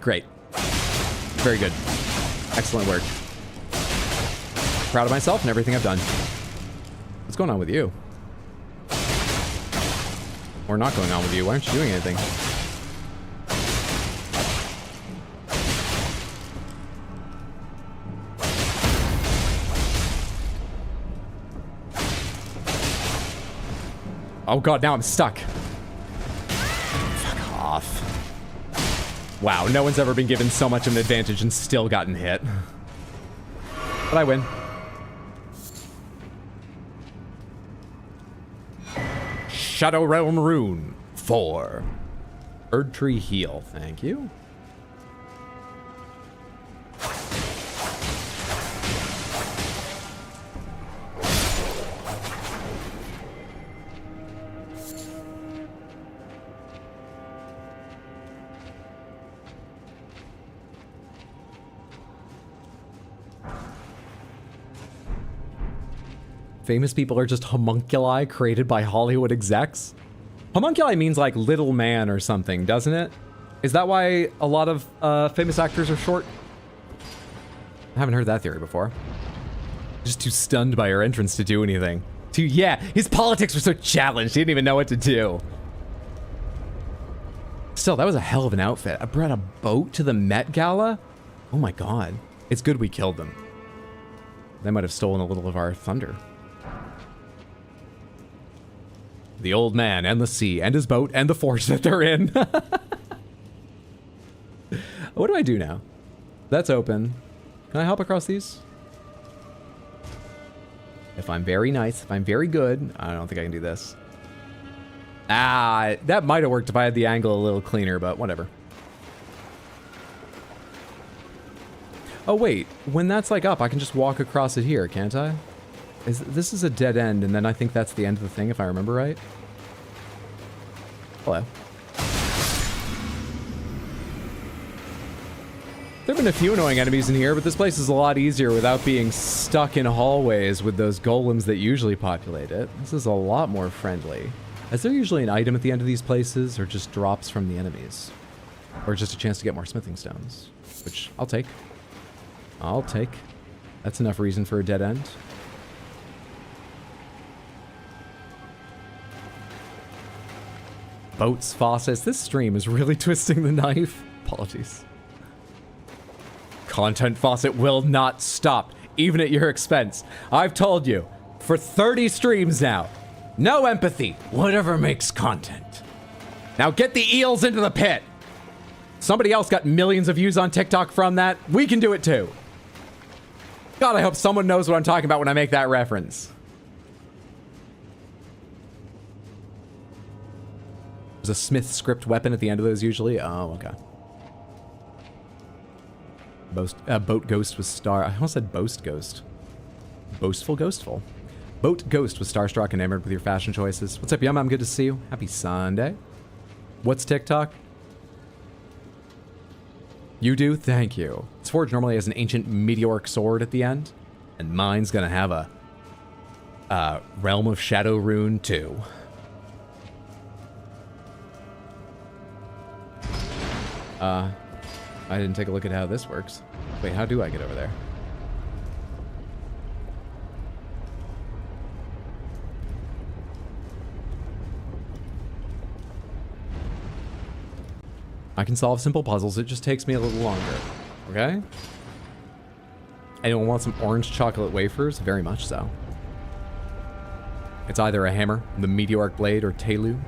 Great. Very good. Excellent work. Proud of myself and everything I've done. What's going on with you? Or not going on with you? Why aren't you doing anything? Oh god, now I'm stuck. Fuck off. Wow, no one's ever been given so much of an advantage and still gotten hit. But I win. Shadow Realm Rune 4. Bird Tree Heal, thank you. Famous people are just homunculi created by Hollywood execs? Homunculi means like little man or something, doesn't it? Is that why a lot of famous actors are short? I haven't heard that theory before. Just too stunned by our entrance to do anything. Yeah, his politics were so challenged, he didn't even know what to do. Still, that was a hell of an outfit. I brought a boat to the Met Gala? Oh my god. It's good we killed them. They might have stolen a little of our thunder. The old man and the sea and his boat and the forge that they're in. What do I do now? That's open. Can I hop across these? If I'm very nice, if I'm very good, I don't think I can do this. Ah, that might have worked if I had the angle a little cleaner, but whatever. Oh wait, when that's like up, I can just walk across it here, can't I? This is a dead end, and then I think that's the end of the thing, if I remember right. Hello. There have been a few annoying enemies in here, but this place is a lot easier without being stuck in hallways with those golems that usually populate it. This is a lot more friendly. Is there usually an item at the end of these places, or just drops from the enemies? Or just a chance to get more smithing stones? Which, I'll take. I'll take. That's enough reason for a dead end. Boats, faucets. This stream is really twisting the knife. Apologies. Content faucet will not stop, even at your expense. I've told you, for 30 streams now, no empathy, whatever makes content. Now get the eels into the pit. Somebody else got millions of views on TikTok from that. We can do it too. God, I hope someone knows what I'm talking about when I make that reference. There's a Smith script weapon at the end of those usually. Oh, okay. Boat Ghost was star. I almost said Boast Ghost. Boastful Ghostful. Boat Ghost was starstruck and enamored with your fashion choices. What's up, Yum? I'm good to see you. Happy Sunday. What's TikTok? You do? Thank you. This forge normally has an ancient meteoric sword at the end, and mine's gonna have a Realm of Shadow rune too. I didn't take a look at how this works. Wait, how do I get over there? I can solve simple puzzles, it just takes me a little longer. Okay? Anyone want some orange chocolate wafers? Very much so. It's either a hammer, the meteoric blade, or Telu.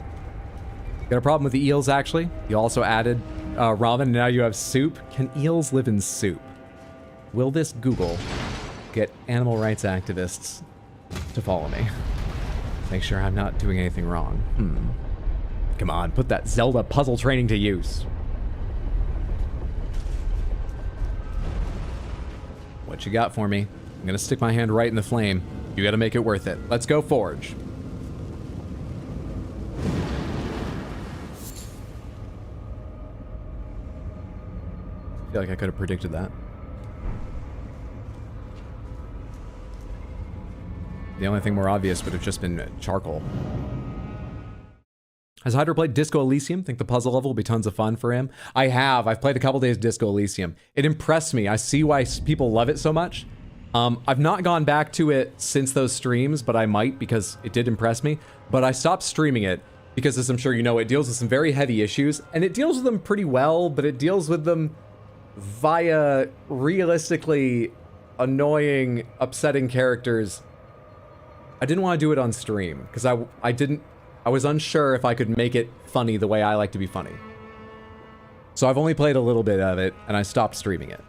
Got a problem with the eels, actually. You also added ramen, and now you have soup. Can eels live in soup? Will this Google get animal rights activists to follow me? Make sure I'm not doing anything wrong. Come on, put that Zelda puzzle training to use. What you got for me? I'm gonna stick my hand right in the flame. You gotta make it worth it. Let's go forge. I feel like I could have predicted that. The only thing more obvious would have just been charcoal. Has Hydra played Disco Elysium? Think the puzzle level will be tons of fun for him? I have. I've played a couple days of Disco Elysium. It impressed me. I see why people love it so much. I've not gone back to it since those streams, but I might because it did impress me. But I stopped streaming it because, as I'm sure you know, it deals with some very heavy issues, and it deals with them pretty well, but it deals with them via realistically annoying, upsetting characters. I didn't want to do it on stream because I was unsure if I could make it funny the way I like to be funny. So I've only played a little bit of it, and I stopped streaming it.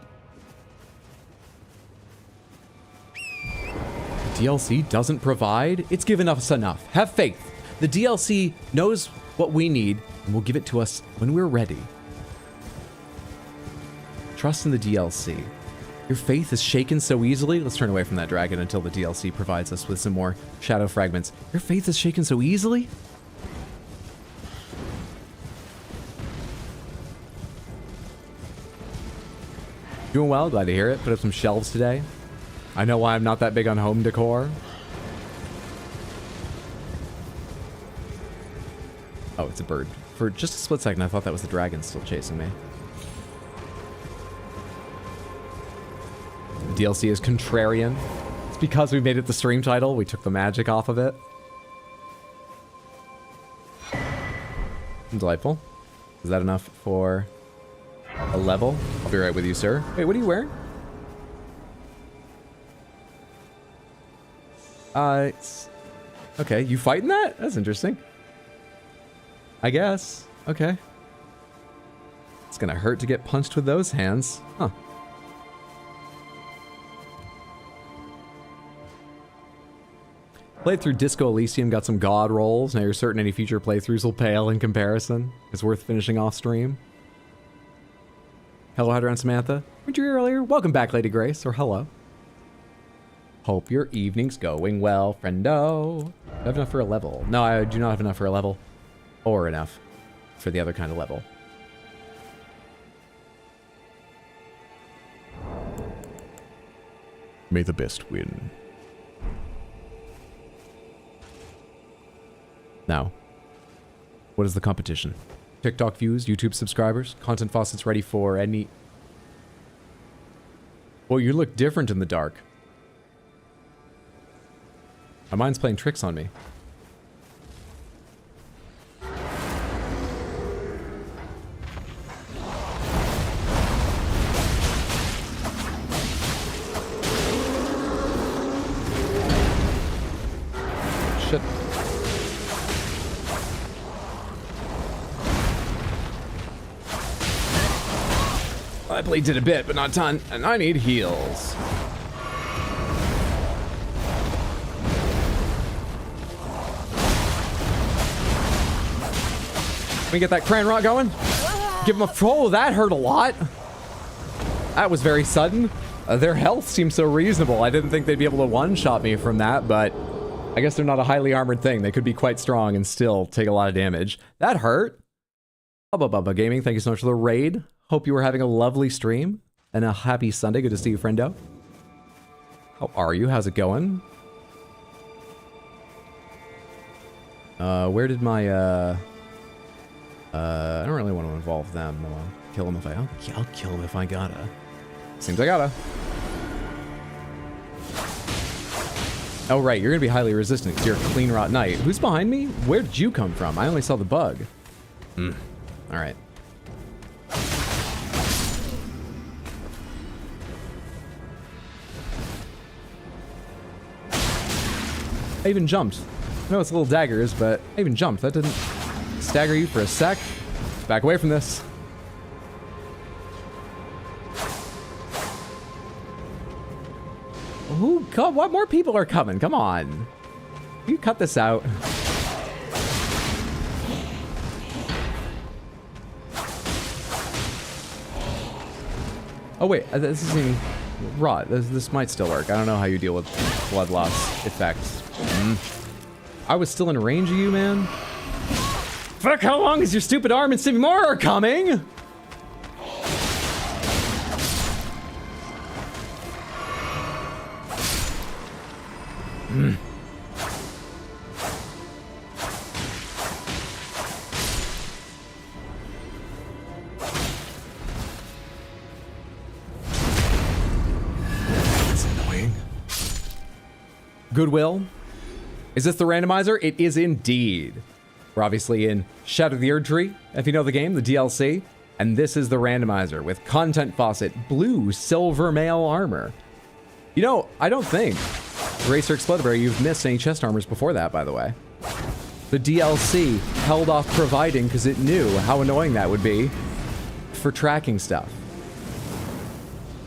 The DLC doesn't provide? It's given us enough. Have faith. The DLC knows what we need, and will give it to us when we're ready. Trust in the DLC. Your faith is shaken so easily. Let's turn away from that dragon until the DLC provides us with some more shadow fragments. Your faith is shaken so easily? Doing well, glad to hear it. Put up some shelves today. I know why I'm not that big on home decor. Oh, it's a bird. For just a split second, I thought that was the dragon still chasing me. The DLC is contrarian. It's because we made it the stream title, we took the magic off of it. Delightful. Is that enough for a level? I'll be right with you, sir. Wait, what are you wearing? Okay, you fighting that? That's interesting. I guess. Okay. It's gonna hurt to get punched with those hands. Huh. Played through Disco Elysium, got some god rolls. Now you're certain any future playthroughs will pale in comparison. It's worth finishing off stream. Hello, Hydra and Samantha. Weren't you here earlier? Welcome back, Lady Grace, or hello. Hope your evening's going well, friendo. Do I have enough for a level? No, I do not have enough for a level. Or enough for the other kind of level. May the best win. Now, what is the competition? TikTok views, YouTube subscribers, content faucets ready for any... Well, you look different in the dark. My mind's playing tricks on me. Shit. I blade did a bit, but not a ton, and I need heals. Let me get that cran rot going. Give him a... Oh, that hurt a lot. That was very sudden. Their health seems so reasonable. I didn't think they'd be able to one-shot me from that, but I guess they're not a highly armored thing. They could be quite strong and still take a lot of damage. That hurt. Bubba Gaming, thank you so much for the raid. Hope you were having a lovely stream and a happy Sunday. Good to see you, friendo. How are you? How's it going? Where did my, I don't really want to involve them. I'll kill them if I'll kill them if I gotta. Seems I gotta. Oh, right. You're gonna be highly resistant because you're a clean rot knight. Who's behind me? Where did you come from? I only saw the bug. All right. I even jumped. I know it's little daggers, but I even jumped. That didn't stagger you for a sec. Back away from this. Ooh, God, what more people are coming? Come on. You cut this out. Oh wait, this isn't even rot. This might still work. I don't know how you deal with blood loss effects. I was still in range of you, man. Fuck, how long is your stupid arm and Stevie Moore are coming? That's annoying. Goodwill. Is this the randomizer? It is indeed. We're obviously in Shadow of the Erdtree, if you know the game, the DLC. And this is the randomizer with content faucet, blue, silver mail armor. You know, I don't think, Racer Exploderberry, you've missed any chest armors before that, by the way. The DLC held off providing because it knew how annoying that would be for tracking stuff.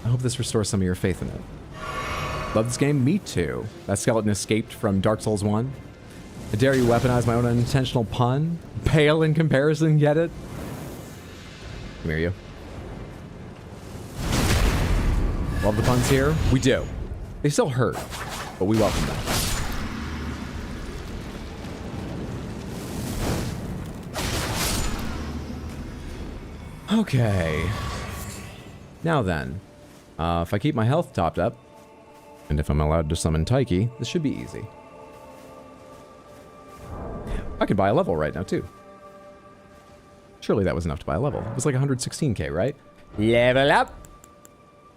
I hope this restores some of your faith in it. Love this game? Me too. That skeleton escaped from Dark Souls 1. I dare you weaponize my own unintentional pun. Pale in comparison, get it? Come here, you. Love the puns here? We do. They still hurt, but we welcome them. Okay. Now then, if I keep my health topped up, and if I'm allowed to summon Taiki, this should be easy. I could buy a level right now, too. Surely that was enough to buy a level. It was like 116k, right? Level up!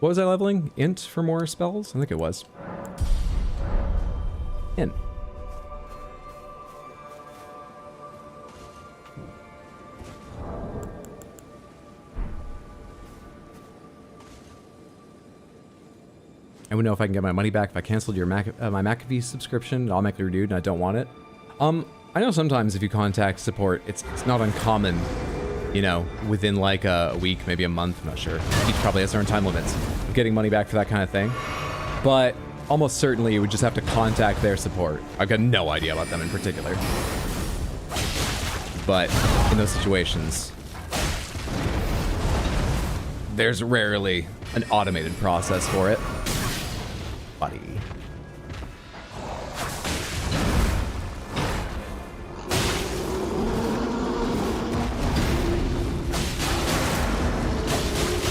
What was I leveling? Int for more spells? I think it was. I would know if I can get my money back if I canceled your my McAfee subscription, automatically renewed, and I don't want it. I know sometimes if you contact support, it's not uncommon, you know, within like a week, maybe a month, I'm not sure. Each probably has their own time limits of getting money back for that kind of thing. But almost certainly you would just have to contact their support. I've got no idea about them in particular. But in those situations, there's rarely an automated process for it. Buddy.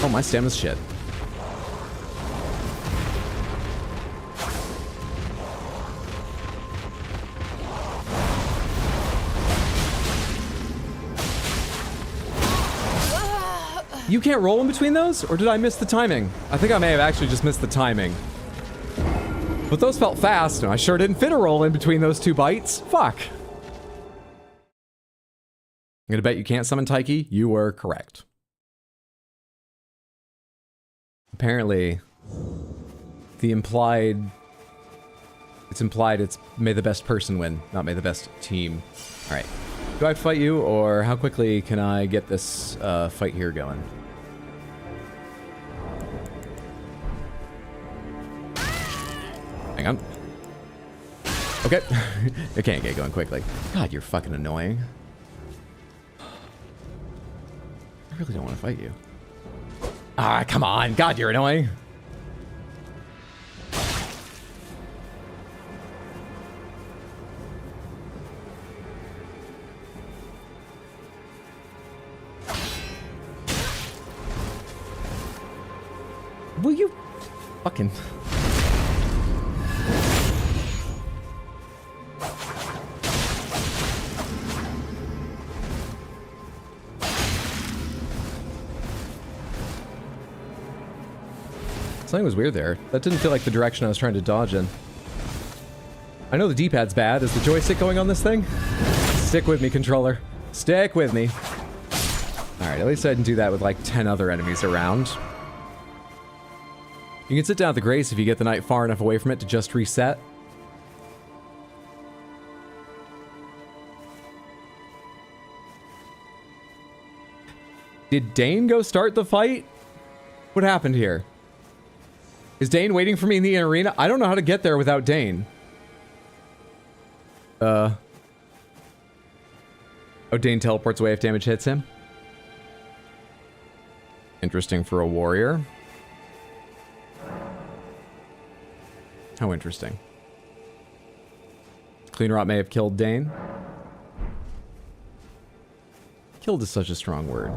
Oh, my stamina's shit. You can't roll in between those? Or did I miss the timing? I think I may have actually just missed the timing. But those felt fast, and I sure didn't fit a roll in between those two bites. Fuck. I'm gonna bet you can't summon Taiki. You were correct. Apparently, it's implied it's may the best person win, not may the best team. All right. Do I fight you, or how quickly can I get this fight here going? Hang on. Okay. It can't get going quickly. God, you're fucking annoying. I really don't want to fight you. Ah, come on. God, you're annoying. Will you fucking... Something was weird there. That didn't feel like the direction I was trying to dodge in. I know the D-pad's bad. Is the joystick going on this thing? Stick with me, controller. Stick with me. Alright, at least I didn't do that with like 10 other enemies around. You can sit down at the Grace if you get the knight far enough away from it to just reset. Did Dane go start the fight? What happened here? Is Dane waiting for me in the arena? I don't know how to get there without Dane. Oh, Dane teleports away if damage hits him. Interesting for a warrior. How interesting. Clean Rot may have killed Dane. Killed is such a strong word.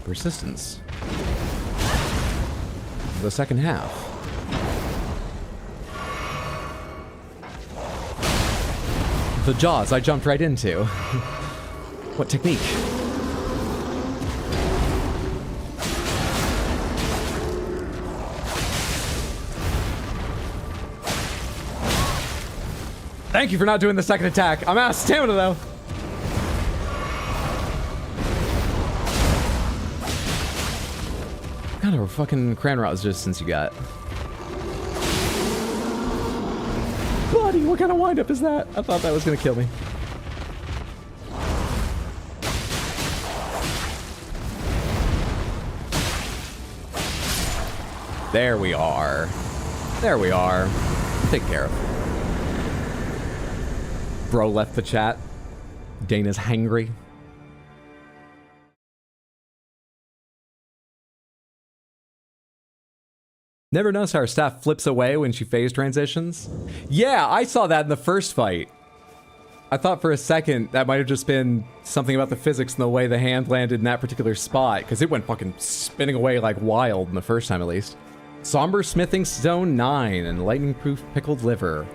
Persistence. The second half. The jaws I jumped right into. What technique? Thank you for not doing the second attack. I'm out of stamina though. What kind of fucking Cranrot resistance you got? Buddy, what kind of windup is that? I thought that was gonna kill me. There we are. There we are. Take care of it. Bro left the chat. Dana's hangry. Never noticed how her staff flips away when she phase transitions? Yeah, I saw that in the first fight. I thought for a second that might have just been something about the physics and the way the hand landed in that particular spot, because it went fucking spinning away like wild in the first time at least. Somber Smithing Stone 9 and Lightning Proof Pickled Liver.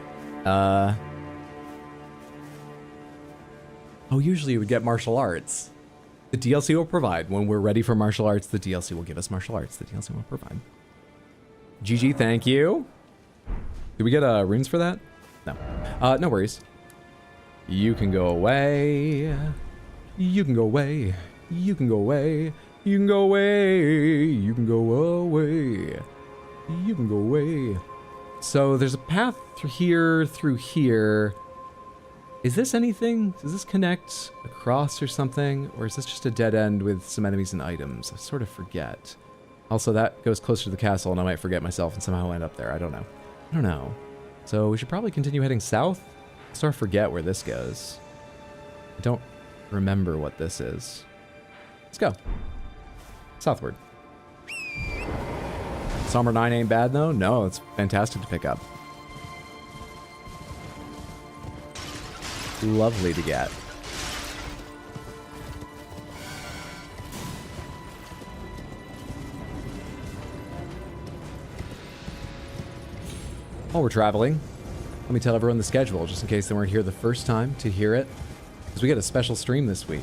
Oh, usually you would get martial arts. The DLC will provide. When we're ready for martial arts, the DLC will give us martial arts. The DLC will provide. GG, thank you. Did we get runes for that? No. No worries. You can go away. You can go away. You can go away. You can go away. You can go away. You can go away. So there's a path through here. Is this anything? Does this connect across or something? Or is this just a dead end with some enemies and items? I sort of forget. Also, that goes closer to the castle, and I might forget myself and somehow end up there. I don't know. So we should probably continue heading south. I sort of forget where this goes. I don't remember what this is. Let's go. Southward. Summer 9 ain't bad, though? No, it's fantastic to pick up. Lovely to get. While we're traveling, let me tell everyone the schedule, just in case they weren't here the first time to hear it, because we get a special stream this week.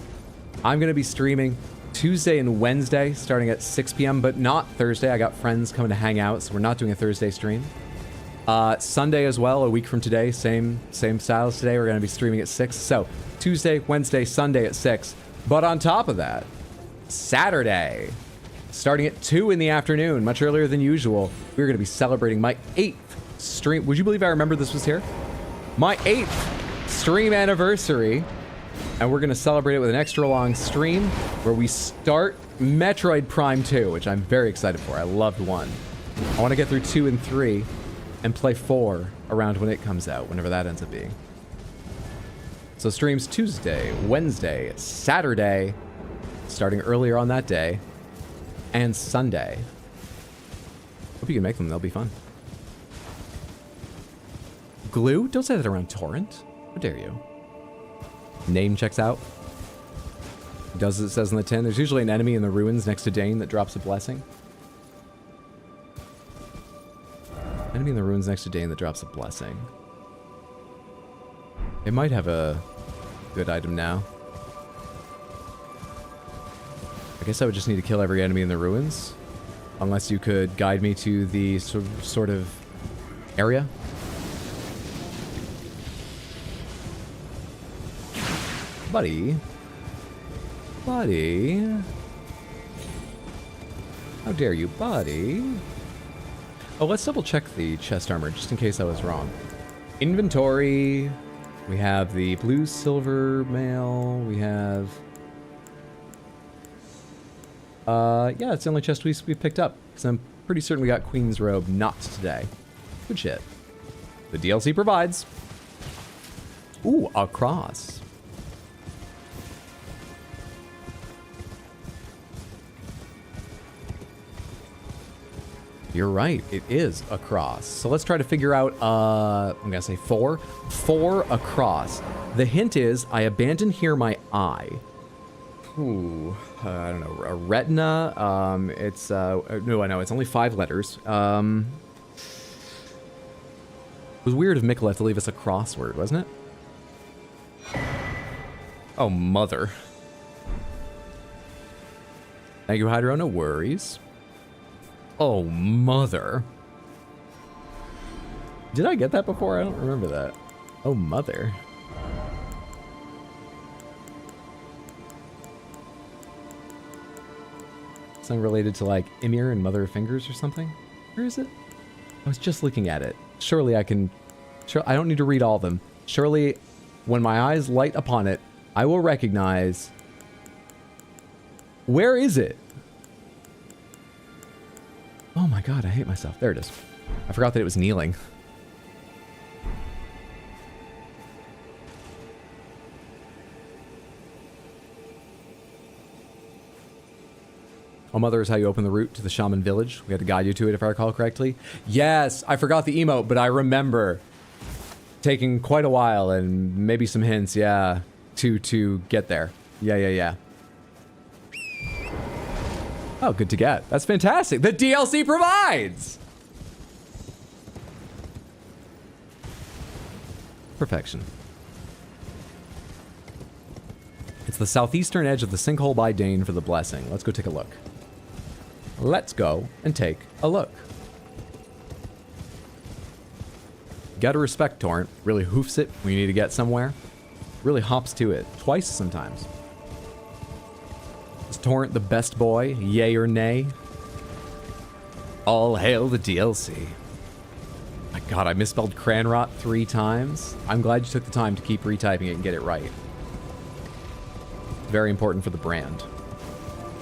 I'm going to be streaming Tuesday and Wednesday, starting at 6 p.m., but not Thursday. I got friends coming to hang out, so we're not doing a Thursday stream. Sunday as well, a week from today, same style as today. We're going to be streaming at 6. So Tuesday, Wednesday, Sunday at 6. But on top of that, Saturday, starting at 2 in the afternoon, much earlier than usual, we're going to be celebrating my 8th stream. Would you believe I remember this was here? My 8th stream anniversary. And we're going to celebrate it with an extra long stream where we start Metroid Prime 2, which I'm very excited for. I loved 1. I want to get through 2 and 3 and play 4 around when it comes out, whenever that ends up being. So streams Tuesday, Wednesday, Saturday, starting earlier on that day, and Sunday. Hope you can make them. They'll be fun. Glue? Don't say that around Torrent. How dare you? Name checks out. Does as it says in the tin. There's usually an enemy in the ruins next to Dane that drops a blessing. Enemy in the ruins next to Dane that drops a blessing. It might have a good item now. I guess I would just need to kill every enemy in the ruins. Unless you could guide me to the sort of area. Buddy. Buddy. How dare you, buddy? Oh, let's double check the chest armor, just in case I was wrong. Inventory. We have the blue silver mail. We have... yeah, it's the only chest we picked up. Because I'm pretty certain we got Queen's Robe not today. Good shit. The DLC provides. Ooh, a cross. You're right, it is a cross. So let's try to figure out, I'm gonna say 4. 4 across. The hint is, I abandon here my eye. Ooh, I don't know, a retina, it's, no, I know, it's only 5 letters. It was weird of Mikkelef to leave us a crossword, wasn't it? Oh, mother. Thank you, Hydro, no worries. Oh, mother. Did I get that before? I don't remember that. Oh, mother. Something related to, like, Ymir and Mother of Fingers or something? Where is it? I was just looking at it. Surely I can... I don't need to read all of them. Surely, when my eyes light upon it, I will recognize... Where is it? Oh my god, I hate myself. There it is. I forgot that it was kneeling. Oh, mother is how you open the route to the shaman village. We had to guide you to it, if I recall correctly. Yes, I forgot the emote, but I remember taking quite a while and maybe some hints, yeah, to get there. Yeah. Oh, good to get. That's fantastic. The DLC provides! Perfection. It's the southeastern edge of the sinkhole by Dane for the blessing. Let's go take a look. Let's go and take a look. Gotta respect Torrent. Really hoofs it when you need to get somewhere. Really hops to it. Twice sometimes. Is Torrent the best boy? Yay or nay? All hail the DLC. My god, I misspelled Cranrot 3 times. I'm glad you took the time to keep retyping it and get it right. Very important for the brand.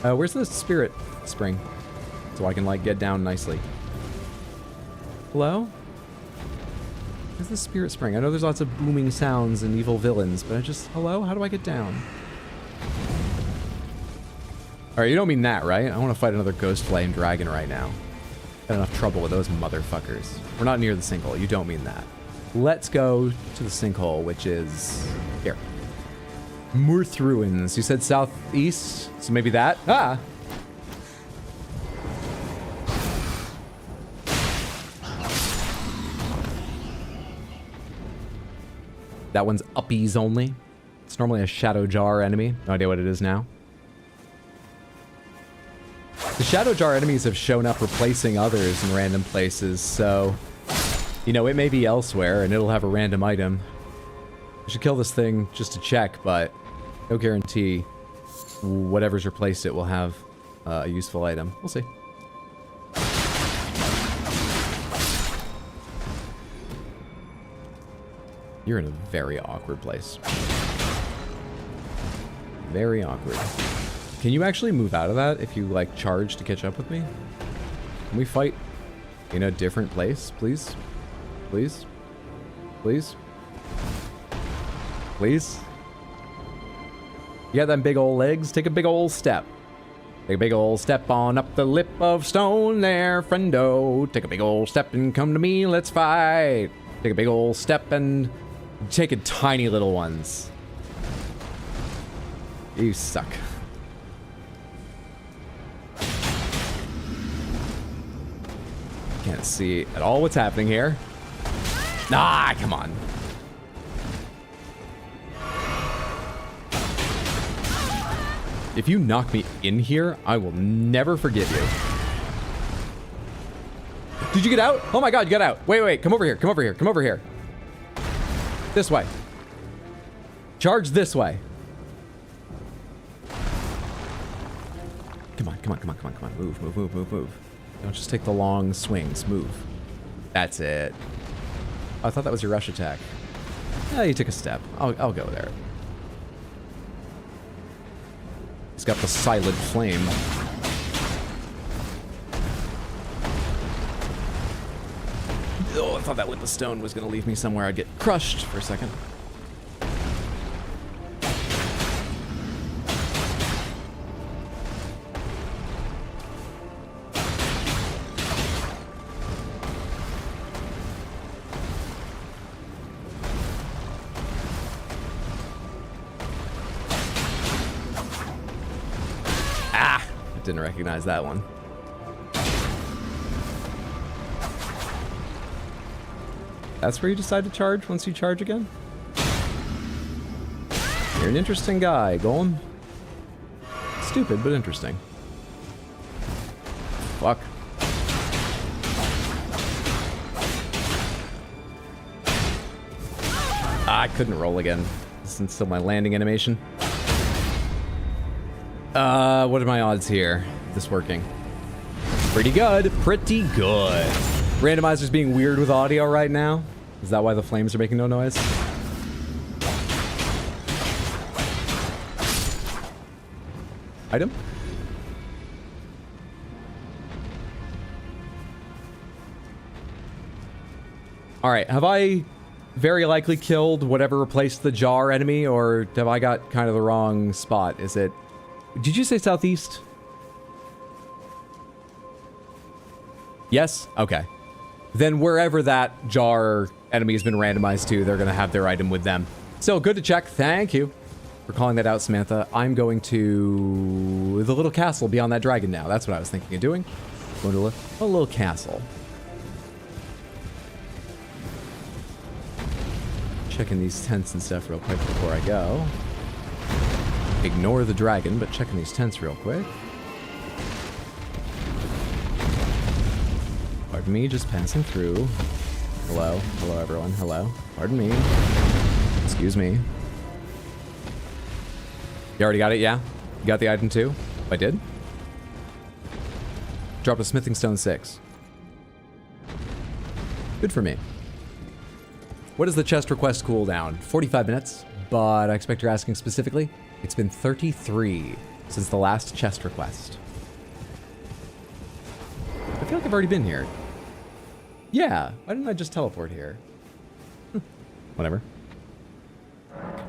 Where's the spirit spring? So I can, like, get down nicely. Hello? Where's the spirit spring? I know there's lots of booming sounds and evil villains, but hello? How do I get down? Alright, you don't mean that, right? I want to fight another ghost flame dragon right now. Got enough trouble with those motherfuckers. We're not near the sinkhole. You don't mean that. Let's go to the sinkhole, which is here. Mirth Ruins. You said southeast, so maybe that? Ah! That one's uppies only. It's normally a Shadow Jar enemy. No idea what it is now. The Shadow Jar enemies have shown up replacing others in random places, so... You know, it may be elsewhere, and it'll have a random item. I should kill this thing just to check, but... No guarantee whatever's replaced it will have a useful item. We'll see. You're in a very awkward place. Very awkward. Can you actually move out of that if you, like, charge to catch up with me? Can we fight in a different place, please? Please? Please? Please? You got them big old legs? Take a big old step. Take a big old step on up the lip of stone there, friendo. Take a big old step and come to me, let's fight. Take a big old step and... Taking tiny little ones. You suck. Can't see at all what's happening here. Ah, come on. If you knock me in here, I will never forgive you. Did you get out? Oh my god, you got out. Wait, wait, come over here, come over here, come over here. This way. Charge this way. Come on, come on, come on, come on, come on. Move, move, move, move, move. Don't just take the long swings. Move. That's it. Oh, I thought that was your rush attack. Yeah, you took a step. I'll go there. He's got the silent flame. Oh, I thought that with the stone was going to leave me somewhere I'd get crushed for a second. Ah! I didn't recognize that one. That's where you decide to charge once you charge again? You're an interesting guy, Golem. Stupid, but interesting. Fuck. I couldn't roll again. This is still my landing animation. What are my odds here? This working? Pretty good. Pretty good. Randomizer's being weird with audio right now. Is that why the flames are making no noise? Item? Alright, have I very likely killed whatever replaced the jar enemy, or have I got kind of the wrong spot? Is it... Did you say southeast? Yes? Okay. Then wherever that jar enemy has been randomized to, they're going to have their item with them. So, good to check. Thank you for calling that out, Samantha. I'm going to the little castle beyond that dragon now. That's what I was thinking of doing. Going to a little castle. Checking these tents and stuff real quick before I go. A Ignore the dragon, but checking these tents real quick. Pardon me, just passing through. Hello. Hello, everyone. Hello. Pardon me. Excuse me. You already got it, yeah? You got the item too? I did? Dropped a smithing stone 6. Good for me. What is the chest request cooldown? 45 minutes, but I expect you're asking specifically. It's been 33 since the last chest request. I feel like I've already been here. Yeah, why didn't I just teleport here? Whatever.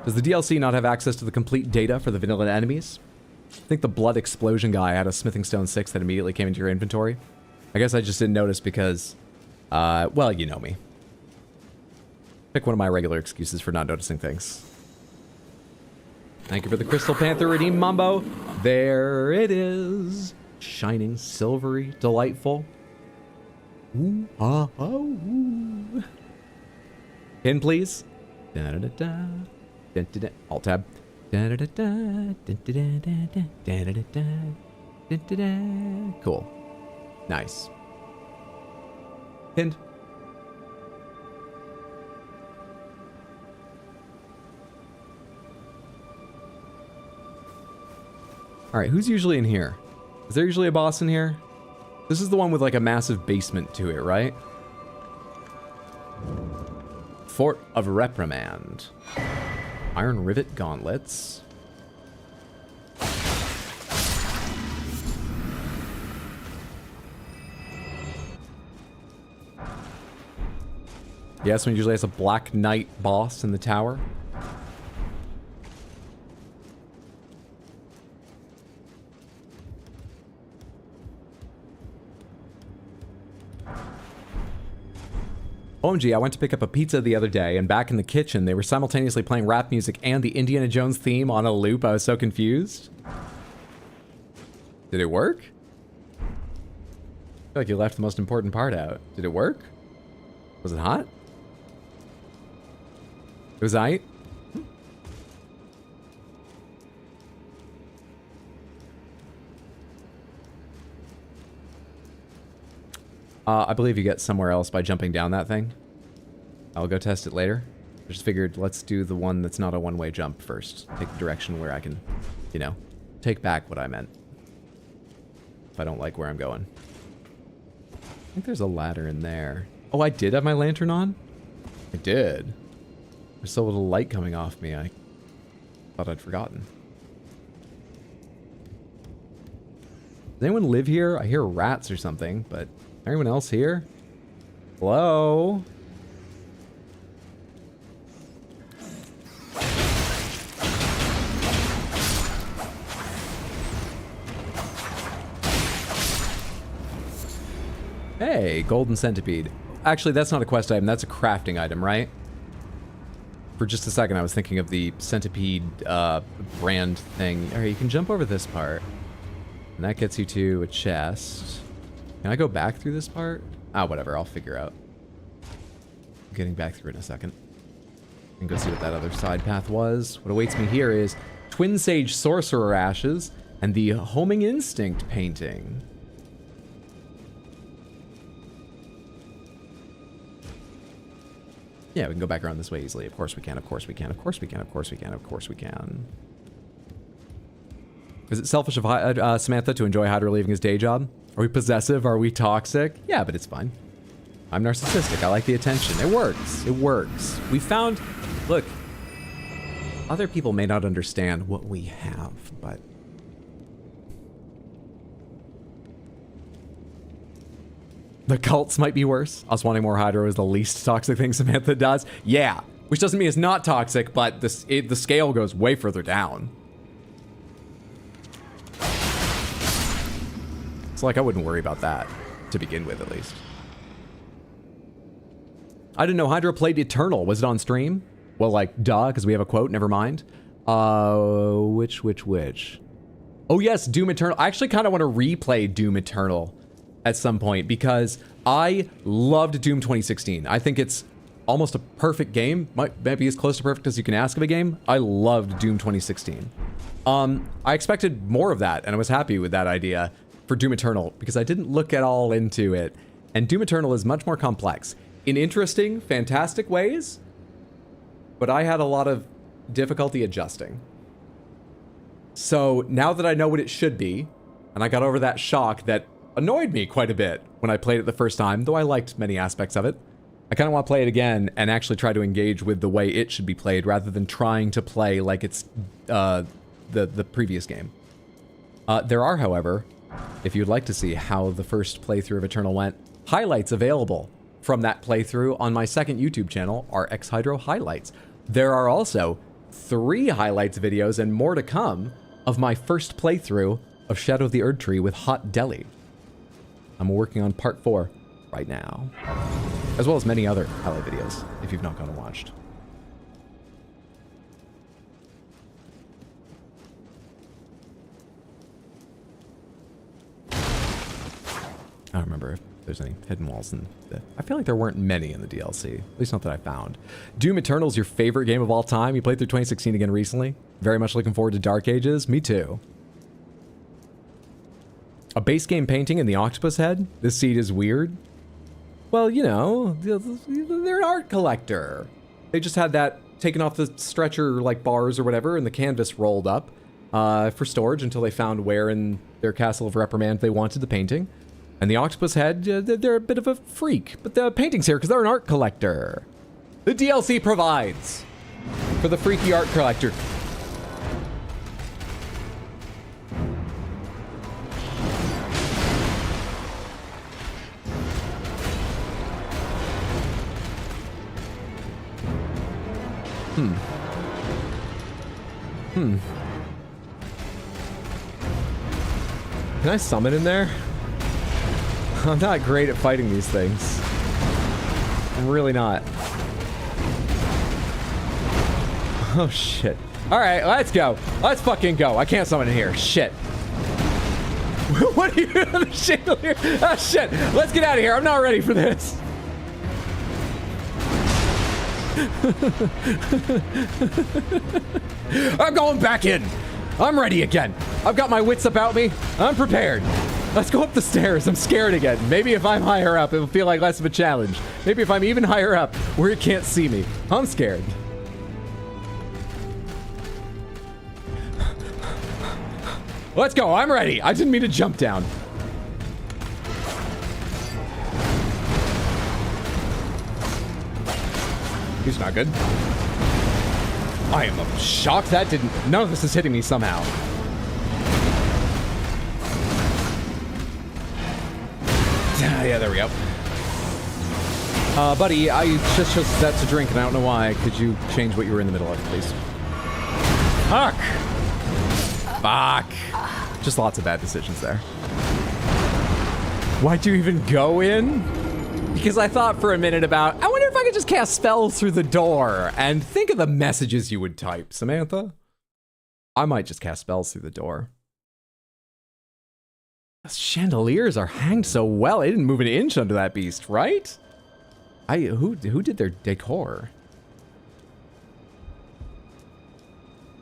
Does the DLC not have access to the complete data for the vanilla enemies? I think the blood explosion guy had a smithing stone 6 that immediately came into your inventory. I guess I just didn't notice because, well, you know me. Pick one of my regular excuses for not noticing things. Thank you for the Crystal Panther Redeem Mambo. There it is. Shining, silvery, delightful. Ooh, ah, oh, ooh. Pin, please. Da da da da. Da da da. Alt tab. Da da da da. Da da da da. Da da da da. Da da da. Cool. Nice. Pinned. Alright, who's usually in here? Is there usually a boss in here? This is the one with like a massive basement to it, right? Fort of Reprimand. Iron Rivet Gauntlets. Yes, one usually has a Black Knight boss in the tower. OMG, I went to pick up a pizza the other day, and back in the kitchen, they were simultaneously playing rap music and the Indiana Jones theme on a loop. I was so confused. Did it work? I feel like you left the most important part out. Did it work? Was it hot? It was aight? I believe you get somewhere else by jumping down that thing. I'll go test it later. I just figured let's do the one that's not a one-way jump first. Take the direction where I can, you know, take back what I meant. If I don't like where I'm going. I think there's a ladder in there. Oh, I did have my lantern on? I did. There's so little light coming off me, I thought I'd forgotten. Does anyone live here? I hear rats or something, but anyone else here? Hello? Hey, golden centipede. Actually, that's not a quest item, that's a crafting item, right? For just a second, I was thinking of the centipede brand thing. Alright, you can jump over this part. And that gets you to a chest. Can I go back through this part? Ah, whatever, I'll figure out. I'm getting back through in a second. And go see what that other side path was. What awaits me here is Twin Sage Sorcerer Ashes and the Homing Instinct painting. Yeah, we can go back around this way easily. Of course we can, of course we can, of course we can, of course we can, of course we can. Is it selfish of Samantha to enjoy Hydra leaving his day job? Are we possessive? Are we toxic? Yeah, but it's fine. I'm narcissistic. I like the attention. It works. It works. We found... Look. Other people may not understand what we have, but... The cults might be worse. Us wanting more Hydra is the least toxic thing Samantha does. Yeah. Which doesn't mean it's not toxic, but the scale goes way further down. So, like, I wouldn't worry about that, to begin with, at least. I didn't know Hydra played Eternal. Was it on stream? Well, like, duh, because we have a quote, never mind. Which? Oh, yes, Doom Eternal. I actually kind of want to replay Doom Eternal at some point, because I loved Doom 2016. I think it's almost a perfect game, might be as close to perfect as you can ask of a game. I loved Doom 2016. I expected more of that, and I was happy with that idea for Doom Eternal, because I didn't look at all into it. And Doom Eternal is much more complex in interesting, fantastic ways, but I had a lot of difficulty adjusting. So now that I know what it should be, and I got over that shock that annoyed me quite a bit when I played it the first time, though I liked many aspects of it, I kind of want to play it again and actually try to engage with the way it should be played rather than trying to play like it's the previous game. There are, however, if you'd like to see how the first playthrough of Eternal went, highlights available from that playthrough on my second YouTube channel, RX Hydro Highlights. There are also 3 highlights videos and more to come of my first playthrough of Shadow of the Erdtree with Hot Deli. I'm working on part 4 right now, as well as many other highlight videos if you've not gone and watched. I don't remember if there's any hidden walls in the... I feel like there weren't many in the DLC, at least not that I found. Doom Eternal's your favorite game of all time? You played through 2016 again recently? Very much looking forward to Dark Ages? Me too. A base game painting in the octopus head? This seed is weird. Well, you know, they're an art collector. They just had that taken off the stretcher, like bars or whatever, and the canvas rolled up for storage until they found where in their Castle of Reprimand they wanted the painting. And the octopus head, they're a bit of a freak, but the painting's here because they're an art collector. The DLC provides for the freaky art collector. Can I summon in there? I'm not great at fighting these things. I'm really not. Oh, shit. Alright, let's go. Let's fucking go. I can't summon in here. Shit. What are you doing on the chandelier? Oh, shit. Let's get out of here. I'm not ready for this. I'm going back in. I'm ready again. I've got my wits about me. I'm prepared. Let's go up the stairs. I'm scared again. Maybe if I'm higher up, it'll feel like less of a challenge. Maybe if I'm even higher up, where it can't see me. I'm scared. Let's go. I'm ready. I didn't mean to jump down. He's not good. I am shocked that didn't... None of this is hitting me somehow. Yeah, there we go. Buddy, I just chose that to drink and I don't know why. Could you change what you were in the middle of, please? Fuck! Fuck! Just lots of bad decisions there. Why'd you even go in? Because I thought for a minute about, I wonder if I could just cast spells through the door. And think of the messages you would type, Samantha. I might just cast spells through the door. The chandeliers are hanged so well. They didn't move an inch under that beast, right? Who did their decor?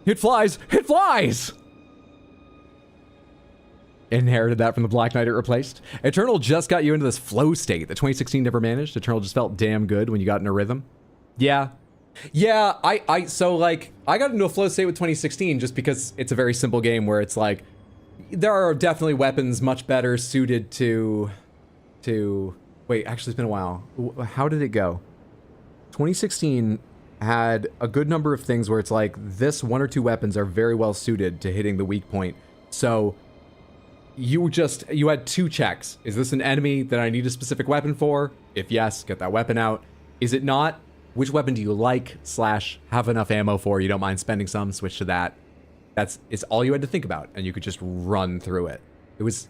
It flies! It flies! Inherited that from the Black Knight it replaced. Eternal just got you into this flow state that 2016 never managed. Eternal just felt damn good when you got in a rhythm. Yeah. Yeah, so like, I got into a flow state with 2016 just because it's a very simple game where it's like, there are definitely weapons much better suited to... Wait, actually it's been a while. How did it go? 2016 had a good number of things where it's like, this 1 or 2 weapons are very well suited to hitting the weak point. So... You had 2 checks. Is this an enemy that I need a specific weapon for? If yes, get that weapon out. Is it not? Which weapon do you like / have enough ammo for? You don't mind spending some, switch to that. It's all you had to think about, and you could just run through it. It was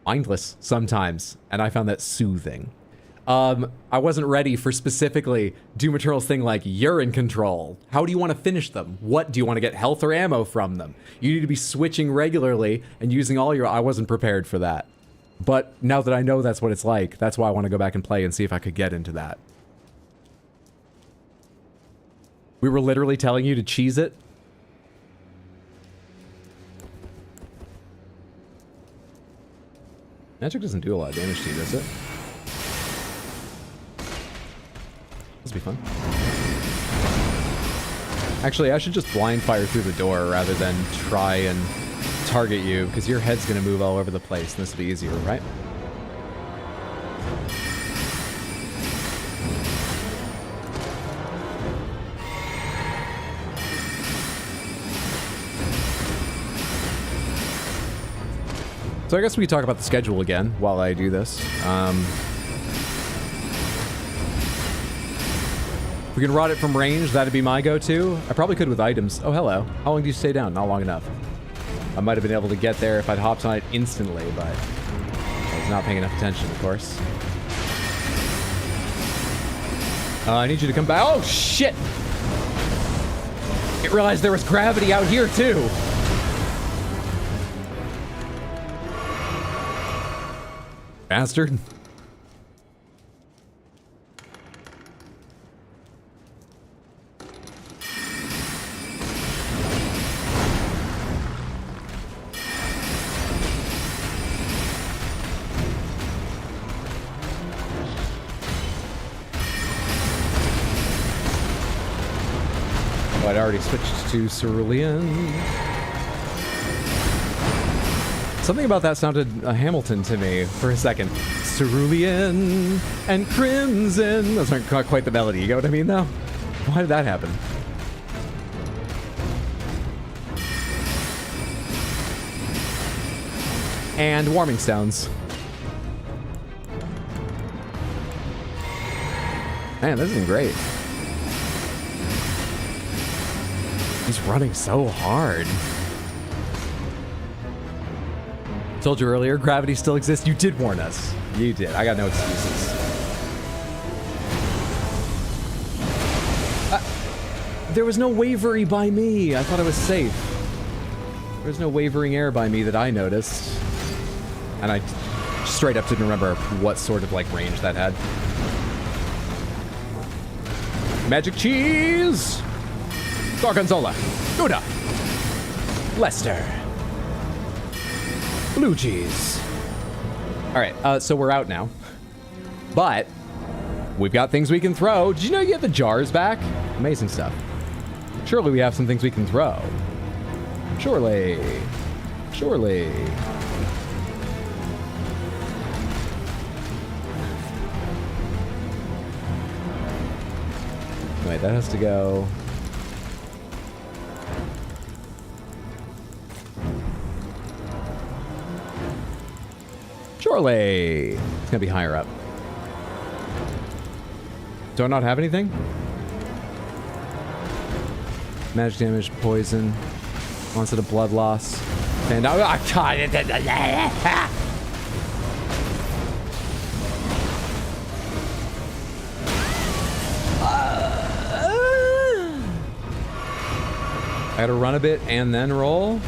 mindless sometimes, and I found that soothing. I wasn't ready for specifically Doom Eternal's thing like, you're in control. How do you want to finish them? What do you want to get health or ammo from them? You need to be switching regularly and using all your... I wasn't prepared for that. But now that I know that's what it's like, that's why I want to go back and play and see if I could get into that. We were literally telling you to cheese it. Magic doesn't do a lot of damage to you, does it? This will be fun. Actually, I should just blind fire through the door rather than try and target you, because your head's going to move all over the place, and this will be easier, right? So I guess we can talk about the schedule again while I do this. If we can rot it from range, that'd be my go-to. I probably could with items. Oh, hello. How long do you stay down? Not long enough. I might have been able to get there if I'd hopped on it instantly, but I was not paying enough attention, of course. I need you to come back. Oh, shit! I didn't realize there was gravity out here, too. Bastard. Oh, I'd already switched to Cerulean. Something about that sounded Hamilton to me for a second. Cerulean and Crimson. Those aren't quite the melody, you get what I mean, though? Why did that happen? And Warming Stones. Man, this isn't great. He's running so hard. Told you earlier, gravity still exists. You did warn us. You did. I got no excuses. There was no wavery by me. I thought I was safe. There was no wavering air by me that I noticed. And I straight up didn't remember what sort of, like, range that had. Magic cheese! Gorgonzola. Gouda. Lester. Blue cheese. Alright, so we're out now. But we've got things we can throw. Did you know you get the jars back? Amazing stuff. Surely we have some things we can throw. Surely. Surely. Wait, that has to go. Surely. It's gonna be higher up. Do I not have anything? Magic damage, poison, onset of blood loss. And I gotta run a bit and then roll.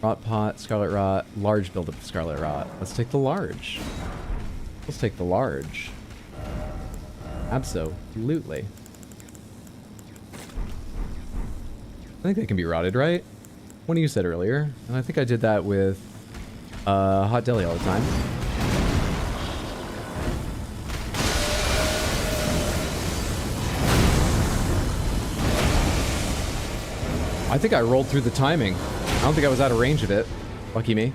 Rot pot, scarlet rot, large buildup of scarlet rot. Let's take the large. Let's take the large. Absolutely. I think they can be rotted, right? One of you said earlier, and I think I did that with hot deli all the time. I think I rolled through the timing. I don't think I was out of range of it. Lucky me.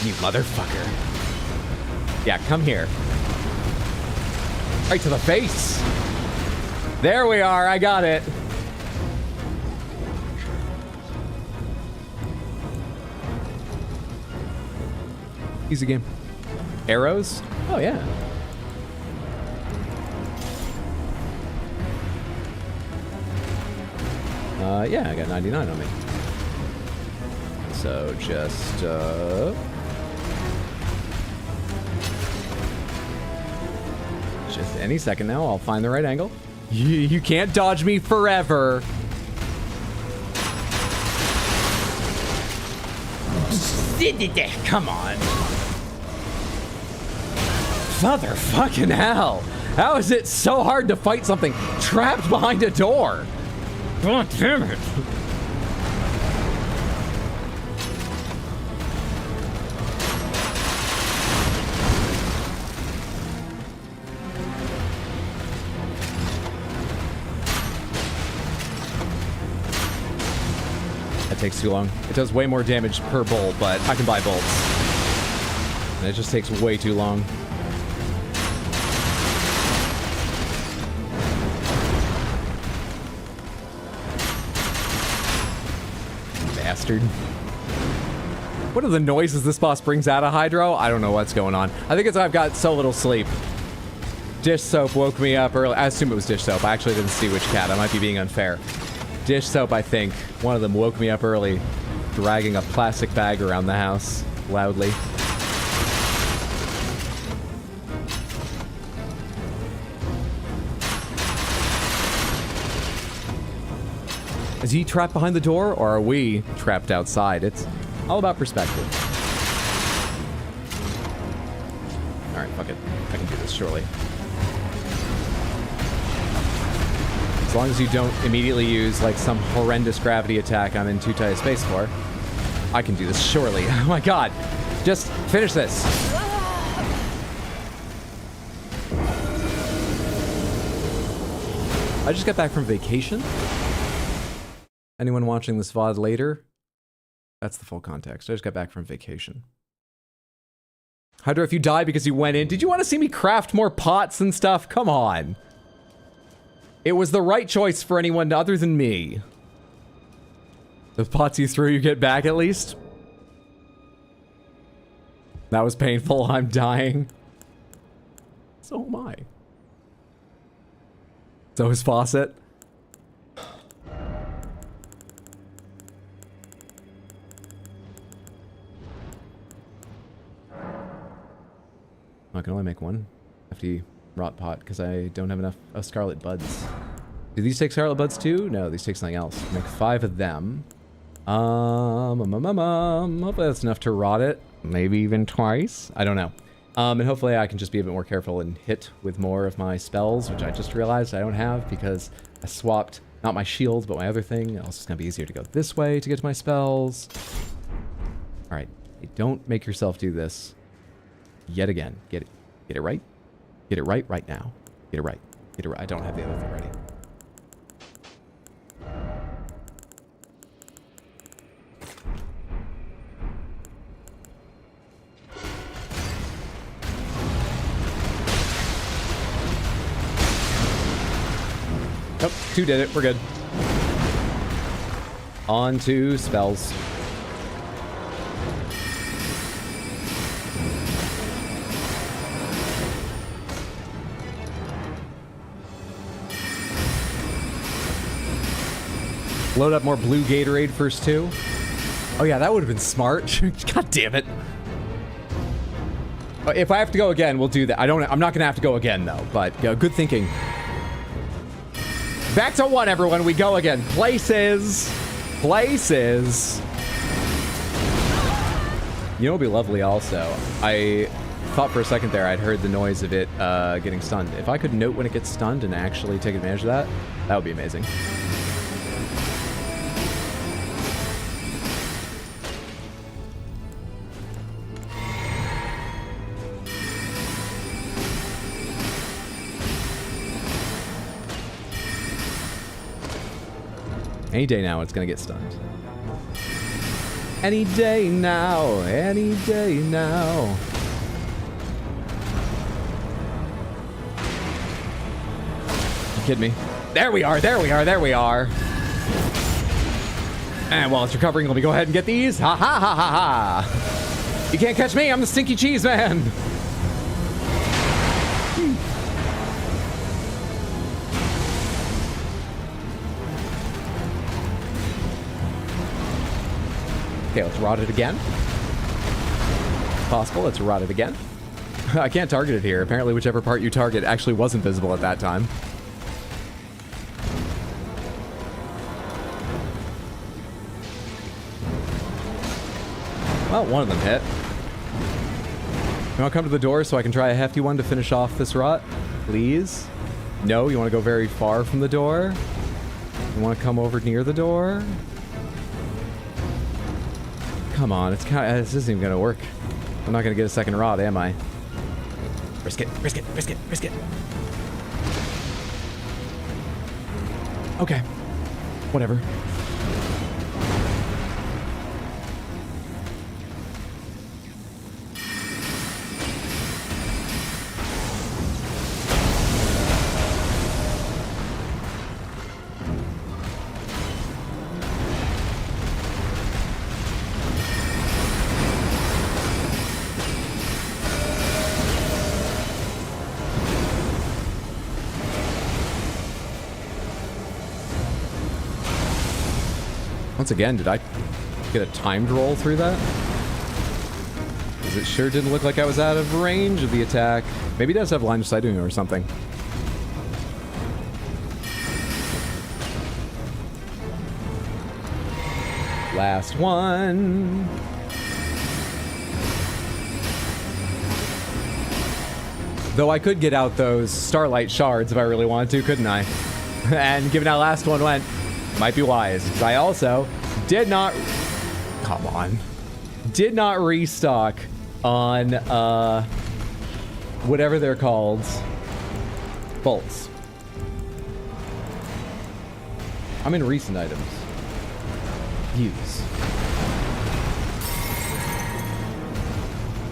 You motherfucker. Yeah, come here. Right to the face. There we are. I got it. Easy game. Arrows? Oh, yeah. Yeah, I got 99 on me. So just, just any second now, I'll find the right angle. You can't dodge me forever. Come on. Motherfucking hell. How is it so hard to fight something trapped behind a door? God damn it. That takes too long. It does way more damage per bolt, but I can buy bolts. And it just takes way too long. Bastard. What are the noises this boss brings out of Hydro? I don't know what's going on. I think it's I've got so little sleep. Dish soap woke me up early. I assume it was dish soap. I actually didn't see which cat. I might be being unfair. Dish soap, I think. One of them woke me up early, dragging a plastic bag around the house loudly. Is he trapped behind the door, or are we trapped outside? It's all about perspective. Alright, fuck it. I can do this surely. As long as you don't immediately use, like, some horrendous gravity attack I'm in too tight a space for, I can do this surely. Oh my god. Just finish this. I just got back from vacation. Anyone watching this VOD later? That's the full context. I just got back from vacation. Hydra, if you die because you went in, did you want to see me craft more pots and stuff? Come on. It was the right choice for anyone other than me. The pots you threw, you get back at least? That was painful. I'm dying. So am I. So is Fawcett. I can only make one hefty rot pot because I don't have enough scarlet buds. Do these take scarlet buds too? No, these take something else. Make 5 of them. Hopefully that's enough to rot it. Maybe even twice. I don't know. And hopefully I can just be a bit more careful and hit with more of my spells, which I just realized I don't have because I swapped not my shield, but my other thing. Also, it's gonna be easier to go this way to get to my spells. All right, don't make yourself do this yet again. Get it right. Get it right now. Get it right. Get it right. I don't have the other thing ready. Nope, 2 did it. We're good. On to spells. Load up more blue Gatorade first, too. Oh yeah, that would have been smart. God damn it. If I have to go again, we'll do that. I'm not gonna have to go again, though, but good thinking. Back to 1, everyone. We go again. Places. Places. You know what would be lovely, also? I thought for a second there I'd heard the noise of it getting stunned. If I could note when it gets stunned and actually take advantage of that, that would be amazing. Any day now, it's gonna get stunned. Any day now, any day now. You kidding me? There we are, there we are, there we are. And while it's recovering, let me go ahead and get these. Ha ha ha ha ha. You can't catch me, I'm the stinky cheese man. Okay, let's rot it again. If possible, let's rot it again. I can't target it here. Apparently, whichever part you target actually wasn't visible at that time. Well, one of them hit. You want to come to the door so I can try a hefty one to finish off this rot? Please? No? You want to go very far from the door? You want to come over near the door? Come on, it's kind of, this isn't even going to work. I'm not going to get a second rod, am I? Risk it, risk it, risk it, risk it. Okay. Whatever. Once again, did I get a timed roll through that? Because it sure didn't look like I was out of range of the attack. Maybe it does have line of sight or something. Last one. Though I could get out those starlight shards if I really wanted to, couldn't I? And given how last one went, might be wise. 'Cause I also did not... Come on. Did not restock on, whatever they're called. Bolts. I'm in recent items. Use.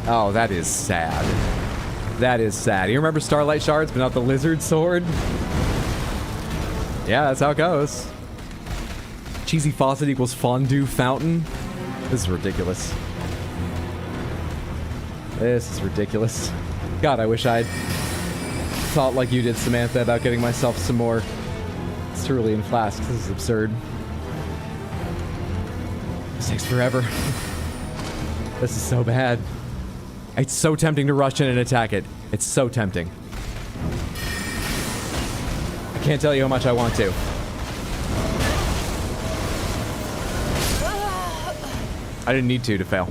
Oh, that is sad. That is sad. You remember Starlight Shards, but not the Lizard Sword? Yeah, that's how it goes. Cheesy faucet equals fondue fountain. This is ridiculous. This is ridiculous. God, I wish I'd thought like you did, Samantha, about getting myself some more cerulean flasks. This is absurd. This takes forever. This is so bad. It's so tempting to rush in and attack it. It's so tempting. I can't tell you how much I want to. I didn't need to fail.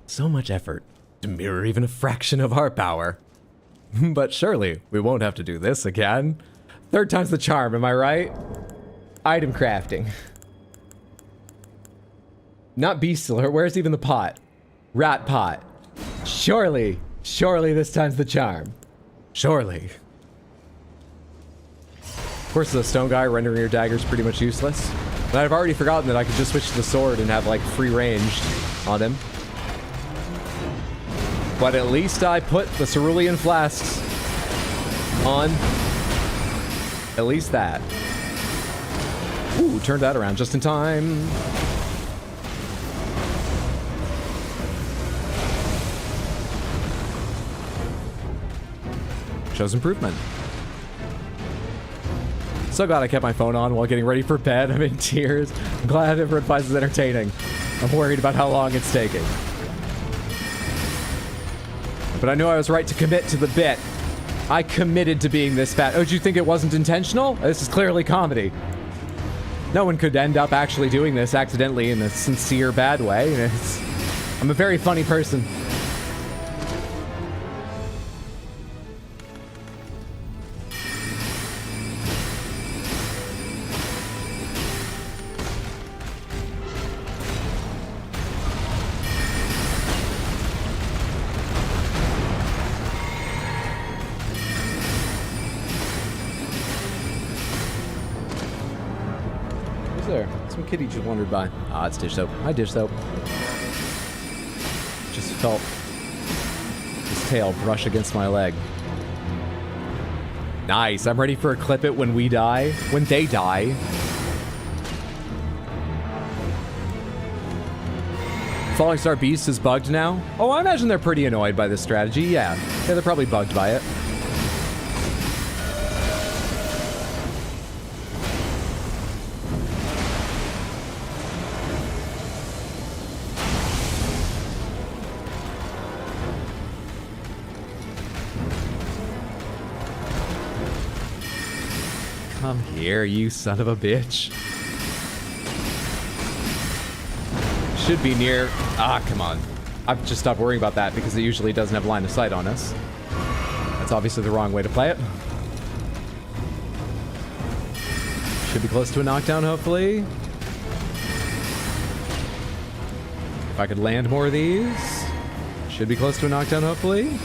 So much effort to mirror even a fraction of our power. But surely we won't have to do this again. Third time's the charm, am I right? Item crafting. Not beast alert, where's even the pot? Rat pot. Surely this time's the charm. Surely. Of course, the stone guy rendering your daggers pretty much useless. But I've already forgotten that I could just switch to the sword and have, like, free range on him. But at least I put the cerulean flasks on. At least that. Ooh, turned that around just in time. Shows improvement. So glad I kept my phone on while getting ready for bed. I'm in tears. I'm glad everyone finds this entertaining. I'm worried about how long it's taking. But I knew I was right to commit to the bit. I committed to being this fat. Oh, did you think it wasn't intentional? This is clearly comedy. No one could end up actually doing this accidentally in a sincere bad way. I'm a very funny person. Some kitty just wandered by. Ah, it's dish soap. Hi, dish soap. Just felt his tail brush against my leg. Nice. I'm ready for a clip it when we die. When they die. Falling Star Beast is bugged now? Oh, I imagine they're pretty annoyed by this strategy. Yeah, they're probably bugged by it. Come here, you son of a bitch. Should be near. Ah, come on. I've just stopped worrying about that because it usually doesn't have line of sight on us. That's obviously the wrong way to play it. Should be close to a knockdown, hopefully. If I could land more of these. Should be close to a knockdown, hopefully.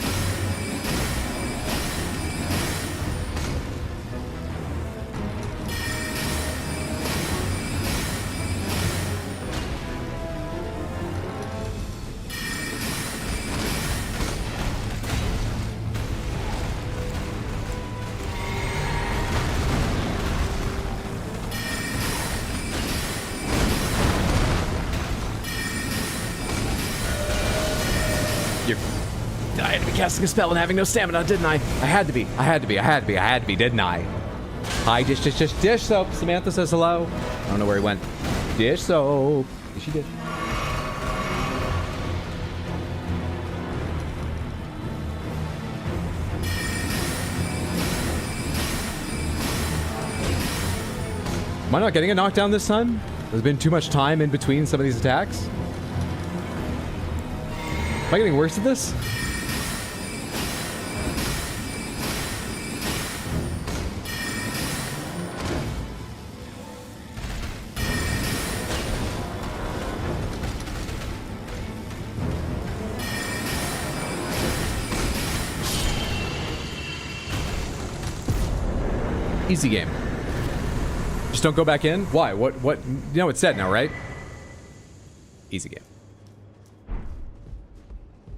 I had to be casting a spell and having no stamina, didn't I? I had to be, didn't I? Hi, dish soap. Samantha says hello. I don't know where he went. Dish soap. Yes, she did. Am I not getting a knockdown this time? There's been too much time in between some of these attacks. Am I getting worse at this? Easy game. Just don't go back in? Why? What? You know it's said now, right? Easy game.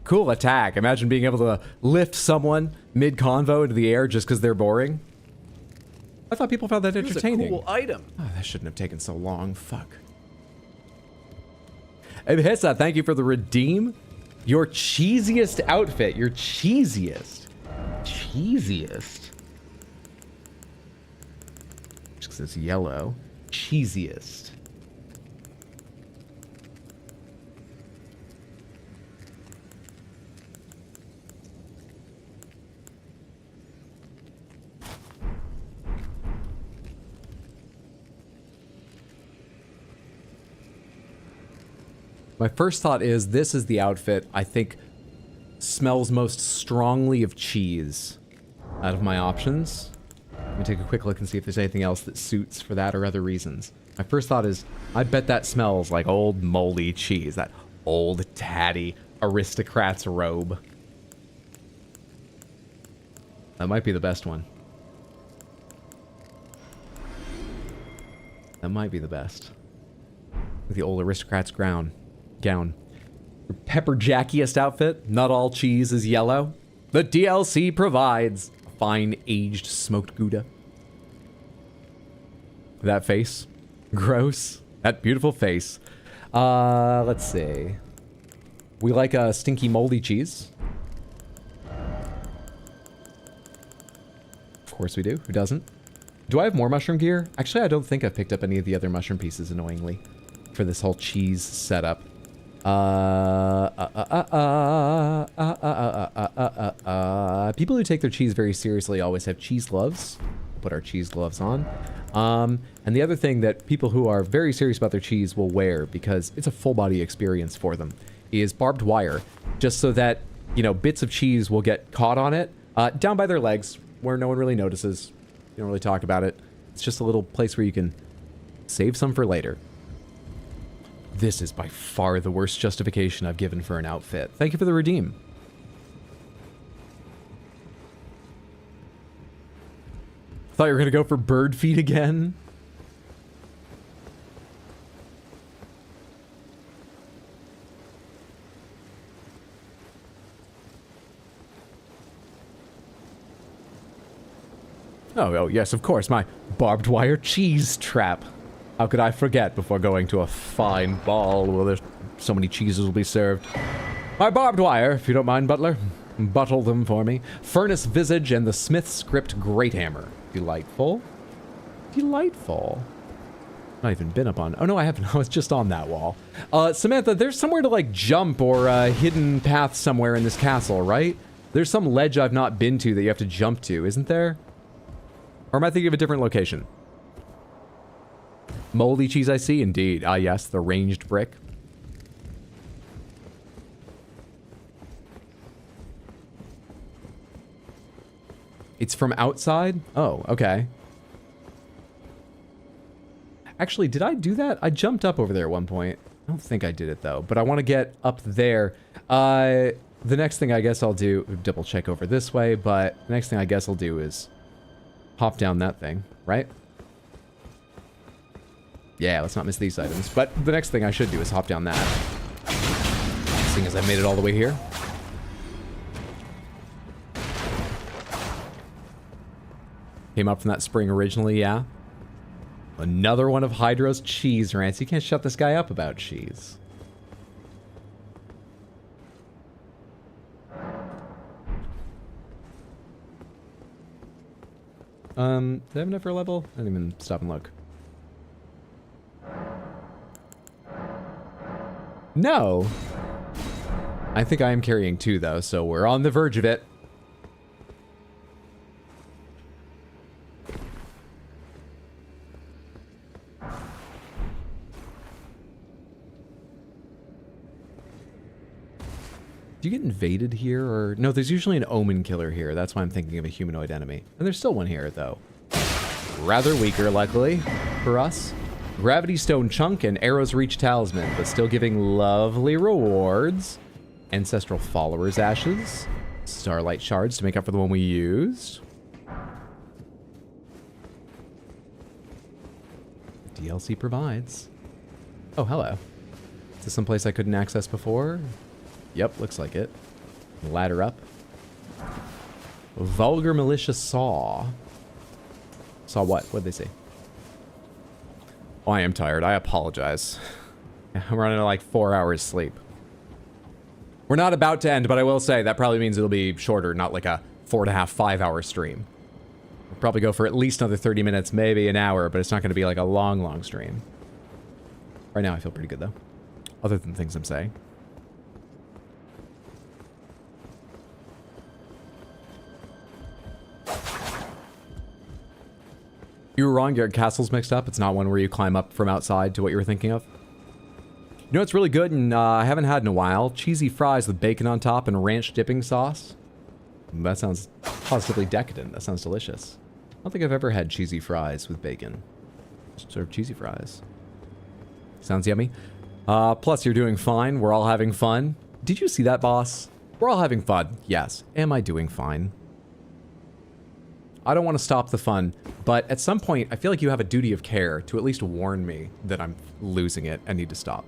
Cool attack. Imagine being able to lift someone mid-convo into the air just because they're boring. I thought people found that entertaining. Here's a cool item. Oh, that shouldn't have taken so long. Fuck. Hey, Hissa, thank you for the redeem. Your cheesiest outfit. Your cheesiest. Cheesiest. Just because it's yellow. Cheesiest. My first thought is this is the outfit I think smells most strongly of cheese out of my options. Let me take a quick look and see if there's anything else that suits for that or other reasons. My first thought is, I bet that smells like old moldy cheese. That old tatty aristocrat's robe. That might be the best one. That might be the best. With the old aristocrat's gown. Your pepper jackiest outfit. Not all cheese is yellow. The DLC provides a fine aged smoked Gouda. That face. Gross. That beautiful face. Let's see. We like a stinky moldy cheese. Of course we do. Who doesn't? Do I have more mushroom gear? Actually, I don't think I've picked up any of the other mushroom pieces, annoyingly, for this whole cheese setup. People who take their cheese very seriously always have cheese gloves. We'll put our cheese gloves on. And the other thing that people who are very serious about their cheese will wear, because it's a full body experience for them, is barbed wire, just so that, you know, bits of cheese will get caught on it, down by their legs, where no one really notices. You don't really talk about it. It's just a little place where you can save some for later. This is by far the worst justification I've given for an outfit. Thank you for the redeem. Thought you were gonna go for bird feet again. Oh, yes, of course, my barbed wire cheese trap. How could I forget before going to a fine ball where there's so many cheeses will be served? My barbed wire, if you don't mind, butler. Buttle them for me. Furnace Visage and the Smith's Script Great Hammer. Delightful. Delightful. Not even been up on. Oh no, I haven't. I was just on that wall. Samantha, there's somewhere to like jump or a hidden path somewhere in this castle, right? There's some ledge I've not been to that you have to jump to, isn't there? Or am I thinking of a different location? Moldy cheese I see, indeed. Ah yes, the ranged brick. It's from outside? Oh, okay. Actually, did I do that? I jumped up over there at one point. I don't think I did it, though. But I want to get up there. The next thing I guess I'll do... Double check over this way, but the next thing I guess I'll do is hop down that thing, right? Yeah, let's not miss these items. But the next thing I should do is hop down that. Seeing as I made it all the way here. Came up from that spring originally, yeah. Another one of Hydro's cheese rants. You can't shut this guy up about cheese. Did I have enough for a level? I didn't even stop and look. No! I think I am carrying 2, though, so we're on the verge of it. Do you get invaded here, or... No, there's usually an omen killer here. That's why I'm thinking of a humanoid enemy. And there's still one here, though. Rather weaker, luckily, for us. Gravity Stone Chunk and Arrow's Reach Talisman, but still giving lovely rewards. Ancestral Followers Ashes. Starlight Shards to make up for the one we used. DLC provides. Oh, hello. Is this someplace I couldn't access before? Yep, looks like it. Ladder up. Vulgar Malicious Saw. Saw what? What'd they say? Oh, I am tired. I apologize. I'm running like 4 hours sleep. We're not about to end, but I will say that probably means it'll be shorter, not like a 4.5, 5 hour stream. We'll probably go for at least another 30 minutes, maybe an hour, but it's not going to be like a long, long stream. Right now I feel pretty good though. Other than things I'm saying. You were wrong, your castle's mixed up. It's not one where you climb up from outside to what you were thinking of. You know what's really good and I haven't had in a while? Cheesy fries with bacon on top and ranch dipping sauce. That sounds positively decadent. That sounds delicious. I don't think I've ever had cheesy fries with bacon. Just sort of cheesy fries. Sounds yummy. Plus you're doing fine. We're all having fun. Did you see that, boss? We're all having fun. Yes. Am I doing fine? I don't want to stop the fun, but at some point, I feel like you have a duty of care to at least warn me that I'm losing it and need to stop.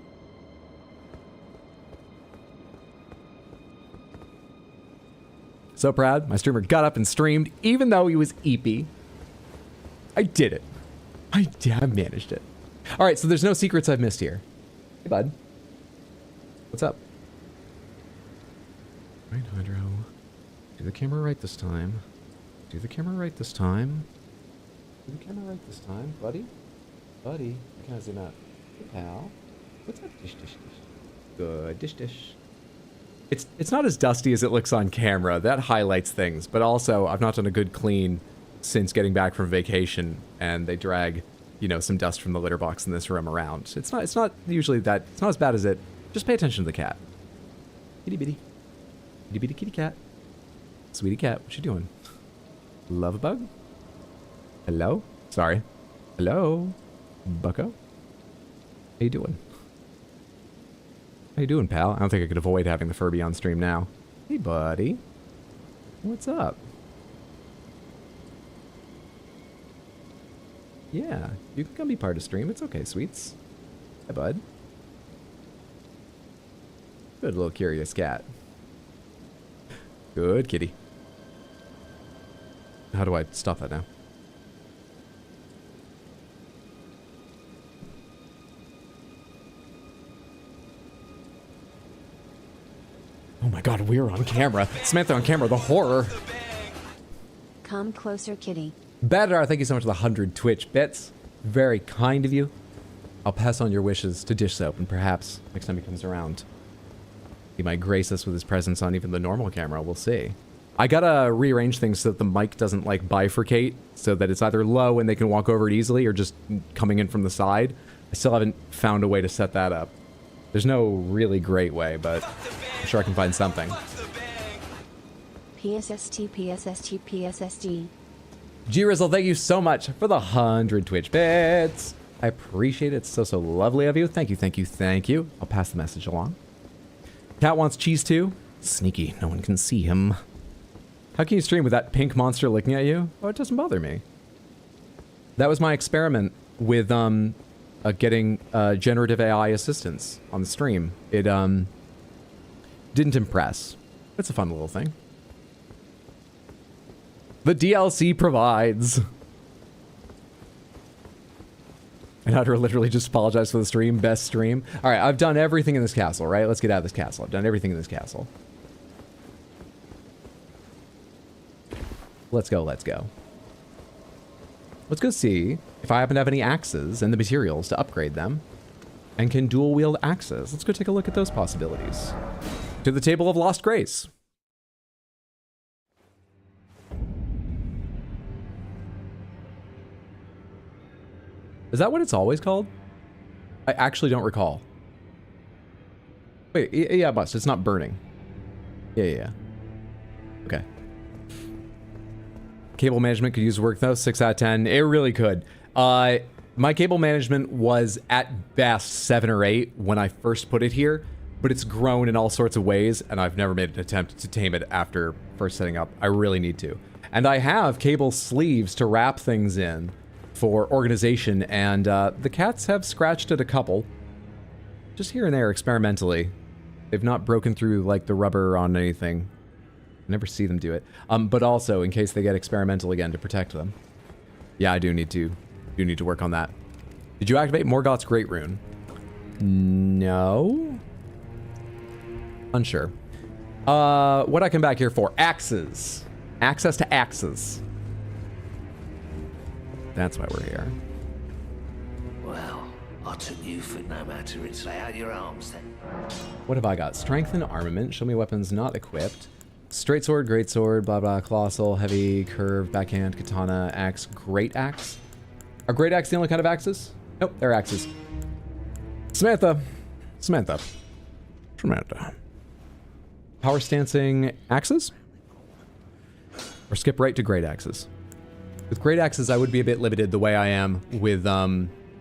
So proud. My streamer got up and streamed, even though he was eepy. I did it. I managed it. All right, so there's no secrets I've missed here. Hey, bud. What's up? Right, Hydro. Do the camera right this time. Do the camera right this time. Do the camera right this time, buddy. Buddy, can I zoom out? Hey, pal. What's up, dish, dish, dish? Good, dish, dish. It's not as dusty as it looks on camera. That highlights things, but also I've not done a good clean since getting back from vacation, and they drag, you know, some dust from the litter box in this room around. It's not usually that. It's not as bad as it. Just pay attention to the cat. Itty bitty, itty bitty kitty cat. Sweetie cat, what you doing? Love a bug? Hello? Sorry. Hello? Bucko? How you doing? How you doing, pal? I don't think I could avoid having the Furby on stream now. Hey, buddy. What's up? Yeah, you can come be part of stream. It's okay, sweets. Hi, bud. Good little curious cat. Good kitty. How do I stop that now? my god, we're on camera. Samantha on camera, the horror. Come closer, kitty. Badar, thank you so much for the 100 Twitch bits. Very kind of you. I'll pass on your wishes to Dish Soap, and perhaps next time he comes around, he might grace us with his presence on even the normal camera. We'll see. I gotta rearrange things so that the mic doesn't like bifurcate, so that it's either low and they can walk over it easily, or just coming in from the side. I still haven't found a way to set that up. There's no really great way, but I'm sure I can find something. PSST, PSST, PSST. G-Rizzle, thank you so much for the 100 Twitch bits. I appreciate it. It's so lovely of you. Thank you, thank you, thank you. I'll pass the message along. Cat wants cheese too. Sneaky, no one can see him. How can you stream with that pink monster looking at you? Oh, it doesn't bother me. That was my experiment with getting generative AI assistance on the stream. It didn't impress. It's a fun little thing. The DLC provides. And how to literally just apologize for the stream. Best stream. All right, I've done everything in this castle, right? Let's get out of this castle. I've done everything in this castle. Let's go, let's go. Let's go see if I happen to have any axes and the materials to upgrade them. And can dual wield axes. Let's go take a look at those possibilities. To the Table of Lost Grace. Is that what it's always called? I actually don't recall. Wait, yeah, it must. It's not burning. Yeah. Okay. Cable management could use work though. 6 out of 10. It really could. My cable management was at best 7 or 8 when I first put it here, but it's grown in all sorts of ways, and I've never made an attempt to tame it after first setting up. I really need to. And I have cable sleeves to wrap things in for organization, and the cats have scratched at a couple. Just here and there, experimentally. They've not broken through, like, the rubber on anything. I never see them do it. But also, in case they get experimental again, to protect them. Yeah, I do need to work on that. Did you activate Morgoth's Great Rune? No? Unsure. What'd I come back here for? Axes. Access to axes. That's why we're here. Well, I took you for no matter. It's lay out your arms then. What have I got? Strength and armament. Show me weapons not equipped. Straight sword, great sword, blah blah, colossal, heavy, curved, backhand, katana, axe, great axe. Are great axe the only kind of axes? Nope, they're axes. Samantha. Power stancing axes? Or skip right to great axes? With great axes, I would be a bit limited the way I am with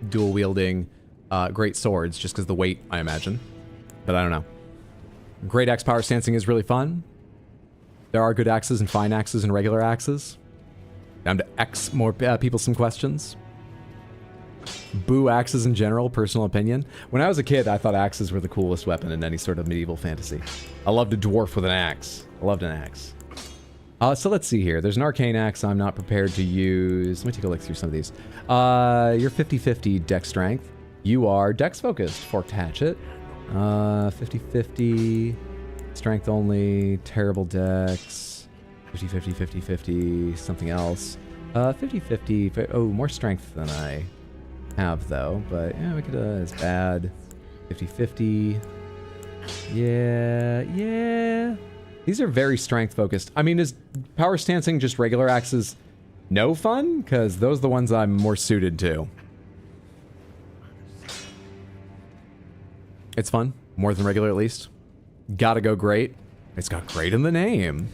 dual wielding great swords, just because the weight, I imagine. But I don't know. Great axe power stancing is really fun. There are good axes and fine axes and regular axes. Time to X more people some questions. Boo axes in general, personal opinion. When I was a kid, I thought axes were the coolest weapon in any sort of medieval fantasy. I loved a dwarf with an axe. I loved an axe. So let's see here. There's an arcane axe I'm not prepared to use. Let me take a look through some of these. You're 50-50 dex strength. You are dex focused. Forked hatchet. 50-50. Strength only. Terrible dex. 50-50, 50-50. Something else. 50-50. Oh, more strength than I have, though. But, yeah, we could, it's bad. 50-50. Yeah. These are very strength focused. I mean, is power stancing just regular axes no fun? Because those are the ones I'm more suited to. It's fun. More than regular, at least. Gotta go great. It's got great in the name.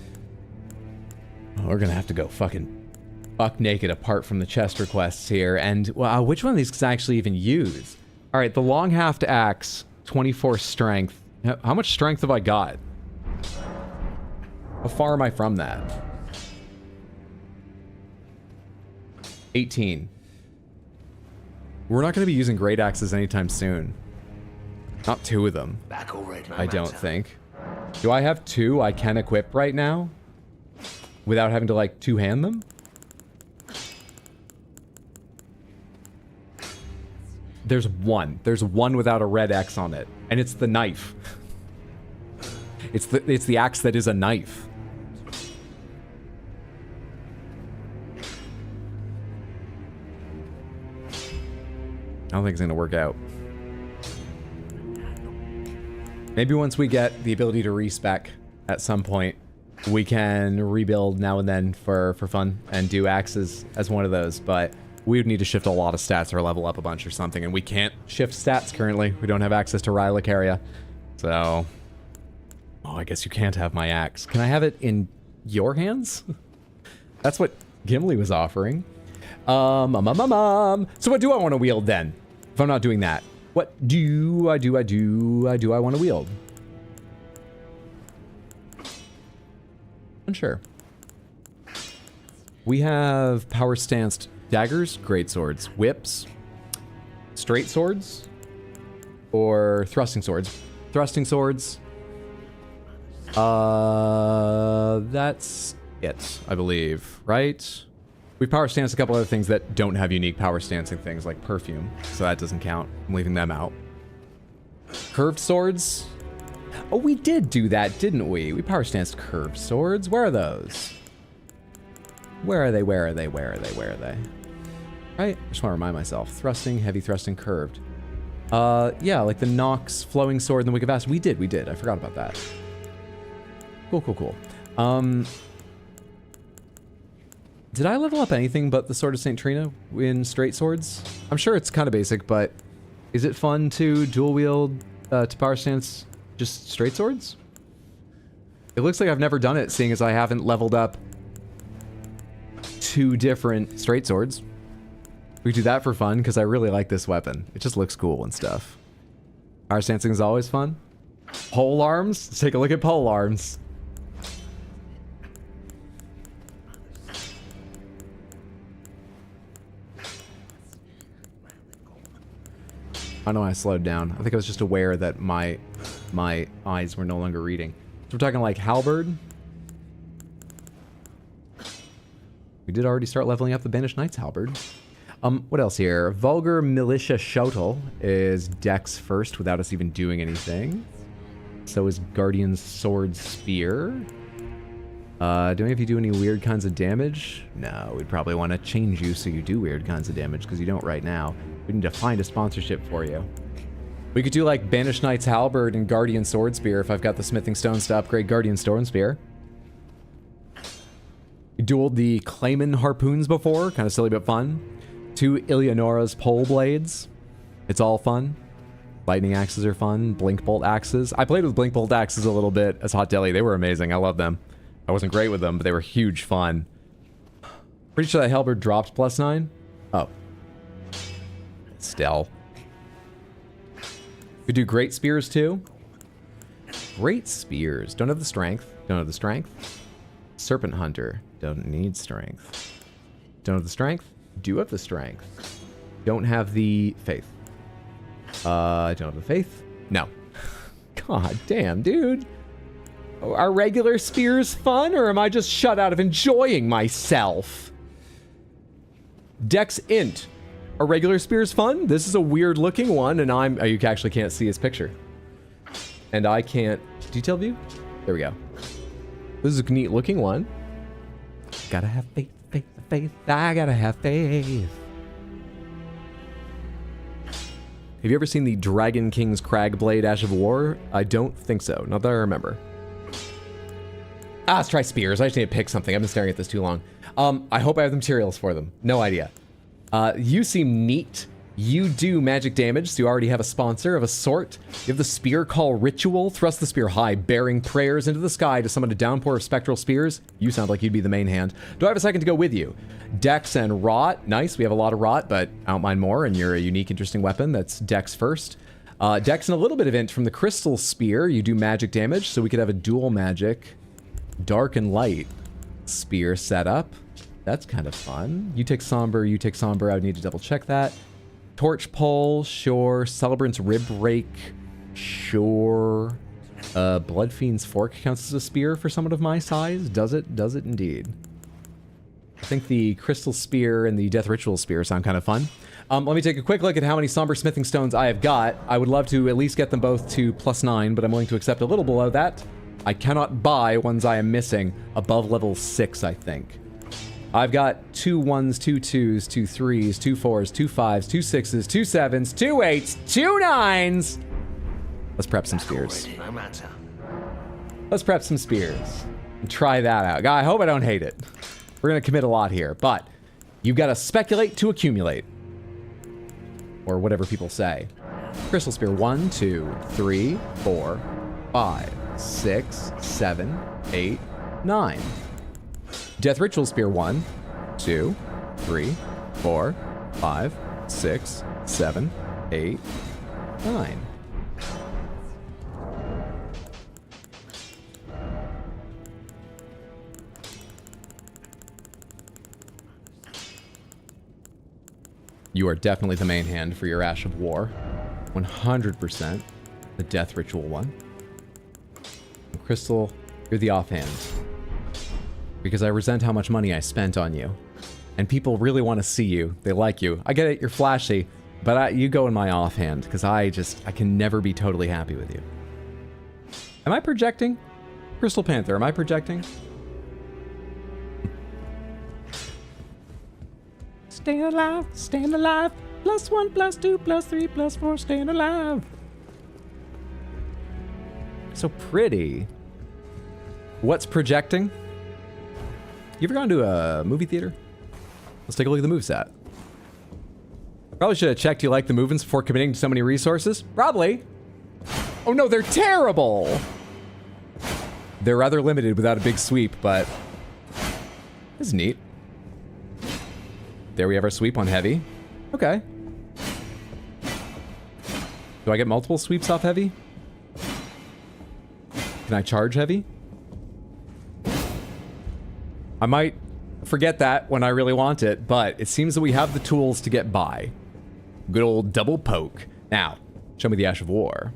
Oh, we're gonna have to go fucking buck naked apart from the chest requests here. And, wow, which one of these can I actually even use? All right, the long haft axe, 24 strength. How much strength have I got? How far am I from that? 18. We're not going to be using great axes anytime soon. Not 2 of them. Back already. I don't think. Do I have 2 I can equip right now? Without having to, like, two-hand them? There's one. There's one without a red X on it. And it's the knife. It's the axe that is a knife. I don't think it's gonna work out. Maybe once we get the ability to respec at some point, we can rebuild now and then for fun and do axes as one of those, but we would need to shift a lot of stats or level up a bunch or something, and we can't shift stats currently. We don't have access to Rhylicaria. So... oh, I guess you can't have my axe. Can I have it in your hands? That's what Gimli was offering. So what do I want to wield then? If I'm not doing that. What do I want to wield? Unsure. We have power stanced daggers, great swords, whips, straight swords, or thrusting swords. Thrusting swords. That's it, I believe, right? We power stance a couple other things that don't have unique power stancing things, like perfume, so that doesn't count. I'm leaving them out. Curved swords. Oh, we did do that, didn't we? We power stanced curved swords. Where are those? Where are they? Where are they? Where are they? Where are they? Right? I just want to remind myself. Thrusting, heavy thrusting, curved. Yeah, like the Nox flowing sword and the Wick of Acid. We did. I forgot about that. Cool. Did I level up anything but the Sword of St. Trina in straight swords? I'm sure it's kind of basic, but is it fun to dual wield, to power stance just straight swords? It looks like I've never done it, seeing as I haven't leveled up 2 different straight swords. We do that for fun, because I really like this weapon. It just looks cool and stuff. Power stancing is always fun. Pole arms? Let's take a look at pole arms. I don't know why I slowed down. I think I was just aware that my eyes were no longer reading. So we're talking like halberd. We did already start leveling up the Banished Knight's halberd. What else here? Vulgar Militia Shotel is Dex first without us even doing anything. So is Guardian's Sword Spear. Do any of you do any weird kinds of damage? No, we'd probably want to change you so you do weird kinds of damage, because you don't right now. We need to find a sponsorship for you. We could do like Banished Knight's Halberd and Guardian Sword Spear if I've got the Smithing Stones to upgrade Guardian Sword Spear. We dueled the Clayman Harpoons before, kind of silly but fun. 2 Eleonora's Pole Blades. It's all fun. Lightning Axes are fun. Blink Bolt Axes. I played with Blink Bolt Axes a little bit as Hot Deli. They were amazing. I love them. I wasn't great with them, but they were huge fun. Pretty sure that Halberd dropped +9. Oh. Still. We do Great Spears too. Great Spears. Don't have the strength. Don't have the strength. Serpent Hunter. Don't need strength. Don't have the strength. Do have the strength. Don't have the faith. Don't have the faith. No. God damn, dude. Are regular spears fun, or am I just shut out of enjoying myself? Dex Int. Are regular spears fun? This is a weird looking one, and oh, you actually can't see his picture. And I can't... Detail view? There we go. This is a neat looking one. Gotta have faith, faith, faith. I gotta have faith. Have you ever seen the Dragon King's Cragblade Ash of War? I don't think so. Not that I remember. Let's try spears. I just need to pick something. I've been staring at this too long. I hope I have the materials for them. No idea. You seem neat. You do magic damage, so you already have a sponsor of a sort. You have the Spear Call Ritual. Thrust the spear high, bearing prayers into the sky to summon a downpour of spectral spears. You sound like you'd be the main hand. Do I have a second to go with you? Dex and Rot. Nice, we have a lot of Rot, but I don't mind more, and you're a unique, interesting weapon. That's Dex first. Dex and a little bit of Int from the Crystal Spear. You do magic damage, so we could have a dual magic. Dark and Light Spear setup. That's kind of fun. You take Somber, you take Somber. I would need to double check that. Torch Pole, sure. Celebrant's Rib Rake, sure. Blood Fiend's Fork counts as a spear for someone of my size. Does it? Does it indeed. I think the Crystal Spear and the Death Ritual Spear sound kind of fun. Let me take a quick look at how many Somber Smithing Stones I have got. I would love to at least get them both to +9, but I'm willing to accept a little below that. I cannot buy ones I am missing above level 6, I think. I've got 2 1s, 2 2s, 2 3s, 2 4s, 2 5s, 2 6s, 2 7s, 2 8s, 2 9s. Let's prep some spears. No matter. Let's prep some spears and try that out. I hope I don't hate it. We're going to commit a lot here, but you've got to speculate to accumulate. Or whatever people say. Crystal spear 1, 2, 3, 4, 5, 6, 7, 8, 9. Death ritual spear 1, 2, 3, 4, 5, 6, 7, 8, 9. You are definitely the main hand for your Ash of War. 100%. The Death Ritual one. And Crystal, you're the offhand. Because I resent how much money I spent on you. And people really want to see you. They like you. I get it, you're flashy. But you go in my offhand. Because I can never be totally happy with you. Am I projecting? Crystal Panther, am I projecting? Stay alive, stand alive. +1, +2, +3, +4, staying alive. So pretty. What's projecting? You ever gone to a movie theater? Let's take a look at the moveset. Probably should have checked you like the movements before committing to so many resources. Probably. Oh no, they're terrible. They're rather limited without a big sweep, but this is neat. There we have our sweep on heavy. Okay. Do I get multiple sweeps off heavy? Can I charge heavy? I might forget that when I really want it, but it seems that we have the tools to get by. Good old double poke. Now, show me the Ash of War.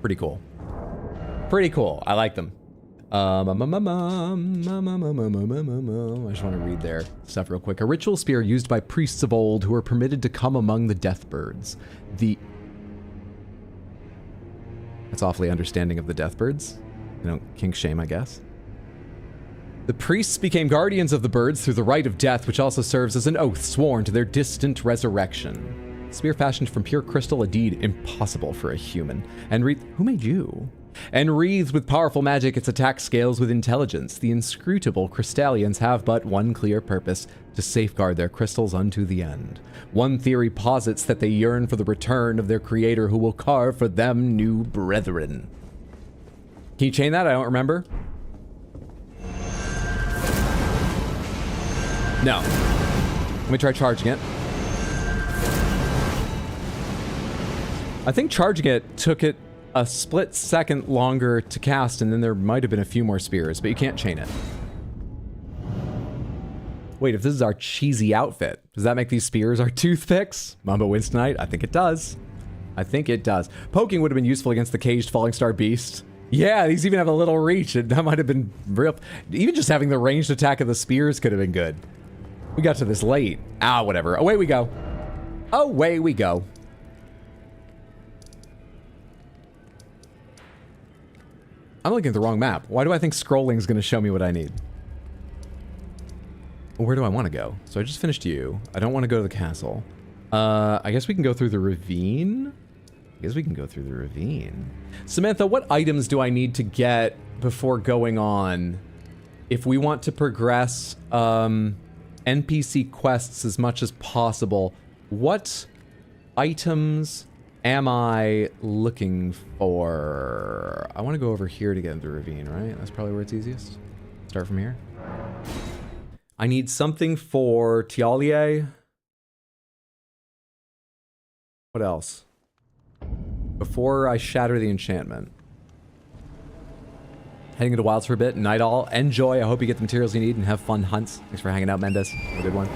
Pretty cool. Pretty cool. I like them. I just want to read their stuff real quick. A ritual spear used by priests of old who were permitted to come among the death birds. That's awfully understanding of the death birds. You know, kink shame, I guess. The priests became guardians of the birds through the rite of death, which also serves as an oath sworn to their distant resurrection. Spear fashioned from pure crystal, a deed impossible for a human. And who made you? And wreathed with powerful magic, its attack scales with intelligence. The inscrutable Crystallians have but one clear purpose, to safeguard their crystals unto the end. One theory posits that they yearn for the return of their creator who will carve for them new brethren. Can you chain that? I don't remember. No. Let me try charging it. I think charging it took it a split second longer to cast, and then there might have been a few more spears, but you can't chain it. Wait, if this is our cheesy outfit, does that make these spears our toothpicks? Mamba wins tonight? I think it does. I think it does. Poking would have been useful against the caged falling star beast. Yeah, these even have a little reach, and that might have been real. Even just having the ranged attack of the spears could have been good. We got to this late. Ah, whatever. Away we go. Away we go. I'm looking at the wrong map. Why do I think scrolling is going to show me what I need? Where do I want to go? So I just finished you. I don't want to go to the castle. I guess we can go through the ravine. Samantha, what items do I need to get before going on if we want to progress NPC quests as much as possible? What items am I looking for? I want to go over here to get into the ravine, right? That's probably where it's easiest. Start from here. I need something for Tialier. What else? Before I shatter the enchantment. Heading into Wilds for a bit. Night all. Enjoy. I hope you get the materials you need and have fun hunts. Thanks for hanging out, Mendes. Have a good one.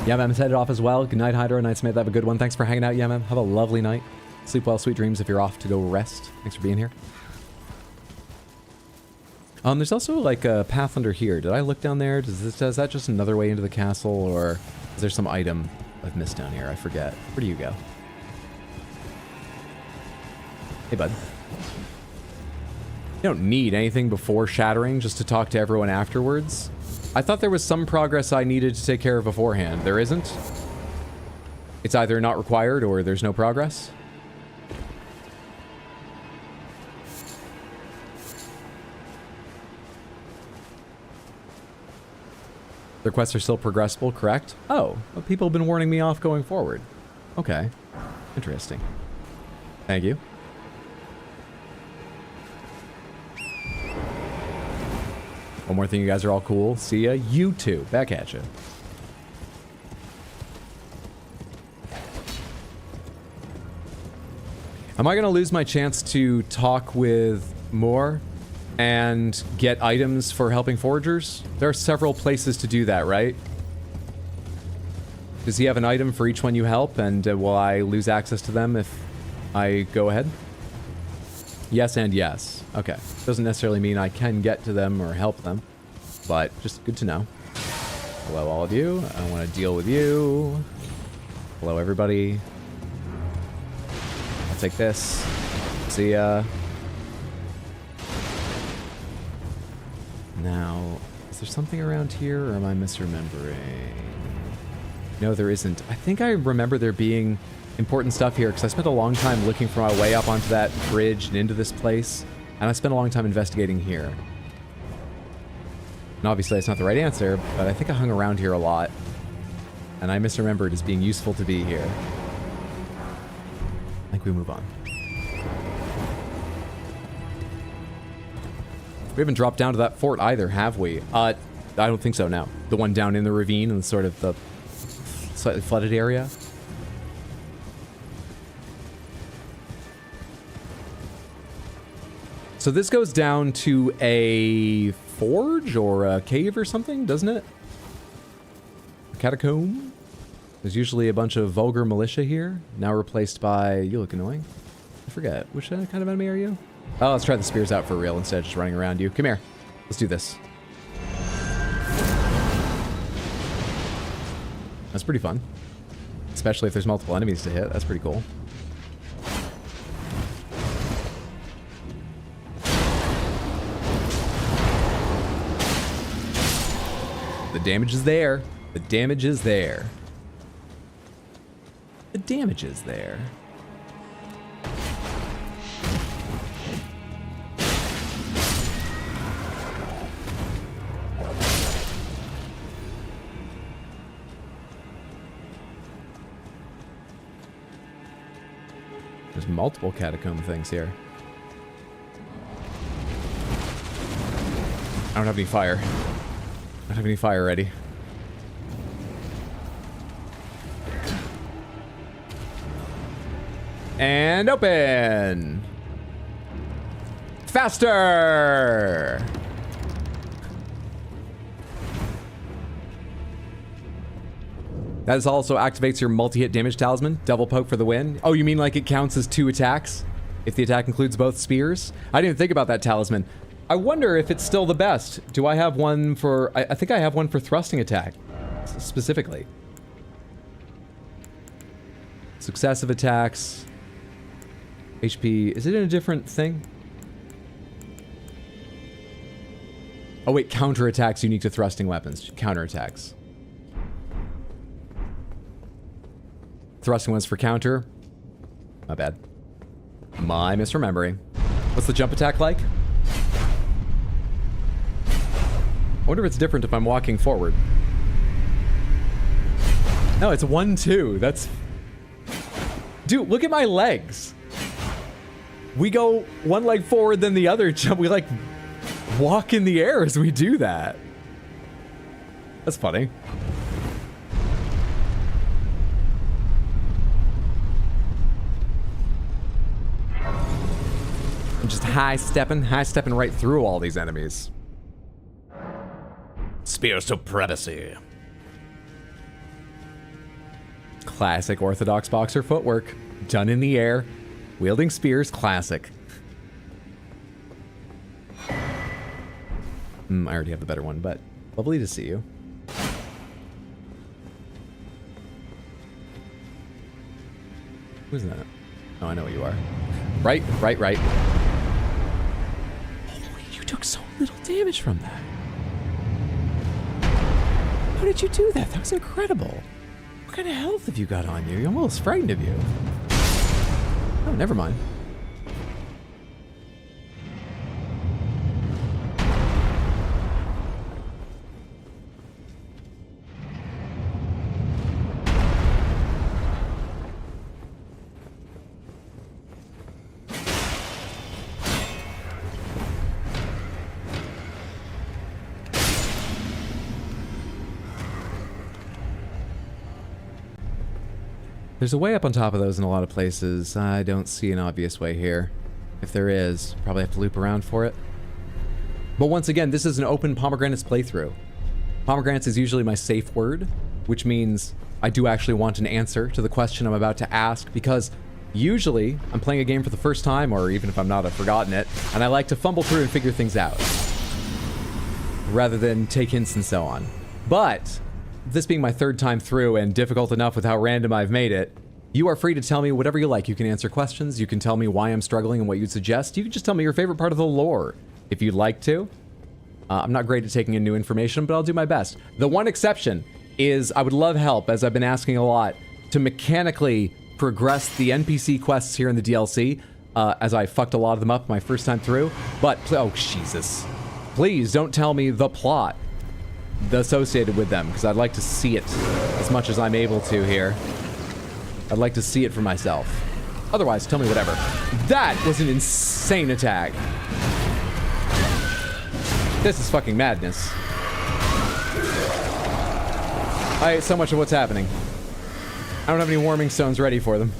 Yamam's headed off as well. Good night, Hydra. Night Smith. Have a good one. Thanks for hanging out, Yamam. Have a lovely night. Sleep well, sweet dreams if you're off to go rest. Thanks for being here. There's also like a path under here. Did I look down there? Is that just another way into the castle, or is there some item I've missed down here? I forget. Where do you go? Hey, bud. You don't need anything before shattering just to talk to everyone afterwards. I thought there was some progress I needed to take care of beforehand. There isn't? It's either not required or there's no progress? The quests are still progressible, correct? Oh, well, people have been warning me off going forward. Okay. Interesting. Thank you. One more thing, you guys are all cool. See ya. You too. Back at you. Am I going to lose my chance to talk with Moore and get items for helping foragers? There are several places to do that, right? Does he have an item for each one you help, and will I lose access to them if I go ahead? Yes and yes. Okay. Doesn't necessarily mean I can get to them or help them, but just good to know. Hello, all of you. I don't want to deal with you. Hello, everybody. I'll take this. See ya. Now, is there something around here, or am I misremembering? No, there isn't. I think I remember there being important stuff here, because I spent a long time looking for my way up onto that bridge and into this place, and I spent a long time investigating here. And obviously that's not the right answer, but I think I hung around here a lot, and I misremembered as being useful to be here. I think we move on. We haven't dropped down to that fort either, have we? I don't think so, no. The one down in the ravine and sort of the slightly flooded area. So this goes down to a forge or a cave or something, doesn't it? A catacomb? There's usually a bunch of vulgar militia here, now replaced by... You look annoying. I forget. Which kind of enemy are you? Oh, let's try the spears out for real instead of just running around you. Come here. Let's do this. That's pretty fun. Especially if there's multiple enemies to hit. That's pretty cool. The damage is there. The damage is there. The damage is there. There's multiple catacomb things here. I don't have any fire. I don't have any fire ready. And open! Faster! That also activates your multi-hit damage talisman. Double poke for the win. Oh, you mean like it counts as 2 attacks? If the attack includes both spears? I didn't think about that talisman. I wonder if it's still the best. Do I have one for... I think I have one for thrusting attack, specifically. Successive attacks. HP. Is it in a different thing? Oh wait, counterattacks unique to thrusting weapons. Counterattacks. Thrusting ones for counter. My bad. My misremembering. What's the jump attack like? I wonder if it's different if I'm walking forward. No, it's 1-2. That's... Dude, look at my legs. We go one leg forward, then the other jump. We like walk in the air as we do that. That's funny. I'm just high-stepping right through all these enemies. Spear supremacy. Classic orthodox boxer footwork. Done in the air. Wielding spears, classic. I already have the better one, but lovely to see you. Who's that? Oh, I know what you are. Right. Holy, you took so little damage from that. How did you do that? That was incredible. What kind of health have you got on you? I'm almost frightened of you. Oh, never mind. There's a way up on top of those in a lot of places. I don't see an obvious way here. If there is, probably have to loop around for it. But once again, this is an open pomegranates playthrough. Pomegranates is usually my safe word, which means I do actually want an answer to the question I'm about to ask, because usually I'm playing a game for the first time, or even if I'm not, I've forgotten it, and I like to fumble through and figure things out, rather than take hints and so on. But this being my third time through and difficult enough with how random I've made it, you are free to tell me whatever you like. You can answer questions, you can tell me why I'm struggling and what you'd suggest, you can just tell me your favorite part of the lore, if you'd like to. I'm not great at taking in new information, but I'll do my best. The one exception is I would love help, as I've been asking a lot, to mechanically progress the NPC quests here in the DLC, as I fucked a lot of them up my first time through. But, oh Jesus. Please don't tell me the plot associated with them, because I'd like to see it as much as I'm able to here. I'd like to see it for myself. Otherwise, tell me whatever. That was an insane attack. This is fucking madness. I hate so much of what's happening. I don't have any warming stones ready for them.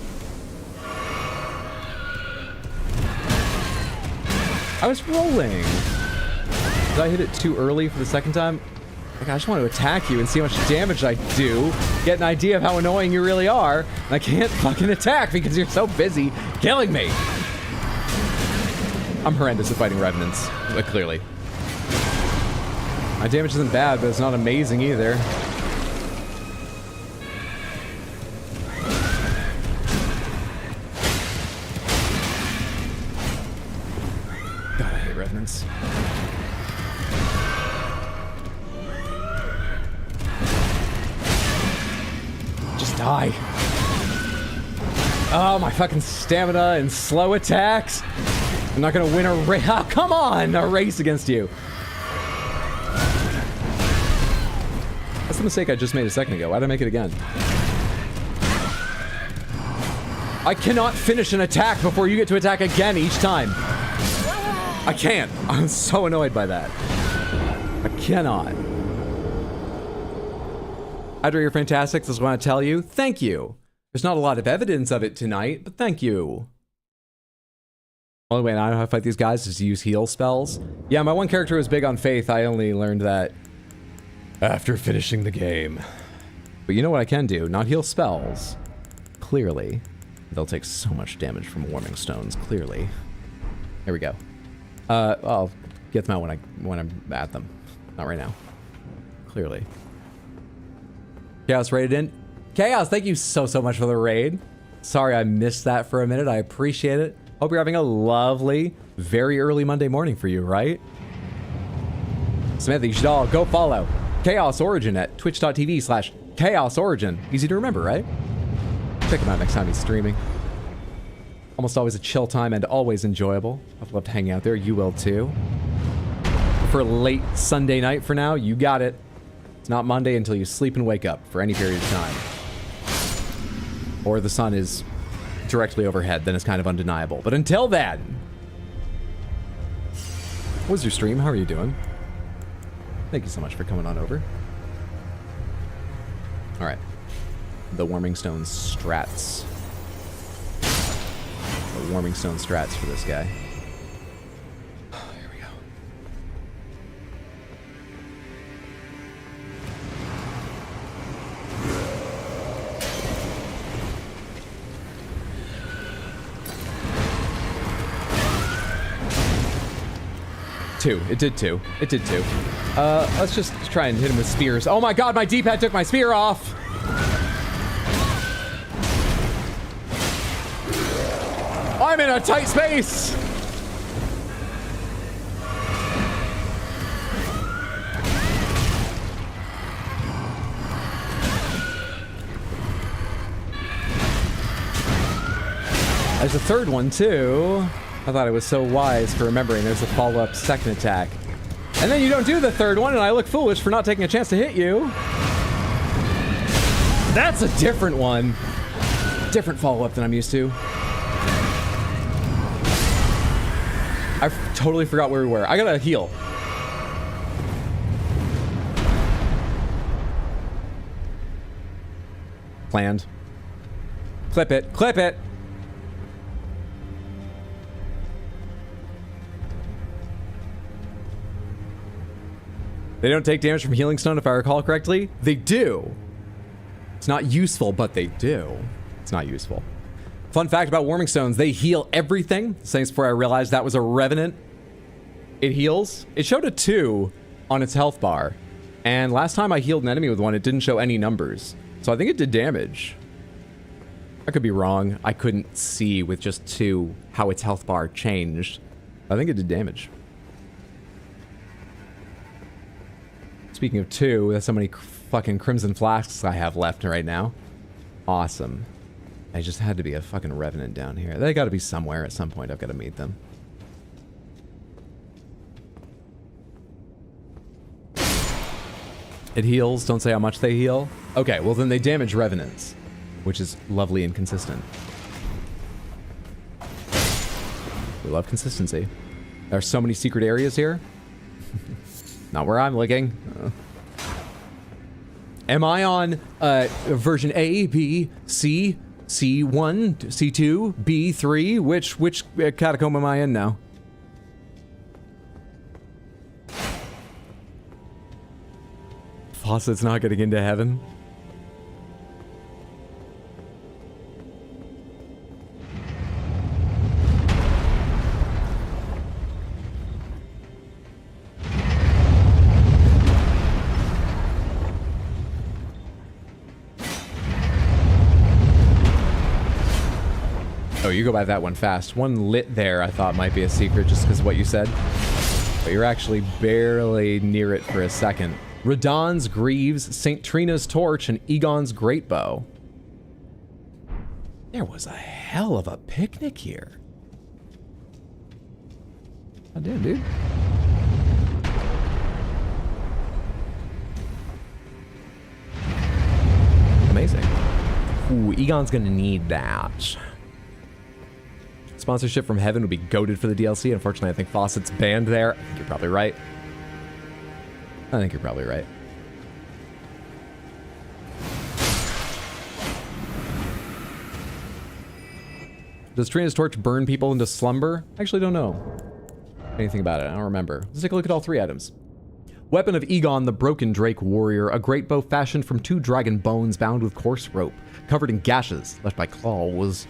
I was rolling. Did I hit it too early for the second time? Like, I just want to attack you and see how much damage I do, get an idea of how annoying you really are, and I can't fucking attack because you're so busy killing me. I'm horrendous at fighting revenants, clearly. My damage isn't bad, but it's not amazing either. God, I hate revenants. Just die. Oh, my fucking stamina and slow attacks. I'm not gonna win a race. Oh, come on! A race against you. That's the mistake I just made a second ago. Why'd I make it again? I cannot finish an attack before you get to attack again each time. I can't. I'm so annoyed by that. I cannot. Adra, you're fantastic. Just want to tell you, thank you. There's not a lot of evidence of it tonight, but thank you. Only way I know how to fight these guys is to use heal spells. Yeah, my one character was big on faith. I only learned that after finishing the game. But you know what I can do? Not heal spells. Clearly. They'll take so much damage from warming stones, clearly. Here we go. I'll get them out when I'm at them. Not right now. Clearly. Chaos raided in. Chaos, thank you so much for the raid. Sorry I missed that for a minute. I appreciate it. Hope you're having a lovely, very early Monday morning for you, right? Samantha, you should all go follow Chaos Origin at twitch.tv/Chaos Origin. Easy to remember, right? Check him out next time he's streaming. Almost always a chill time and always enjoyable. I've loved hanging out there. You will too. For late Sunday night for now, you got it. It's not Monday until you sleep and wake up for any period of time. Or the sun is directly overhead, then it's kind of undeniable. But until then, what was your stream? How are you doing? Thank you so much for coming on over. All right. The Warming Stone strats. The Warming Stone strats for this guy. Here we go. Two. It did two. It did two. Let's just try and hit him with spears. Oh my god, my D-pad took my spear off! I'm I'm in a tight space! There's a third one, too. I thought I was so wise for remembering there's a follow-up second attack. And then you don't do the third one, and I look foolish for not taking a chance to hit you. That's a different one. Different follow-up than I'm used to. I totally forgot where we were. I gotta heal. Planned. Clip it. Clip it! They don't take damage from Healing Stone, if I recall correctly. They do. It's not useful, but they do. It's not useful. Fun fact about Warming Stones, they heal everything. Thanks before I realized that was a Revenant. It heals. It showed a 2 on its health bar. And last time I healed an enemy with one, it didn't show any numbers. So I think it did damage. I could be wrong. I couldn't see with just 2 how its health bar changed. I think it did damage. Speaking of 2, that's how many fucking Crimson Flasks I have left right now. Awesome. I just had to be a fucking Revenant down here. They gotta be somewhere at some point. I've gotta meet them. It heals. Don't say how much they heal. Okay, well then they damage Revenants, which is lovely and consistent. We love consistency. There are so many secret areas here. Not where I'm looking. Am I on version A, B, C, C1, C2, B3? Which catacomb am I in now? Faucet's not getting into heaven. Oh, you go by that one fast. One lit there I thought might be a secret just because of what you said. But you're actually barely near it for a second. Radahn's Greaves, St. Trina's Torch, and Egon's Greatbow. There was a hell of a picnic here. Oh, damn, dude. Amazing. Ooh, Egon's gonna need that. Sponsorship from Heaven would be goated for the DLC. Unfortunately, I think Faucet's banned there. I think you're probably right. Does Trina's Torch burn people into slumber? I actually don't know anything about it. I don't remember. Let's take a look at all 3 items. Weapon of Egon, the Broken Drake Warrior, a great bow fashioned from 2 dragon bones bound with coarse rope, covered in gashes left by claws.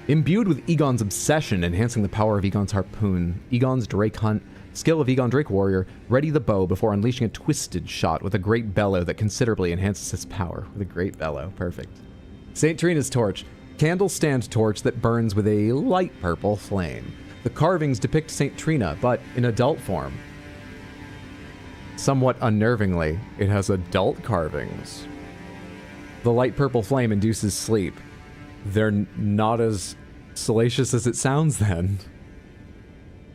Imbued with Egon's obsession, enhancing the power of Egon's harpoon. Egon's Drake Hunt. Skill of Egon Drake Warrior. Ready the bow before unleashing a twisted shot with a great bellow that considerably enhances its power. With a great bellow. Perfect. St. Trina's Torch. Candle stand torch that burns with a light purple flame. The carvings depict St. Trina, but in adult form. Somewhat unnervingly, it has adult carvings. The light purple flame induces sleep. They're not as salacious as it sounds then.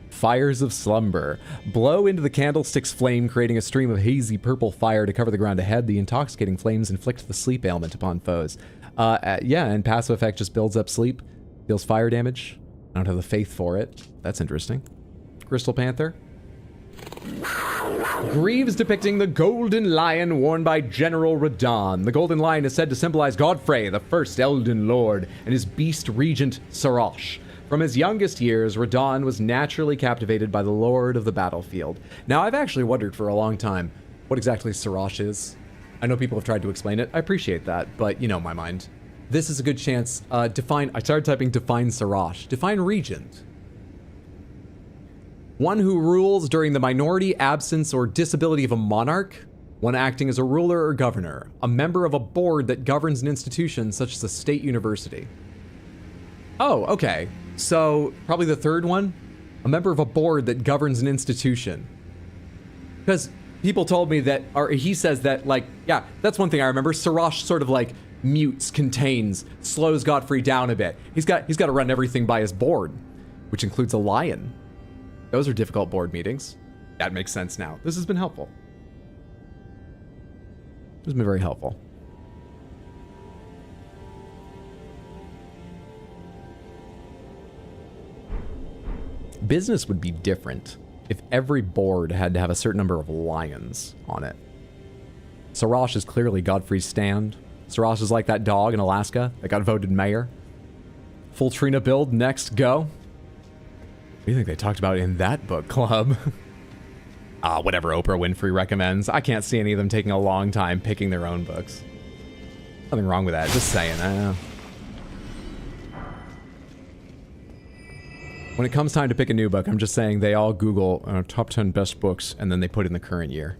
Fires of Slumber. Blow into the candlestick's flame, creating a stream of hazy purple fire to cover the ground ahead. The intoxicating flames inflict the sleep ailment upon foes. Yeah, and passive effect just builds up sleep. Deals fire damage. I don't have the faith for it. That's interesting. Crystal Panther. Greaves depicting the Golden Lion worn by General Radahn. The Golden Lion is said to symbolize Godfrey, the first Elden Lord, and his beast regent, Sarosh. From his youngest years, Radahn was naturally captivated by the Lord of the Battlefield. Now, I've actually wondered for a long time what exactly Sarosh is. I know people have tried to explain it. I appreciate that, but you know my mind. This is a good chance. I started typing define Sarosh. Define regent. One who rules during the minority, absence, or disability of a monarch. One acting as a ruler or governor. A member of a board that governs an institution such as a state university. Oh, okay. So, probably the third one, a member of a board that governs an institution. Because people told me that, or he says that, like, yeah, that's one thing I remember. Siraj sort of like mutes, contains, slows Godfrey down a bit. He's got to run everything by his board, which includes a lion. Those are difficult board meetings. That makes sense now. This has been helpful. This has been very helpful. Business would be different if every board had to have a certain number of lions on it. Siraj is clearly Godfrey's stand. Siraj is like that dog in Alaska that got voted mayor. Full Trina build, next, go. What do you think they talked about in that book club? Whatever Oprah Winfrey recommends. I can't see any of them taking a long time picking their own books. Nothing wrong with that, just saying, I know. When it comes time to pick a new book, I'm just saying they all Google top 10 best books, and then they put in the current year.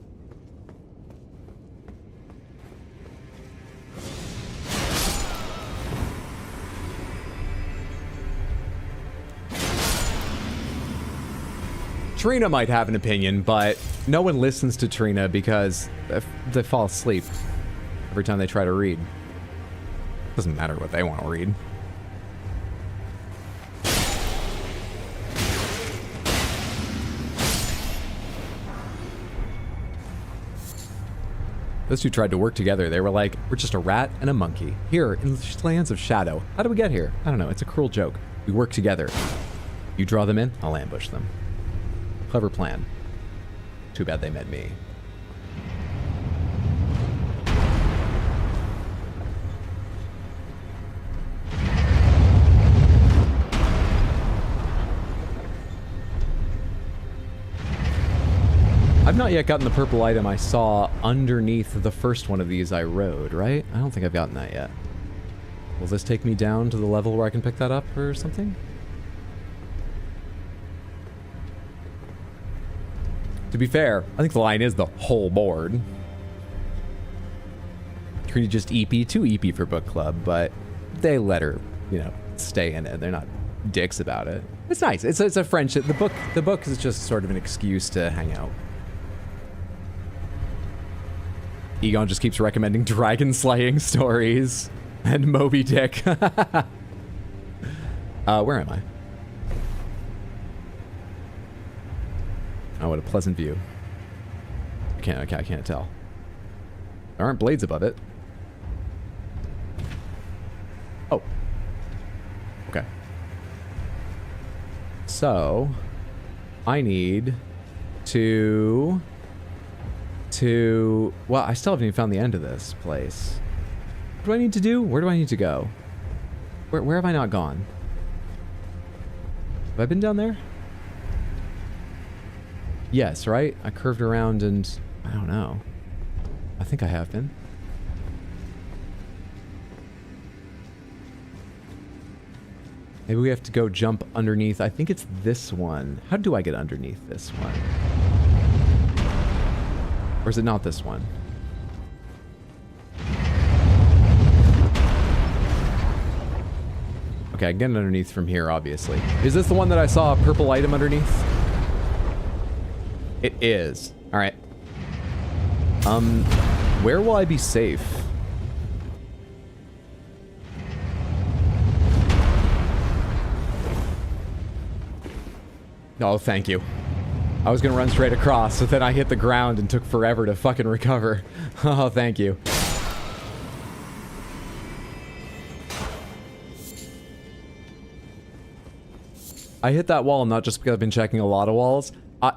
Trina might have an opinion, but no one listens to Trina because they fall asleep every time they try to read. Doesn't matter what they want to read. Those two tried to work together. They were like, we're just a rat and a monkey. Here, in the lands of shadow. How do we get here? I don't know. It's a cruel joke. We work together. You draw them in, I'll ambush them. Clever plan. Too bad they met me. I've not yet gotten the purple item I saw underneath the first one of these I rode, right? I don't think I've gotten that yet. Will this take me down to the level where I can pick that up or something? To be fair, I think the line is the whole board. Treated just EP, too EP for book club, but they let her, you know, stay in it. They're not dicks about it. It's nice. It's a friendship. The book is just sort of an excuse to hang out. Egon just keeps recommending dragon slaying stories and Moby Dick. Where am I? Oh, what a pleasant view. I can't tell. There aren't blades above it. Oh. Okay. So, I need to... Well, I still haven't even found the end of this place. What do I need to do? Where do I need to go? Where have I not gone? Have I been down there? Yes, right? I curved around and... I don't know. I think I have been. Maybe we have to go jump underneath. I think it's this one. How do I get underneath this one? Or is it not this one? Okay, I can get it underneath from here, obviously. Is this the one that I saw a purple item underneath? It is. Alright. Where will I be safe? Oh, thank you. I was gonna run straight across, so then I hit the ground and took forever to fucking recover. Oh, thank you. I hit that wall not just because I've been checking a lot of walls.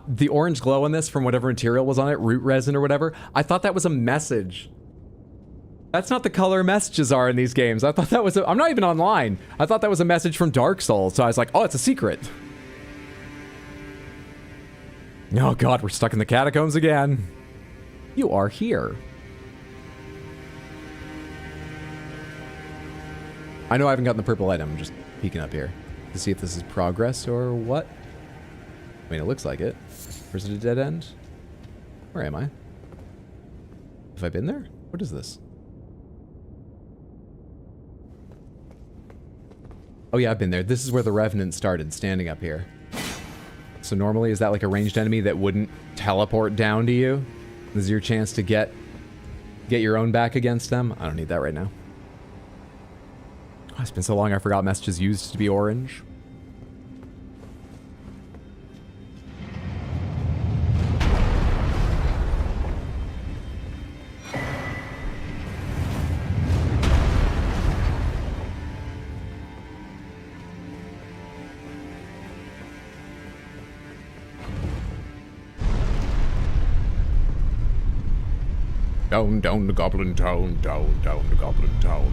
The orange glow on this from whatever material was on it, root resin or whatever, I thought that was a message. That's not the color messages are in these games. I thought that was I'm not even online. I thought that was a message from Dark Souls, so I was like, oh, it's a secret. Oh god, we're stuck in the catacombs again. You are here. I know I haven't gotten the purple item. I'm just peeking up here to see if this is progress or what. I mean, it looks like it. Or is it a dead end? Where am I? Have I been there? What is this? Oh yeah, I've been there. This is where the Revenant started, standing up here. So normally, is that like a ranged enemy that wouldn't teleport down to you? This is your chance to get your own back against them? I don't need that right now. Oh, it's been so long I forgot messages used to be orange. Down the Goblin Town, down the Goblin Town.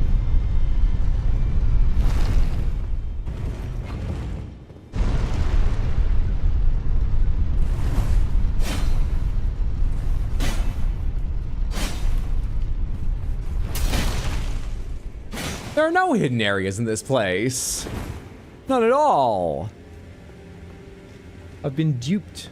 There are no hidden areas in this place. None at all. I've been duped.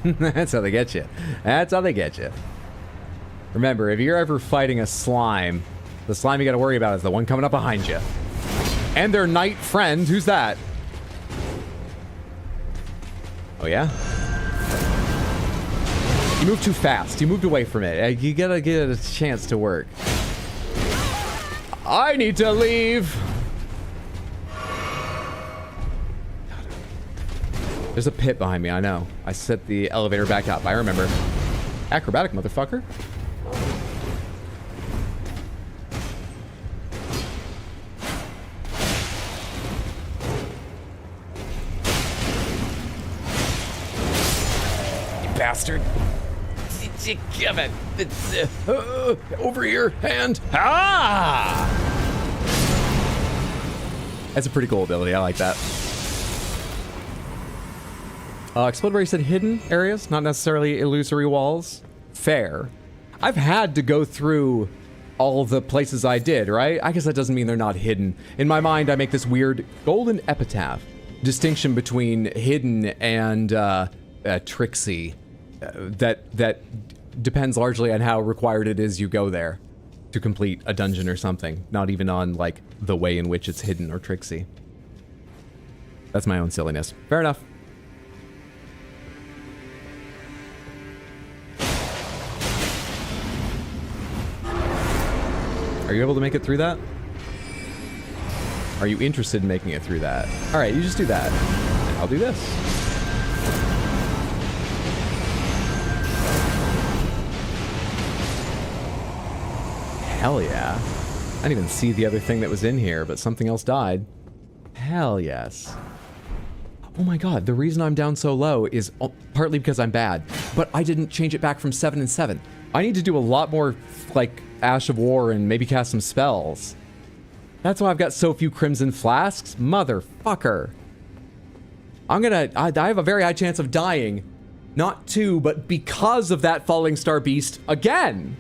That's how they get you. That's how they get you. Remember, if you're ever fighting a slime, the slime you gotta worry about is the one coming up behind you. And their knight friend, who's that? Oh yeah? You moved too fast. You moved away from it. You gotta get a chance to work. I need to leave. There's a pit behind me, I know. I set the elevator back up, I remember. Acrobatic, motherfucker. You bastard. Give it. Over here, and... Ah! That's a pretty cool ability, I like that. Explodberry said hidden areas, not necessarily illusory walls. Fair. I've had to go through all the places I did, right? I guess that doesn't mean they're not hidden. In my mind, I make this weird golden epitaph distinction between hidden and tricksy. That depends largely on how required it is you go there to complete a dungeon or something. Not even on, like, the way in which it's hidden or tricksy. That's my own silliness. Fair enough. Are you able to make it through that? Are you interested in making it through that? All right, you just do that. I'll do this. Hell yeah. I didn't even see the other thing that was in here, but something else died. Hell yes. Oh my god, the reason I'm down so low is partly because I'm bad, but I didn't change it back from 7 and 7. I need to do a lot more, like, Ash of War and maybe cast some spells. That's why I've got so few Crimson Flasks. Motherfucker. I have a very high chance of dying. Not to, but because of that Falling Star Beast again.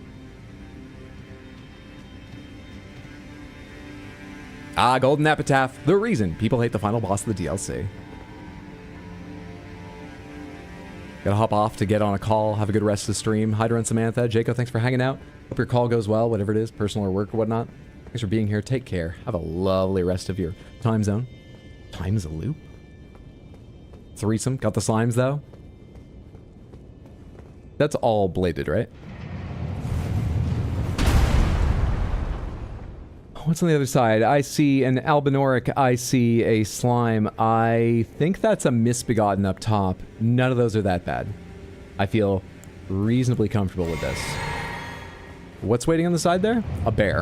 Ah, Golden Epitaph. The reason people hate the final boss of the DLC. Gotta hop off to get on a call. Have a good rest of the stream. Hi, Duran Samantha. Jaco, thanks for hanging out. Hope your call goes well, whatever it is, personal or work or whatnot. Thanks for being here. Take care. Have a lovely rest of your time zone. Time's a loop. Threesome. Got the slimes, though. That's all bladed, right? What's on the other side? I see an Albinoric. I see a slime. I think that's a Misbegotten up top. None of those are that bad. I feel reasonably comfortable with this. What's waiting on the side there? A bear.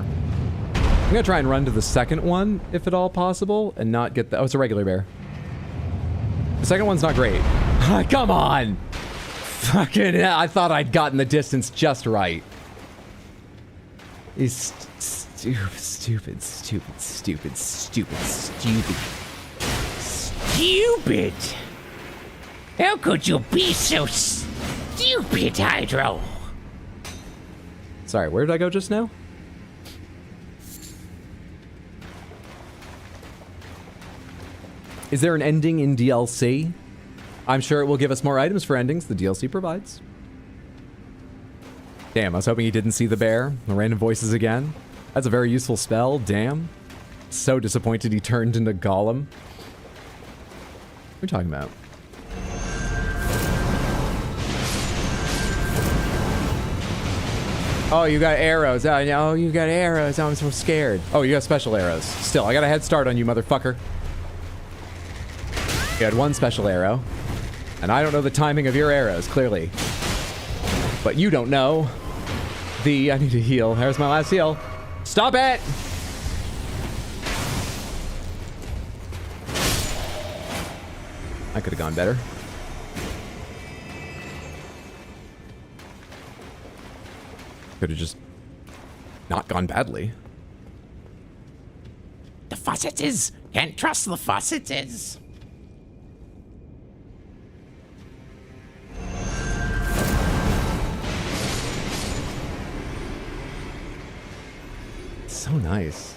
I'm gonna try and run to the second one, if at all possible, and not get the... Oh, it's a regular bear. The second one's not great. Come on! Fucking hell, I thought I'd gotten the distance just right. He's stupid. How could you be so stupid, Hydro? Sorry, where did I go just now? Is there an ending in DLC? I'm sure it will give us more items for endings the DLC provides. Damn, I was hoping he didn't see the bear. The random voices again. That's a very useful spell, damn. So disappointed he turned into Gollum. What are we talking about? Oh, you got arrows. Oh, no, you got arrows. Oh, I'm so scared. Oh, you got special arrows. Still, I got a head start on you, motherfucker. You had one special arrow. And I don't know the timing of your arrows, clearly. But you don't know the... I need to heal. There's my last heal. Stop it! I could have gone better. Could have just not gone badly. The Fossettses. Can't trust the Fossettses. So nice.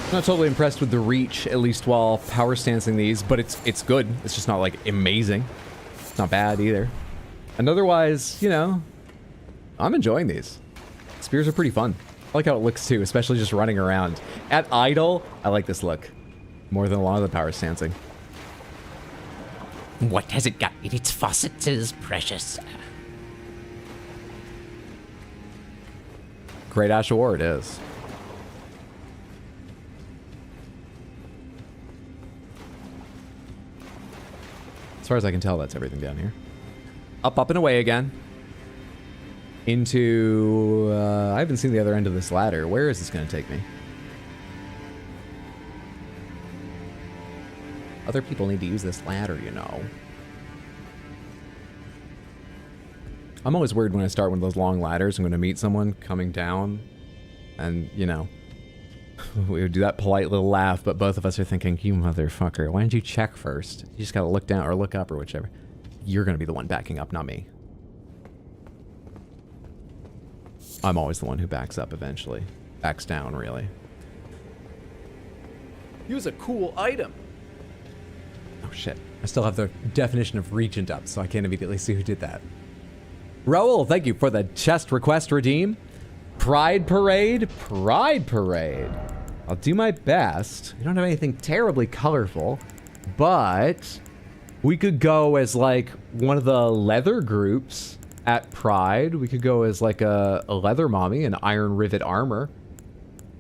I'm not totally impressed with the reach, at least while power stancing these, but it's good. It's just not like amazing. It's not bad either. And otherwise, you know, I'm enjoying these. Spears are pretty fun. I like how it looks too, especially just running around. At idle, I like this look more than a lot of the power stancing. What has it got in its Fossettses, precious? Great Ash War it is. As far as I can tell, that's everything down here. Up and away again. Into... I haven't seen the other end of this ladder. Where is this going to take me? Other people need to use this ladder, you know. I'm always worried when I start one of those long ladders. I'm going to meet someone coming down. And, you know... we would do that polite little laugh, but both of us are thinking, you motherfucker, why didn't you check first? You just gotta look down or look up or whichever. You're gonna be the one backing up, not me. I'm always the one who backs up eventually. Backs down, really. Use a cool item. Oh shit. I still have the definition of Regent up, so I can't immediately see who did that. Raoul, thank you for the chest request redeem. Pride Parade? Pride Parade. I'll do my best. We don't have anything terribly colorful, but we could go as like one of the leather groups at Pride. We could go as like a leather mommy in iron rivet armor.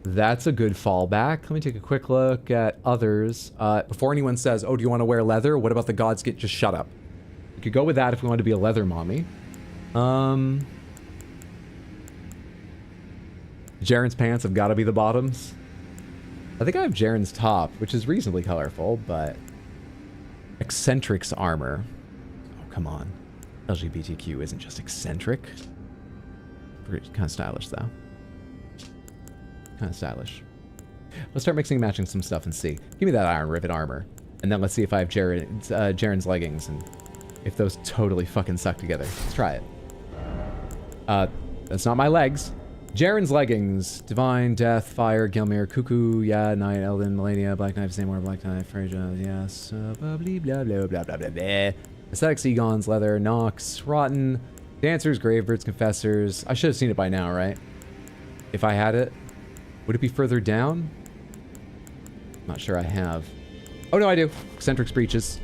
That's a good fallback. Let me take a quick look at others. Before anyone says, oh, do you want to wear leather? What about the gods get just shut up? We could go with that if we wanted to be a leather mommy. Jaren's pants have got to be the bottoms. I think I have Jaren's top, which is reasonably colorful, but... Eccentric's armor. Oh, come on. LGBTQ isn't just eccentric. Kind of stylish, though. Kind of stylish. Let's start mixing and matching some stuff and see. Give me that iron rivet armor. And then let's see if I have Jaren's leggings and if those totally fucking suck together. Let's try it. That's not my legs. Jaren's leggings. Divine, Death, Fire, Gilmere, Cuckoo, yeah, Night, Elden, Melania, Black Knife, Namor, Black Knife, Fraser, yes, blah, blah, blah, blah, blah, blah, blah, blah. Aesthetics, Egon's, Leather, Nox, Rotten, Dancers, Gravebirds, Confessors. I should have seen it by now, right? If I had it. Would it be further down? Not sure I have. Oh, no, I do. Eccentric's Breeches.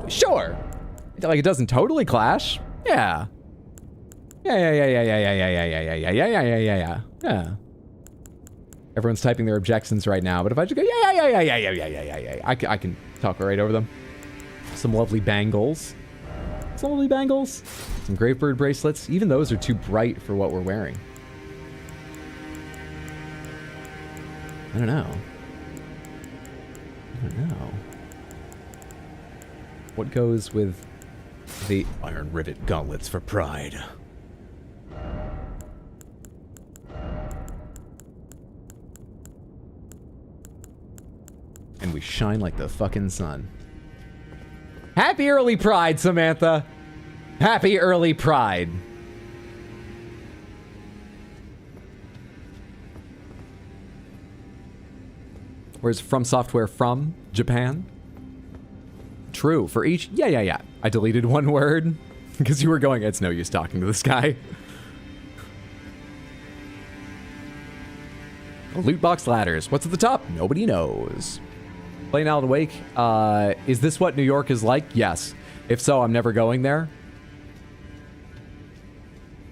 Sure. Like, it doesn't totally clash. Yeah. Yeah. Everyone's typing their objections right now, but if I just go, yeah, I can talk right over them. Some lovely bangles. Some lovely bangles. Some Gravebird bracelets. Even those are too bright for what we're wearing. I don't know. What goes with the iron rivet gauntlets for pride? And we shine like the fucking sun. Happy early Pride, Samantha! Happy early Pride! Where's From Software from? Japan? True. For each... Yeah. I deleted one word because you were going, it's no use talking to this guy. Loot box ladders. What's at the top? Nobody knows. Playing Alan Wake. Is this what New York is like? Yes. If so, I'm never going there.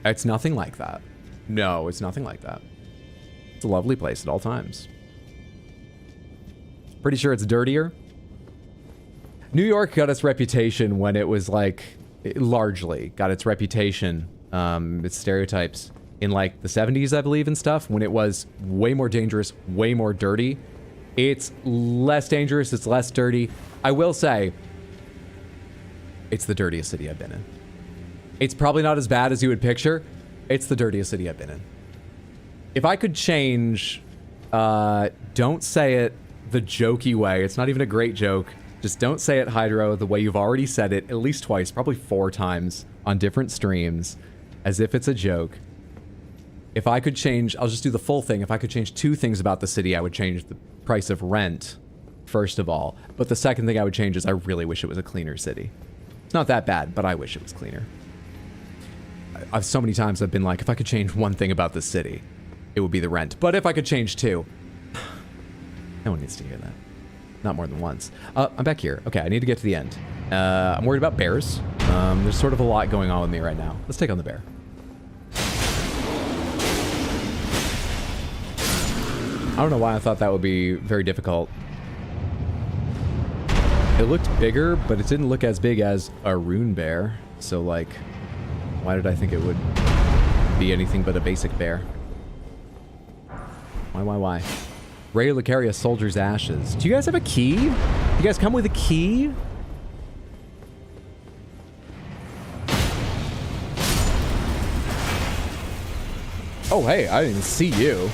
It's nothing like that. No, it's nothing like that. It's a lovely place at all times. Pretty sure it's dirtier. New York got its reputation when it was like, largely got its reputation, its stereotypes in like the 70s, I believe, and stuff, when it was way more dangerous, way more dirty. It's less dangerous, it's less dirty. I will say, it's the dirtiest city I've been in. It's probably not as bad as you would picture. It's the dirtiest city I've been in. If I could change, don't say it the jokey way. It's not even a great joke. Just don't say it, Hydro, the way you've already said it at least twice, probably 4 times on different streams, as if it's a joke. If I could change, I'll just do the full thing. If I could change 2 things about the city, I would change the price of rent, first of all. But the second thing I would change is I really wish it was a cleaner city. It's not that bad, but I wish it was cleaner. So many times I've been like, if I could change one thing about this city, it would be the rent. But if I could change 2, no one needs to hear that. Not more than once. I'm back here. Okay, I need to get to the end. I'm worried about bears. There's sort of a lot going on with me right now. Let's take on the bear. I don't know why I thought that would be very difficult. It looked bigger, but it didn't look as big as a rune bear. So, like, why did I think it would be anything but a basic bear? Why? Regular carry a soldier's ashes. Do you guys have a key? Do you guys come with a key? Oh, hey, I didn't even see you.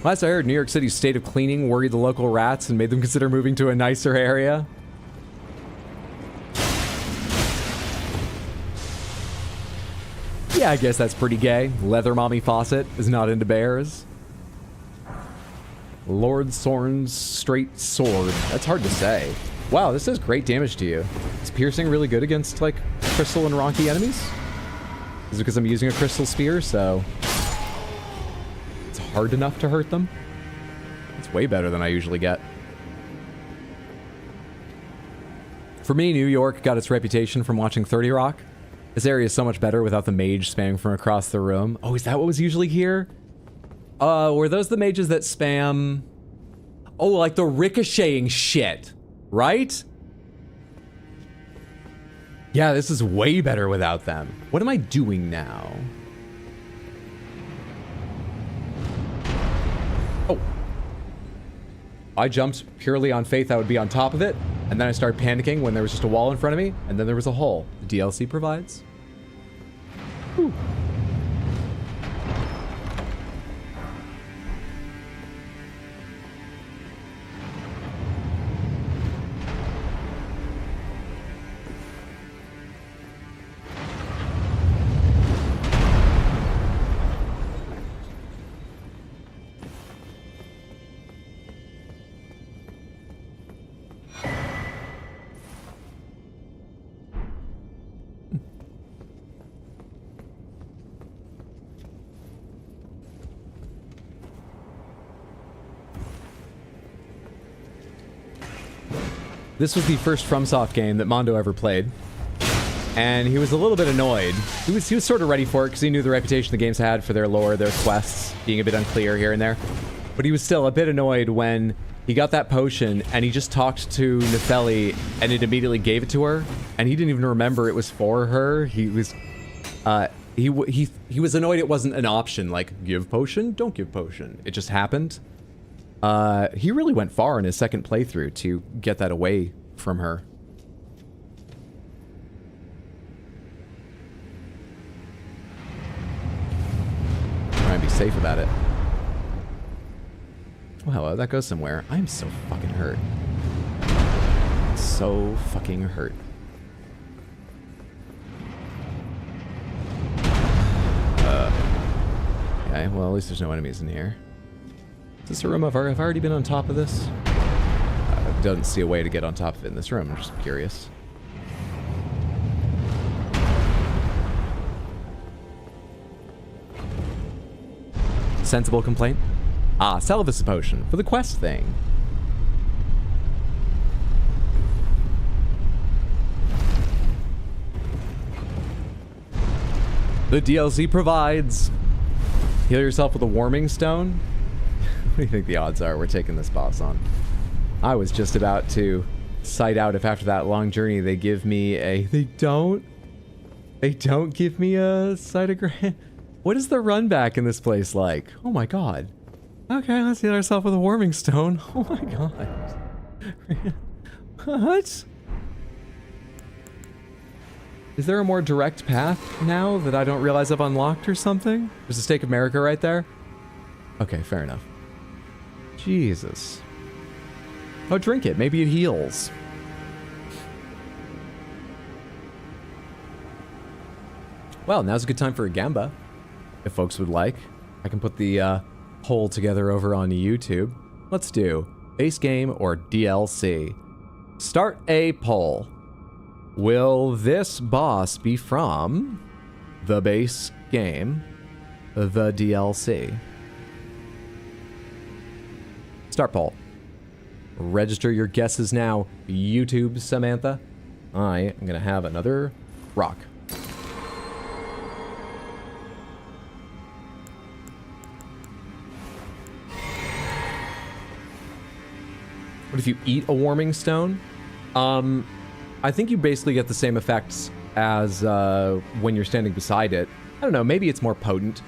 Last I heard, New York City's state of cleaning worried the local rats and made them consider moving to a nicer area. Yeah, I guess that's pretty gay. Leather Mommy Fawcett is not into bears. Lord Sorn's straight sword. That's hard to say. Wow, this does great damage to you. Is piercing really good against, like, crystal and rocky enemies? Is it because I'm using a crystal spear, so it's hard enough to hurt them? It's way better than I usually get. For me, New York got its reputation from watching 30 Rock. This area is so much better without the mage spamming from across the room. Oh, is that what was usually here? Were those the mages that spam... Oh, like the ricocheting shit, right? Yeah, this is way better without them. What am I doing now? Oh. I jumped purely on faith I would be on top of it, and then I started panicking when there was just a wall in front of me, and then there was a hole. The DLC provides. Whew. This was the first FromSoft game that Mondo ever played, and he was a little bit annoyed. He was sort of ready for it because he knew the reputation the games had for their lore, their quests being a bit unclear here and there. But he was still a bit annoyed when he got that potion and he just talked to Nefeli and it immediately gave it to her, and he didn't even remember it was for her. He was annoyed it wasn't an option, like give potion, don't give potion. It just happened. He really went far in his second playthrough to get that away from her. Try and be safe about it. Well, hello, that goes somewhere. I'm so fucking hurt. So fucking hurt. Okay, well, at least there's no enemies in here. Is this a room have I already been on top of this? Doesn't see a way to get on top of it in this room. I'm just curious. Sensible complaint? Ah, Salivus potion for the quest thing. The DLC provides. Heal yourself with a warming stone. What do you think the odds are we're taking this boss on? I was just about to sight out if after that long journey they give me a... They don't give me a sight of grand. What is the run back in this place like? Oh my god. Okay, let's heal ourselves with a warming stone. Oh my god. What? Is there a more direct path now that I don't realize I've unlocked or something? There's a Stake of America right there? Okay, fair enough. Jesus. Oh, drink it. Maybe it heals. Well, now's a good time for a Gamba, if folks would like. I can put the poll together over on YouTube. Let's do base game or DLC. Start a poll. Will this boss be from the base game, the DLC? Start poll. Register your guesses now, YouTube Samantha. I am gonna have another rock. What if you eat a warming stone? I think you basically get the same effects as when you're standing beside it. I don't know, maybe it's more potent.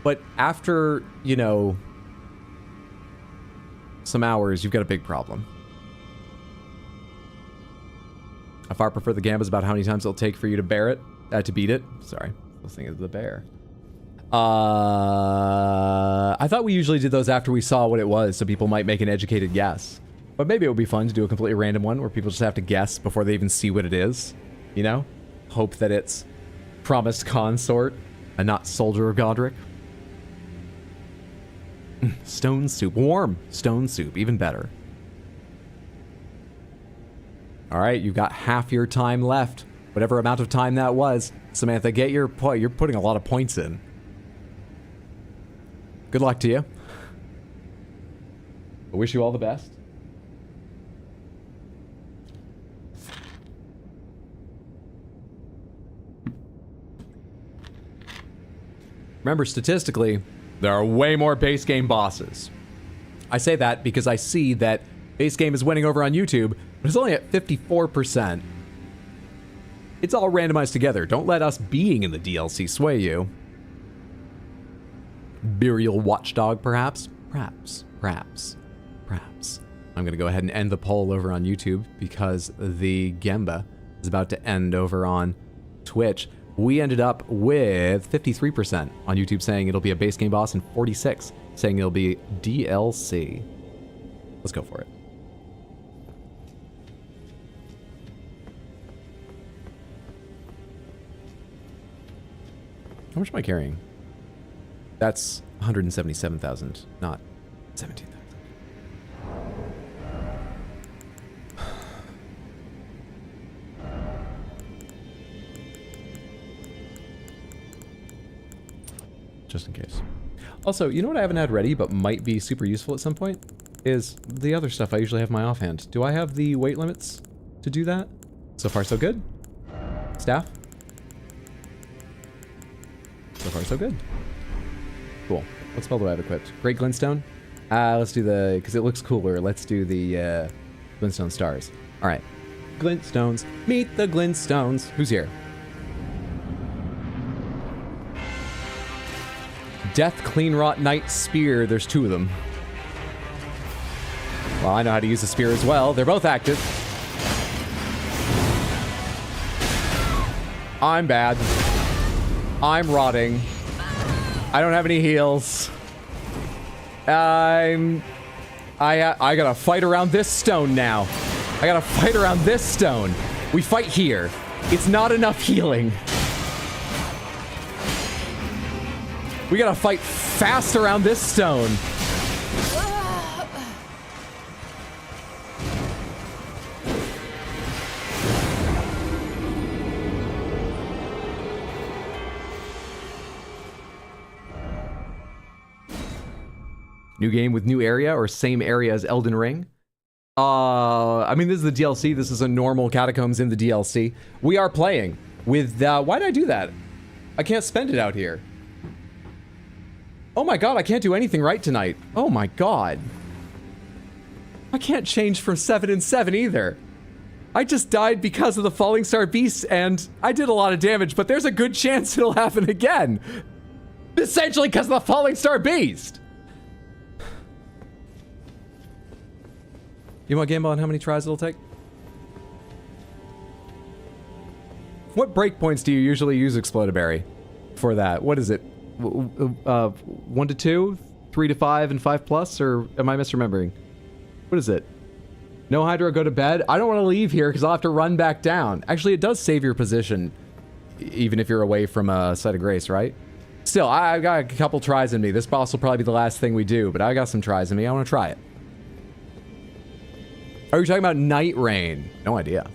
But after, you know, some hours, you've got a big problem. I far prefer the Gambas about how many times it'll take for you to bear it, to beat it. Sorry, I was thinking of the bear. I thought we usually did those after we saw what it was, so people might make an educated guess. But maybe it would be fun to do a completely random one where people just have to guess before they even see what it is. You know? Hope that it's Promised Consort and not Soldier of Godric. Stone soup. Warm stone soup. Even better. Alright, you've got half your time left. Whatever amount of time that was. Samantha, get your point. You're putting a lot of points in. Good luck to you. I wish you all the best. Remember, statistically, there are way more base game bosses. I say that because I see that base game is winning over on YouTube, but it's only at 54%. It's all randomized together. Don't let us being in the DLC sway you. Burial Watchdog, perhaps? Perhaps. I'm going to go ahead and end the poll over on YouTube because the Gemba is about to end over on Twitch. We ended up with 53% on YouTube saying it'll be a base game boss and 46% saying it'll be DLC. Let's go for it. How much am I carrying? That's 177,000, not 17,000. Just in case. Also, you know what I haven't had ready but might be super useful at some point? Is the other stuff I usually have in my offhand. Do I have the weight limits to do that? So far so good. Staff? So far so good. Cool. What spell do I have equipped? Great Glintstone? Let's do the... because it looks cooler. Let's do the Glintstone stars. Alright. Glintstones. Meet the Glintstones. Who's here? Death Cleanrot Knight Spear. There's two of them. Well, I know how to use a spear as well. They're both active. I'm bad. I'm rotting. I don't have any heals. I gotta fight around this stone now. I gotta fight around this stone. We fight here. It's not enough healing. We gotta fight fast around this stone. New game with new area or same area as Elden Ring? I mean, this is the DLC. This is a normal Catacombs in the DLC. We are playing with, why did I do that? I can't spend it out here. Oh my god, I can't do anything right tonight. Oh my god. I can't change from 7 and 7 either. I just died because of the Falling Star Beast, and I did a lot of damage, but there's a good chance it'll happen again. Essentially because of the Falling Star Beast. You want to gamble on how many tries it'll take? What breakpoints do you usually use Explodaberry for that? What is it? 1 to 2, 3 to 5, and 5 plus? Or am I misremembering? What is it? No Hydro, go to bed? I don't want to leave here because I'll have to run back down. Actually, it does save your position, even if you're away from a Site of Grace, right? Still, I got a couple tries in me. This boss will probably be the last thing we do, but I got some tries in me. I want to try it. Are you talking about Night Rain? No idea.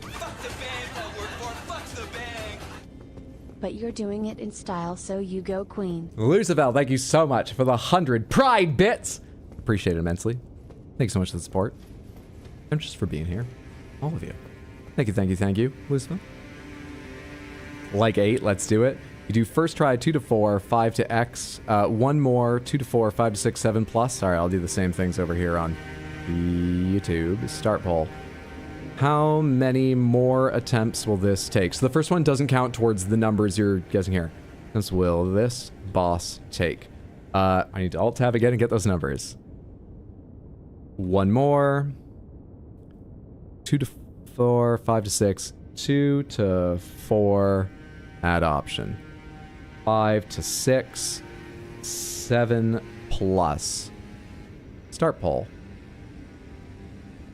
But you're doing it in style, so you go queen. Lucifer, thank you so much for the 100 Pride bits. Appreciate it immensely. Thanks so much for the support. And just for being here. All of you. Thank you, thank you, thank you, Lucifer. Like 8, let's do it. You do first try 2 to 4, 5 to X, 1 more, 2 to 4, 5 to 6, 7 plus. All right, I'll do the same things over here on YouTube. Start poll. How many more attempts will this take? So the first one doesn't count towards the numbers you're guessing here. This will this boss take? I need to alt tab again and get those numbers. 1 more. 2 to 4, 5 to 6, 2 to 4, add option. 5 to 6, 7 plus. Start poll.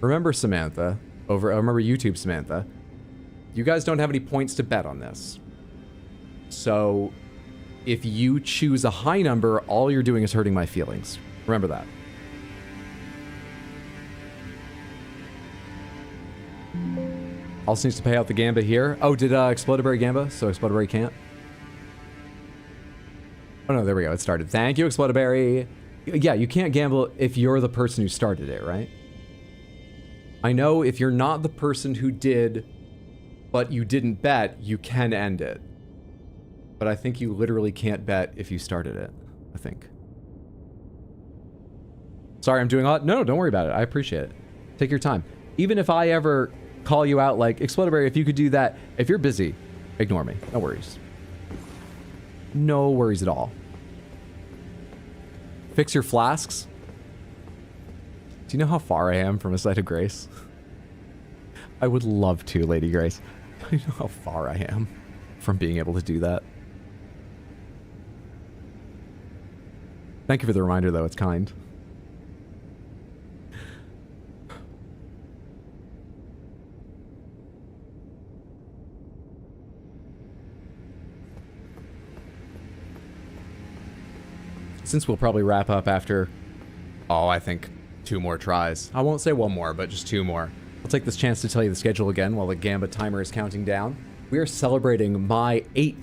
Remember, Samantha, remember YouTube Samantha, you guys don't have any points to bet on this. So if you choose a high number, all you're doing is hurting my feelings. Remember that. Also needs to pay out the Gamba here. Oh, did Explodaberry Gamba? So Explodaberry can't? Oh no, there we go. It started. Thank you, Explodaberry. Yeah, you can't gamble if you're the person who started it, right? I know if you're not the person who did, but you didn't bet, you can end it. But I think you literally can't bet if you started it, I think. Sorry, I'm doing a lot. No, don't worry about it. I appreciate it. Take your time. Even if I ever call you out like, Explodaberry, if you could do that, if you're busy, ignore me. No worries. No worries at all. Fix your flasks. Do you know how far I am from a Site of Grace? I would love to, Lady Grace. Do you know how far I am from being able to do that? Thank you for the reminder, though. It's kind. Since we'll probably wrap up after, I think 2 more tries. I won't say 1 more, but just 2 more. I'll take this chance to tell you the schedule again while the Gamba timer is counting down. We are celebrating my 8th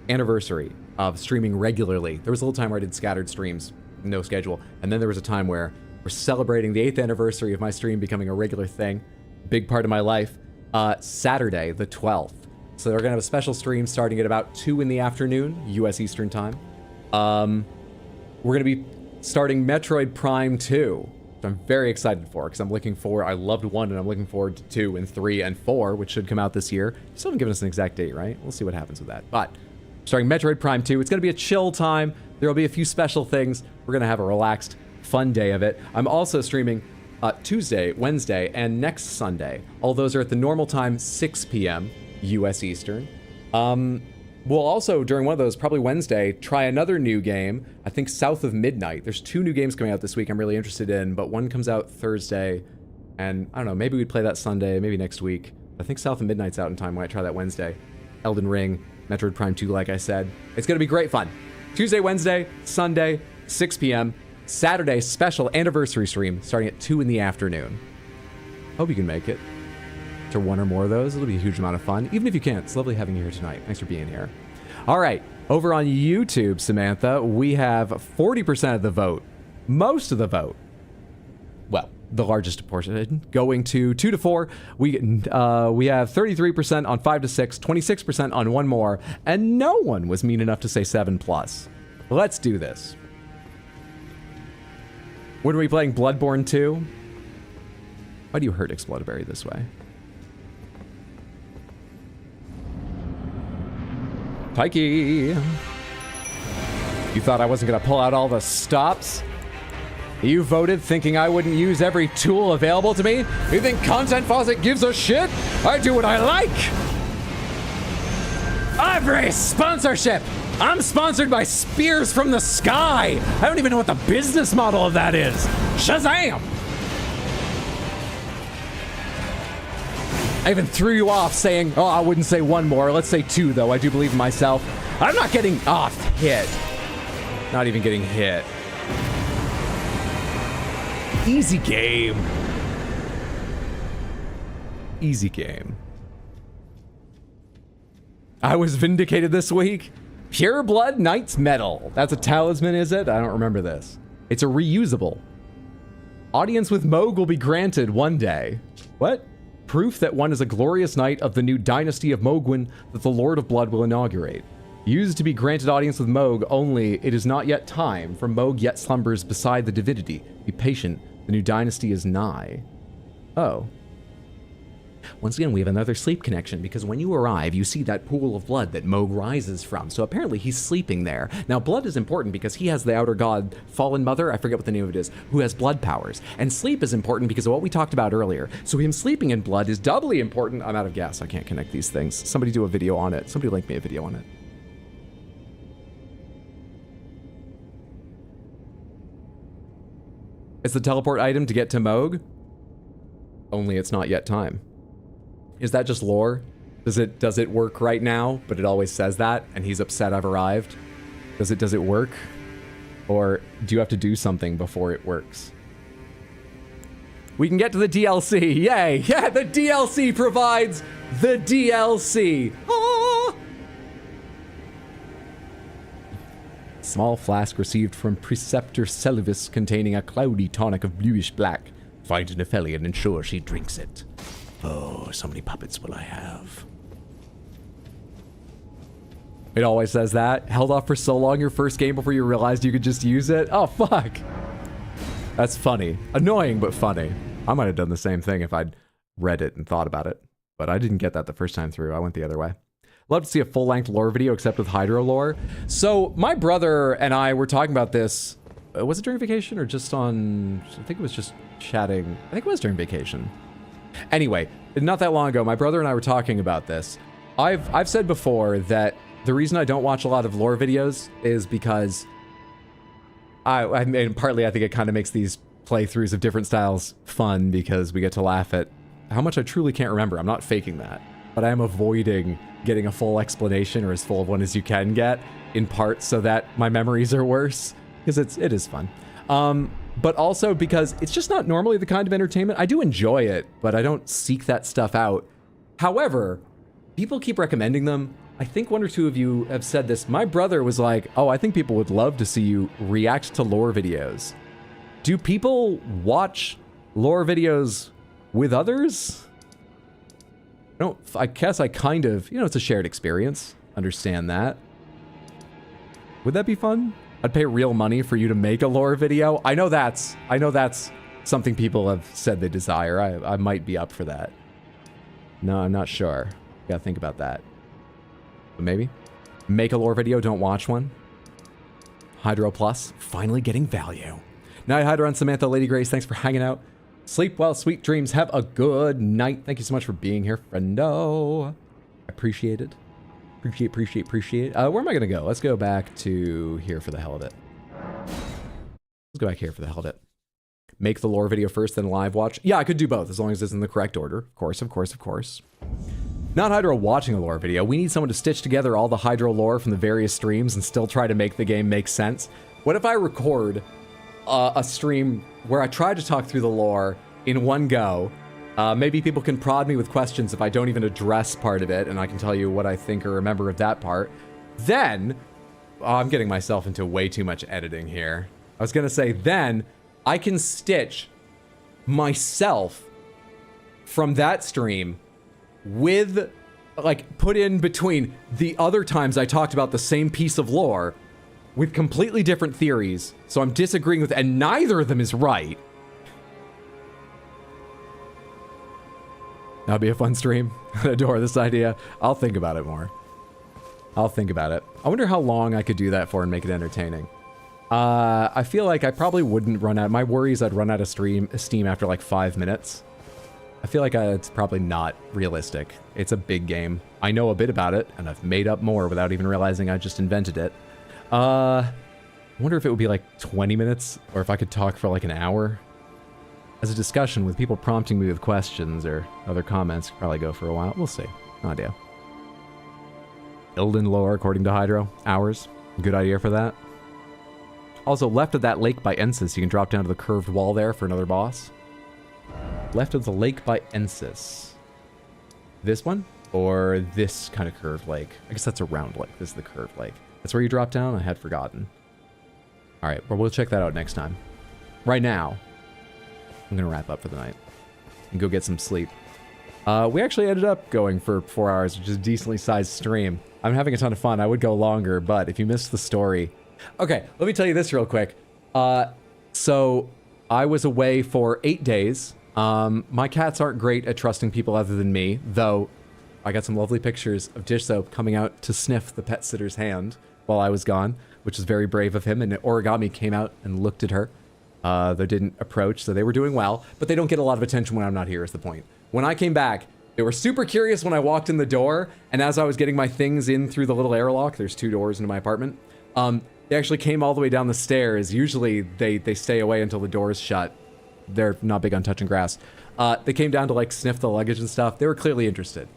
anniversary of streaming regularly. There was a little time where I did scattered streams, no schedule. And then there was a time where we're celebrating the 8th anniversary of my stream becoming a regular thing. Big part of my life. Saturday, the 12th. So they're gonna have a special stream starting at about 2 in the afternoon, US Eastern time. We're gonna be starting Metroid Prime 2. Which I'm very excited for, because I'm looking forward, I loved 1, and I'm looking forward to 2 and 3 and 4, which should come out this year. You still haven't given us an exact date, right? We'll see what happens with that. But, starting Metroid Prime 2, it's going to be a chill time. There will be a few special things. We're going to have a relaxed, fun day of it. I'm also streaming Tuesday, Wednesday, and next Sunday. All those are at the normal time, 6 p.m. US Eastern. We'll also, during one of those, probably Wednesday, try another new game, I think South of Midnight. There's 2 new games coming out this week I'm really interested in, but one comes out Thursday, and I don't know, maybe we'd play that Sunday, maybe next week. I think South of Midnight's out in time when I try that Wednesday. Elden Ring, Metroid Prime 2, like I said. It's going to be great fun. Tuesday, Wednesday, Sunday, 6 p.m. Saturday, special anniversary stream starting at 2 in the afternoon. Hope you can make it to 1 or more of those. It'll be a huge amount of fun. Even if you can't, it's lovely having you here tonight. Thanks for being here. All right, over on YouTube, Samantha, we have 40% of the vote most of the vote, well, the largest portion, going to 2 to 4. We have 33% on 5 to 6, 26% on 1 more, and no one was mean enough to say 7+. Let's do this. When are we playing Bloodborne 2? Why do you hurt Explodberry this way? Pikey! You thought I wasn't gonna pull out all the stops? You voted thinking I wouldn't use every tool available to me? You think Content Faucet gives a shit? I do what I like! Every sponsorship! I'm sponsored by Spears from the Sky! I don't even know what the business model of that is! Shazam! I even threw you off saying, oh, I wouldn't say 1 more. Let's say 2, though. I do believe in myself. I'm not getting off hit. Not even getting hit. Easy game. Easy game. I was vindicated this week. Pure Blood Knight's Medal. That's a talisman, is it? I don't remember this. It's a reusable. Audience with Moog will be granted one day. What? Proof that one is a glorious knight of the new dynasty of Mogwin that the Lord of Blood will inaugurate. Used to be granted audience with Moog only, it is not yet time, for Moog yet slumbers beside the divinity. Be patient, the new dynasty is nigh. Oh. Once again, we have another sleep connection, because when you arrive, you see that pool of blood that Moog rises from, so apparently he's sleeping there. Now, blood is important because he has the outer god, Fallen Mother, I forget what the name of it is, who has blood powers. And sleep is important because of what we talked about earlier. So him sleeping in blood is doubly important. I'm out of gas, I can't connect these things. Somebody do a video on it. Somebody link me a video on it. It's the teleport item to get to Moog? Only it's not yet time. Is that just lore? Does it work right now, but it always says that, and he's upset I've arrived? Does it work? Or do you have to do something before it works? We can get to the DLC, yay! Yeah, the DLC provides the DLC! Ah! Small flask received from Preceptor Selvis containing a cloudy tonic of bluish black. Find an Nephelia and ensure she drinks it. Oh, so many puppets will I have. It always says that. Held off for so long your first game before you realized you could just use it? Oh, fuck. That's funny. Annoying, but funny. I might have done the same thing if I'd read it and thought about it. But I didn't get that the first time through. I went the other way. Love to see a full-length lore video, except with Hydro lore. So, my brother and I were talking about this. Was it during vacation or just on... I think it was just chatting. I think it was during vacation. Anyway, not that long ago, my brother and I were talking about this. I've said before that the reason I don't watch a lot of lore videos is because I mean, partly I think it kind of makes these playthroughs of different styles fun because we get to laugh at how much I truly can't remember. I'm not faking that, but I am avoiding getting a full explanation or as full of one as you can get, in part so that my memories are worse, because it is fun. But also because it's just not normally the kind of entertainment. I do enjoy it, but I don't seek that stuff out. However, people keep recommending them. I think 1 or 2 of you have said this. My brother was like, oh, I think people would love to see you react to lore videos. Do people watch lore videos with others? I guess I kind of, it's a shared experience. Understand that. Would that be fun? I'd pay real money for you to make a lore video. I know that's something people have said they desire. I might be up for that. No, I'm not sure. Gotta think about that. But maybe. Make a lore video, don't watch one. Hydro Plus, finally getting value. Night Hydro and Samantha, Lady Grace, thanks for hanging out. Sleep well, sweet dreams. Have a good night. Thank you so much for being here, friendo. Appreciate it. Appreciate. Where am I gonna go? Let's go back to here for the hell of it. Let's go back here for the hell of it. Make the lore video first, then live watch. Yeah, I could do both, as long as it's in the correct order. Of course. Not Hydro watching a lore video. We need someone to stitch together all the Hydro lore from the various streams and still try to make the game make sense. What if I record a stream where I try to talk through the lore in one go? Maybe people can prod me with questions if I don't even address part of it, and I can tell you what I think or remember of that part. Then, I'm getting myself into way too much editing here. I was gonna say, then I can stitch myself from that stream with, like, put in between the other times I talked about the same piece of lore with completely different theories. So I'm disagreeing with, and neither of them is right. That'd be a fun stream. I adore this idea. I'll think about it more. I'll think about it. I wonder how long I could do that for and make it entertaining. I feel like I probably wouldn't run out. My worry is I'd run out of steam after like 5 minutes. I feel like it's probably not realistic. It's a big game. I know a bit about it, and I've made up more without even realizing I just invented it. I wonder if it would be like 20 minutes, or if I could talk for like an hour. As a discussion with people prompting me with questions or other comments, could probably go for a while. We'll see. No idea. Elden lore, according to Hydro. Hours. Good idea for that. Also, left of that lake by Ensis, you can drop down to the curved wall there for another boss. Left of the lake by Ensis. This one? Or this kind of curved lake? I guess that's a round lake. This is the curved lake. That's where you drop down? I had forgotten. Alright, well, we'll check that out next time. Right now, I'm going to wrap up for the night and go get some sleep. We actually ended up going for 4 hours, which is a decently sized stream. I'm having a ton of fun. I would go longer, but if you missed the story... Okay, let me tell you this real quick. So, I was away for 8 days. My cats aren't great at trusting people other than me, though I got some lovely pictures of Dish Soap coming out to sniff the pet sitter's hand while I was gone, which is very brave of him, and Origami came out and looked at her. They didn't approach, so they were doing well, but they don't get a lot of attention when I'm not here is the point. When I came back, they were super curious when I walked in the door, and as I was getting my things in through the little airlock, there's 2 doors into my apartment, they actually came all the way down the stairs. Usually they stay away until the door's shut. They're not big on touching grass. They came down to like sniff the luggage and stuff. They were clearly interested.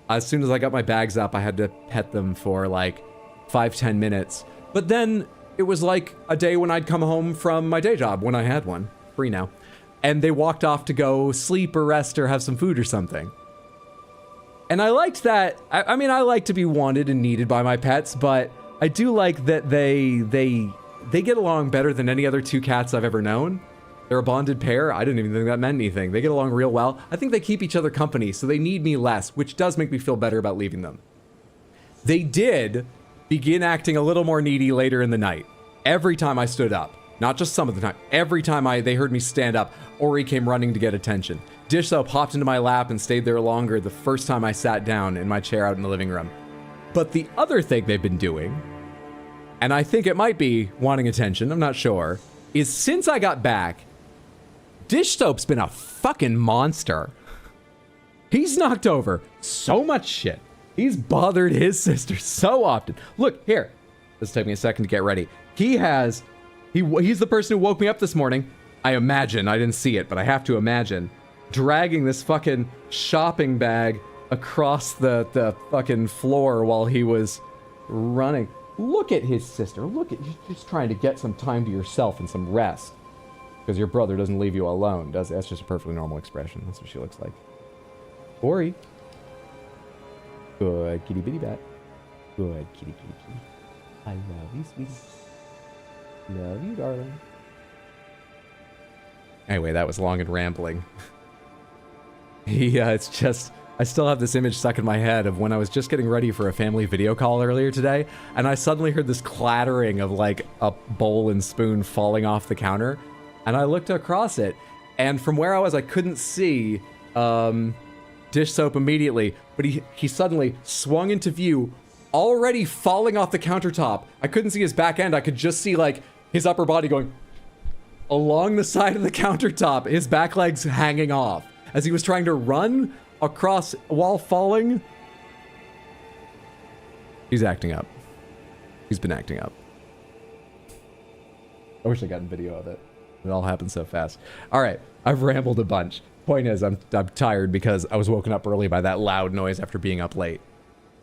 As soon as I got my bags up, I had to pet them for like 5-10 minutes. But then it was like a day when I'd come home from my day job, when I had one, free now, and they walked off to go sleep or rest or have some food or something. And I liked that. I mean, I like to be wanted and needed by my pets, but I do like that they get along better than any other 2 cats I've ever known. They're a bonded pair. I didn't even think that meant anything. They get along real well. I think they keep each other company, so they need me less, which does make me feel better about leaving them. They did begin acting a little more needy later in the night. Every time I stood up, not just some of the time, every time they heard me stand up, Ori came running to get attention. Dish Soap hopped into my lap and stayed there longer the first time I sat down in my chair out in the living room. But the other thing they've been doing, and I think it might be wanting attention, I'm not sure, is since I got back, Dish Soap's been a fucking monster. He's knocked over so much shit. He's bothered his sister so often. Look, here. This took me a second to get ready. He's the person who woke me up this morning. I imagine, I didn't see it, but I have to imagine, dragging this fucking shopping bag across the fucking floor while he was running. Look at his sister. Look at, you're just trying to get some time to yourself and some rest. Because your brother doesn't leave you alone, does it? That's just a perfectly normal expression. That's what she looks like. Ori. Good kitty bitty bat. Good kitty kitty kitty. I love you, sweetie. Love you, darling. Anyway, that was long and rambling. It's just... I still have this image stuck in my head of when I was just getting ready for a family video call earlier today, and I suddenly heard this clattering of like a bowl and spoon falling off the counter, and I looked across it, and from where I was, I couldn't see Dish Soap immediately, but he suddenly swung into view, already falling off the countertop. I couldn't see his back end. I could just see like his upper body going along the side of the countertop, his back legs hanging off as he was trying to run across while falling. He's acting up. He's been acting up. I wish I got a video of it. It all happened so fast. All right, I've rambled a bunch. Point is, I'm tired because I was woken up early by that loud noise after being up late.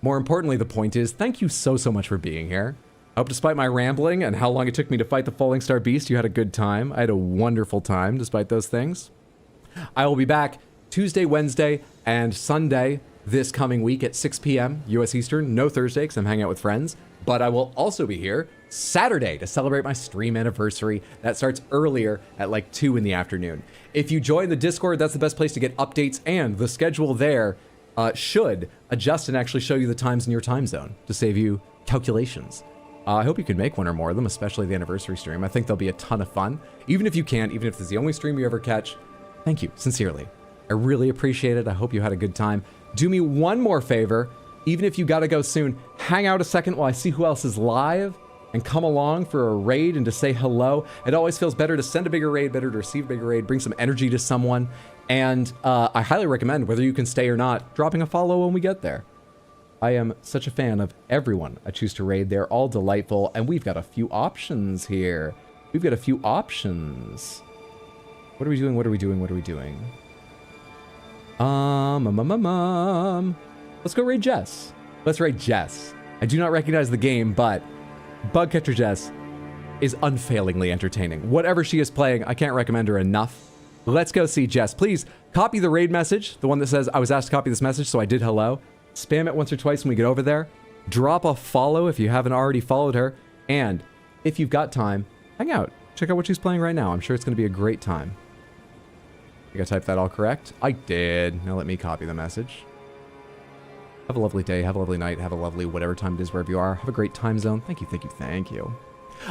More importantly, the point is, thank you so much for being here. I hope despite my rambling and how long it took me to fight the Falling Star Beast, you had a good time. I had a wonderful time despite those things. I will be back Tuesday, Wednesday, and Sunday this coming week at 6 p.m. U.S. Eastern. No Thursday because I'm hanging out with friends. But I will also be here Saturday to celebrate my stream anniversary. That starts earlier at like 2 in the afternoon. If you join the Discord, that's the best place to get updates, and the schedule there should adjust and actually show you the times in your time zone to save you calculations. I hope you can make one or more of them, especially the anniversary stream. I think they'll be a ton of fun. Even if you can't, even if this is the only stream you ever catch, thank you, sincerely. I really appreciate it. I hope you had a good time. Do me one more favor, even if you gotta go soon, hang out a second while I see who else is live and come along for a raid and to say hello. It always feels better to send a bigger raid, better to receive a bigger raid, bring some energy to someone. And I highly recommend, whether you can stay or not, dropping a follow when we get there. I am such a fan of everyone I choose to raid. They're all delightful, and we've got a few options here. We've got a few options. What are we doing? What are we doing? What are we doing? Let's go raid Jess. Let's raid Jess. I do not recognize the game, but Bugcatcher Jess is unfailingly entertaining. Whatever she is playing, I can't recommend her enough. Let's go see Jess. Please copy the raid message, the one that says I was asked to copy this message, so I did hello. Spam it once or twice when we get over there. Drop a follow if you haven't already followed her. And if you've got time, hang out. Check out what she's playing right now. I'm sure it's going to be a great time. I think I typed that all correct. I did. Now let me copy the message. Have a lovely day. Have a lovely night. Have a lovely whatever time it is wherever you are. Have a great time zone. Thank you, thank you, thank you.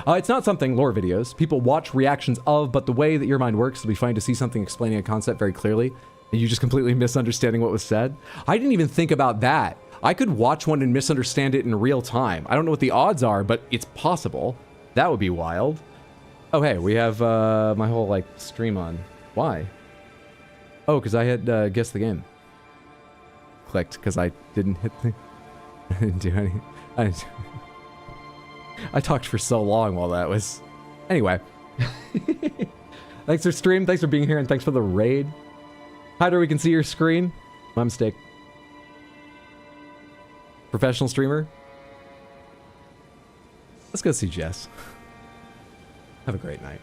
It's not something lore videos people watch reactions of, but the way that your mind works, it'll be fun to see something explaining a concept very clearly and you just completely misunderstanding what was said. I didn't even think about that. I could watch one and misunderstand it in real time. I don't know what the odds are, but it's possible. That would be wild. Oh, hey, we have my whole like stream on. Why? Oh, because I had guessed the game. Clicked because I didn't hit the... I didn't do anything. I talked for so long while that was... Anyway. Thanks for stream, thanks for being here, and thanks for the raid. Hyder, we can see your screen. My mistake. Professional streamer. Let's go see Jess. Have a great night.